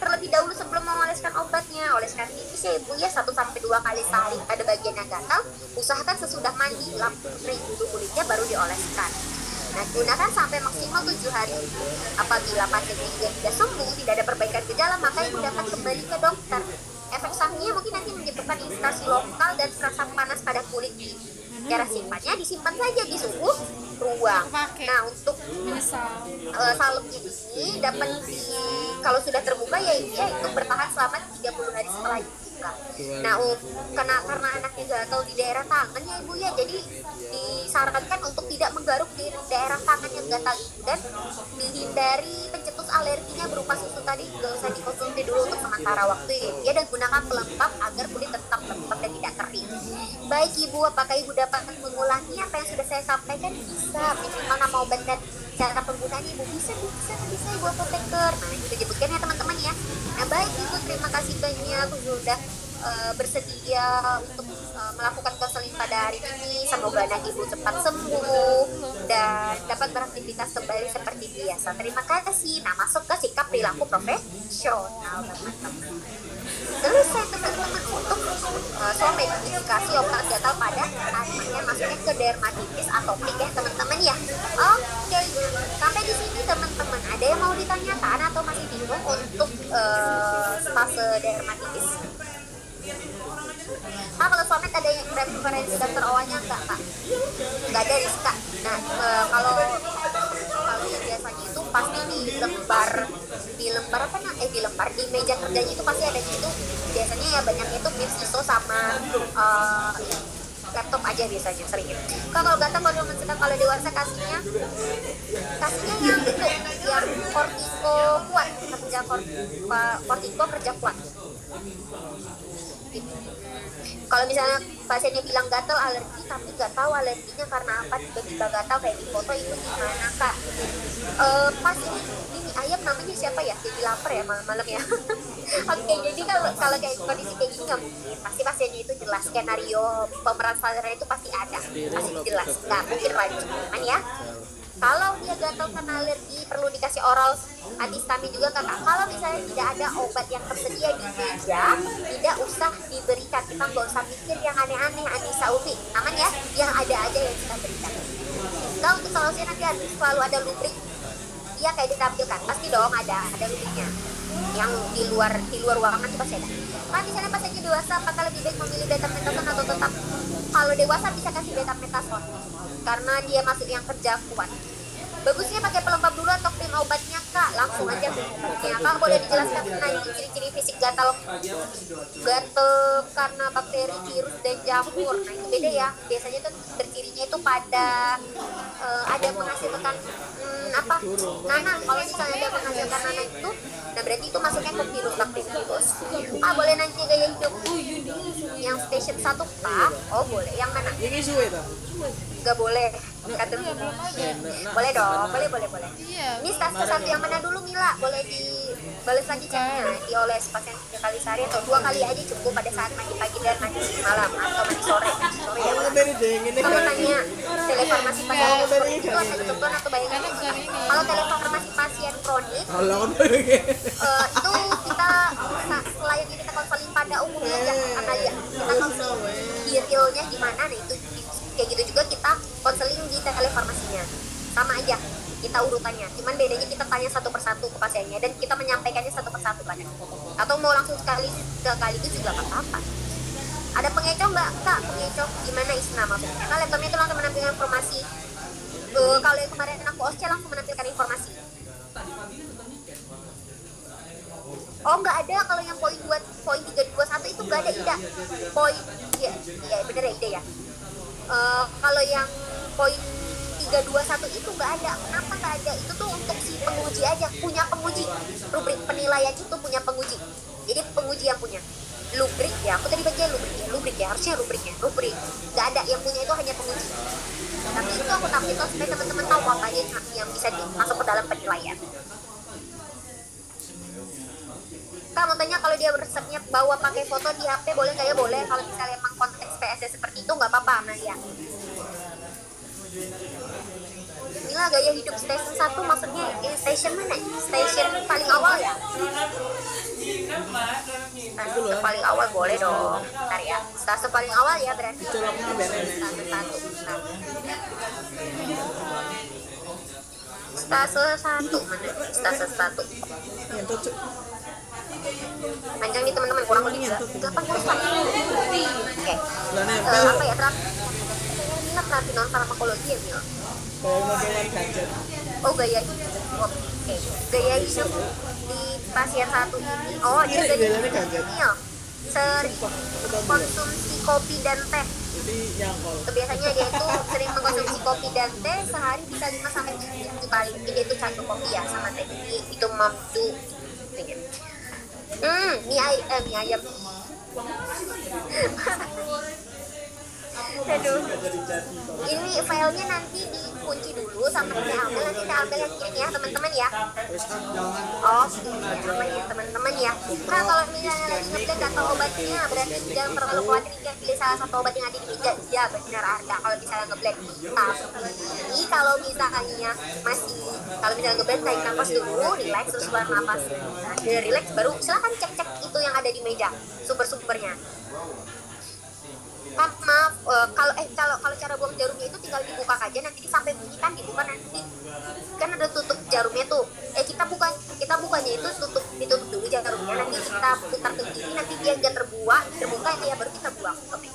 terlebih dahulu sebelum mengoleskan obatnya. Oleskan tipis ya ibu ya 1-2 kali sehari pada bagian yang gatal. Usahakan sesudah mandi lap kering dulu kulitnya baru dioleskan. Nah gunakan sampai maksimal 7 hari. Apabila pasiennya tidak sembuh, tidak ada perbaikan gejala, maka ibu dapat kembali ke dokter. Efek sampingnya mungkin nanti menyebabkan iritasi lokal dan rasa panas pada kulit. Cara simpannya disimpan saja di suhu ruang. Nah untuk salepnya ini dapat kalau sudah terbuka ya itu bertahan selama 30 hari setelah dibuka. Nah karena anaknya gatal di daerah tangan ya ibu ya, jadi disarankan untuk tidak menggaruk di daerah tangan yang gatal itu dan dihindari pencetus alerginya berupa susu tadi, gak usah dikonsumsi dulu untuk sementara waktu ya, dan gunakan pelembab agar kulit tetap lembab dan tidak kering. Baik ibu, apakah ibu dapat mengulangi apa yang sudah saya sampaikan? Bisa, minimal nama obat dan cara penggunaannya ibu bisa ibu apoteker. Nah itu disebutkan ya teman-teman ya. Nah baik ibu, terima kasih banyak sudah bersedia untuk melakukan konseling pada hari ini. Semoga anak ibu cepat sembuh dan dapat beraktivitas kembali seperti biasa. Terima kasih. Nah masuk ke sikap perilaku profesional teman-teman. Selesai teman-teman untuk soal medikasi obat gatal pada anaknya, masuknya ke dermatitis atopik ya teman-teman ya. Oke, sampai di sini teman-teman ada yang mau ditanyakan atau masih bingung untuk fase dermatitis? Kalau Somet ada yang referensi dokter OA-nya enggak kak? Enggak ada Rizka. Nah kalau yang biasanya itu pasti di meja kerjanya itu pasti ada itu biasanya ya banyaknya itu tips ISO sama laptop aja biasanya sering. Kalau gatal kalau sedang, kalau dewasa kasihnya yang itu yang kortiko kuat, kerja kortiko kerja kuat. Kalau misalnya pasiennya bilang gatal alergi tapi nggak tahu alerginya karena apa tiba-tiba gatal kayak di foto, itu gimana kak? Pas ini ayam namanya siapa ya? Jadi lapar ya malam-malam ya. Oke, jadi kalau kayak kondisi kayak gini nggak mungkin. Pasti pasiennya itu jelas, skenario pemeran sadarnya itu pasti ada, pasti jelas, nggak mungkin rancu. Ya. Kalau dia gatal karena alergi perlu dikasih oral antihistamin juga kakak. Kalau misalnya tidak ada obat yang tersedia di meja, tidak usah diberikan. Kita nggak usah mikir yang aneh-aneh, antisaubi, aman ya. Yang ada aja yang kita berikan. Nah untuk solusinya nanti harus selalu ada lubrik. Iya kayak ditampilkan, pasti dong ada lubriknya. Yang di luar ruangan itu pasti ada. Nah misalnya pasiennya dewasa, apakah lebih baik memilih betametason atau tetap? Kalau dewasa bisa kasih betametason karena dia masuk yang kerja kuat. Bagusnya pakai pelembab dulu atau krim obatnya kak? Langsung aja krim obatnya. Kak boleh dijelaskan tentang ciri-ciri fisik gatal karena bakteri, virus dan jamur. Nah itu beda ya. Biasanya tuh bercirinya itu pada ada menghasilkan nanah. Kalau misalnya ada menghasilkan nanah itu, nah berarti itu masuknya ke virus bakterius. Boleh nanya gaya hidup yang station 1 kak? Oh boleh. Yang mana? Ini suwe ta? Gak boleh. Kata boleh dong, boleh. Iya. Ini stase 1 yang mana dulu Mila? Boleh dibalas lagi chatnya, dioles pasien 3 kali sehari atau 2 kali aja cukup pada saat mandi pagi dan mandi malam atau mandi sore ya. Aku dari dingin ini. Kalau nanya telefarmasi pasien kronik itu ada ketentuan atau bayangan? Kalau telefarmasi pasien kronik Allah kan dari. itu kita selain kita konseling pada umumnya aja karena ya kita konseling di realnya gimana, nah itu kayak gitu juga kita konseling di telefarmasinya sama aja kita urutannya, cuman bedanya kita tanya satu persatu ke pasiennya dan kita menyampaikannya satu persatu kan, atau mau langsung sekaligus juga nggak apa-apa. Ada pengecoh nggak kak? Pengecoh gimana Isna maksudnya? Nah laptopnya itu langsung menampilkan informasi. Kalau yang kemarin aku OSCE langsung menampilkan informasi. Oh nggak ada, kalau yang poin 321 itu nggak ada Ida. Poin ya bener ya Ida ya. Kalau yang poin 321 itu nggak ada. Kenapa nggak ada? Itu tuh untuk si penguji aja, punya penguji. Rubrik penilaian itu punya penguji. Jadi penguji yang punya. Rubrik ya, aku tadi baca rubrik ya, harusnya rubrik. Nggak ada, yang punya itu hanya penguji. Tapi itu aku tampilkan supaya teman-teman tahu apa aja yang bisa masuk ke dalam penilaian. Kak mau tanya kalau dia resepnya bawa pakai foto di HP boleh nggak ya? Boleh. Kalau misalnya emang konteks PSD seperti itu nggak apa-apa Amalia. Inilah gaya hidup station 1 maksudnya station mana? Station paling awal ya? Stase paling awal boleh dong. Bentar ya. Stase paling awal ya berarti. Stase 1 mana? Stase 1. Panjang nih teman-teman, kurang lebih 8 garis lah. Oke. Apa ya minat nanti non farmakologi ya Mil? Oh gaya hidup. Oke. Gaya hidup di pasien 1 ini. Oh dia gaya hidup Mil. Sering konsumsi kopi dan teh. Biasanya dia itu sering mengkonsumsi kopi dan teh sehari bisa 5-7 kali. Jadi itu 1 kopi ya sama teh. Itu mampu. Mie ayam. Aduh. Ini filenya nanti dikunci dulu sama Teh Amel, nanti Teh Amel yang kirim ya teman-teman ya. Oh, aman ya teman-teman ya. Nah kalau misalnya lagi ngeblend atau obatnya berarti jangan terlalu khawatir jika pilih salah satu obat yang ada di meja. Ya benar Arda kalau misalnya ngeblend. Tapi kalau misalnya ngeblend tarik nafas dulu, relax terus keluar nafas. Nah, relax baru silakan cek itu yang ada di meja, sumber-sumbernya. Maaf, kalau cara buang jarumnya itu tinggal dibuka aja, nanti sampai bunyi kan dibuka nanti kan ada tutup jarumnya tuh. Kita bukanya itu ditutup dulu jarumnya, nanti kita putar ke kiri, nanti dia nggak terbuka ya baru kita buang. Oke.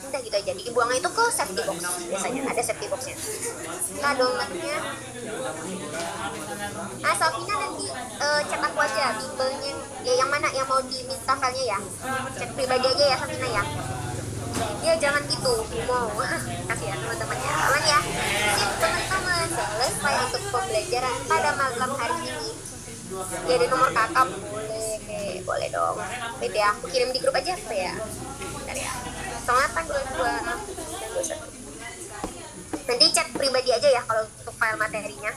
Udah gitu aja, dibuangnya itu ke safety box, biasanya ada safety boxnya. Nah dolarnya. Nah Safina nanti cek aku aja bimbelnya ya yang mana yang mau diminta filenya ya, cek pribadi aja ya Safina ya. Ya jangan gitu, mau kasih ya teman-teman ya, aman ya. Sip teman-teman, selesai untuk pembelajaran pada malam hari ini. Jadi nomor kakak boleh dong. Wait ya, aku kirim di grup aja apa ya? Bentar ya. Soalnya tanggal 2 dan 21. Nanti chat pribadi aja ya kalau untuk file materinya.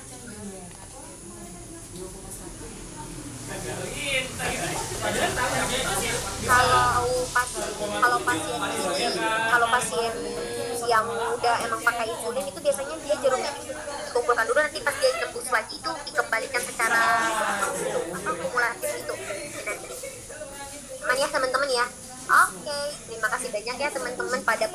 Kalau pasien yang udah emang pakai insulin itu biasanya dia jarumnya dikumpulkan dulu, nanti pas dia tembus lagi itu dikembalikan secara kumulatif gitu. Aman ya teman-teman ya. Oke, terima kasih banyak ya teman-teman pada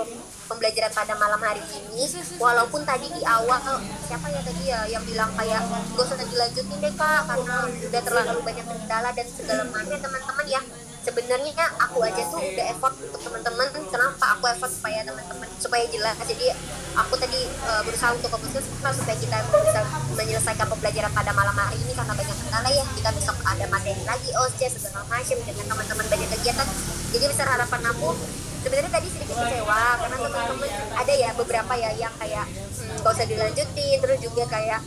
pembelajaran pada malam hari ini. Walaupun tadi di awal siapa ya tadi ya yang bilang kayak gak usah dilanjutin deh kak karena udah terlalu banyak kendala dan segala macam teman-teman ya. Sebenarnya aku aja tuh udah effort untuk teman-teman. Kenapa aku effort supaya jelas. Jadi aku tadi berusaha untuk fokus supaya kita bisa menyelesaikan pembelajaran pada malam hari ini karena banyak kendala ya. Kita besok ada materi lagi OC segala macam dengan teman-teman banyak kegiatan. Jadi besar harapan aku sebenarnya tadi sedikit kecewa karena teman-teman ada ya beberapa ya yang kayak gak usah dilanjutin, terus juga kayak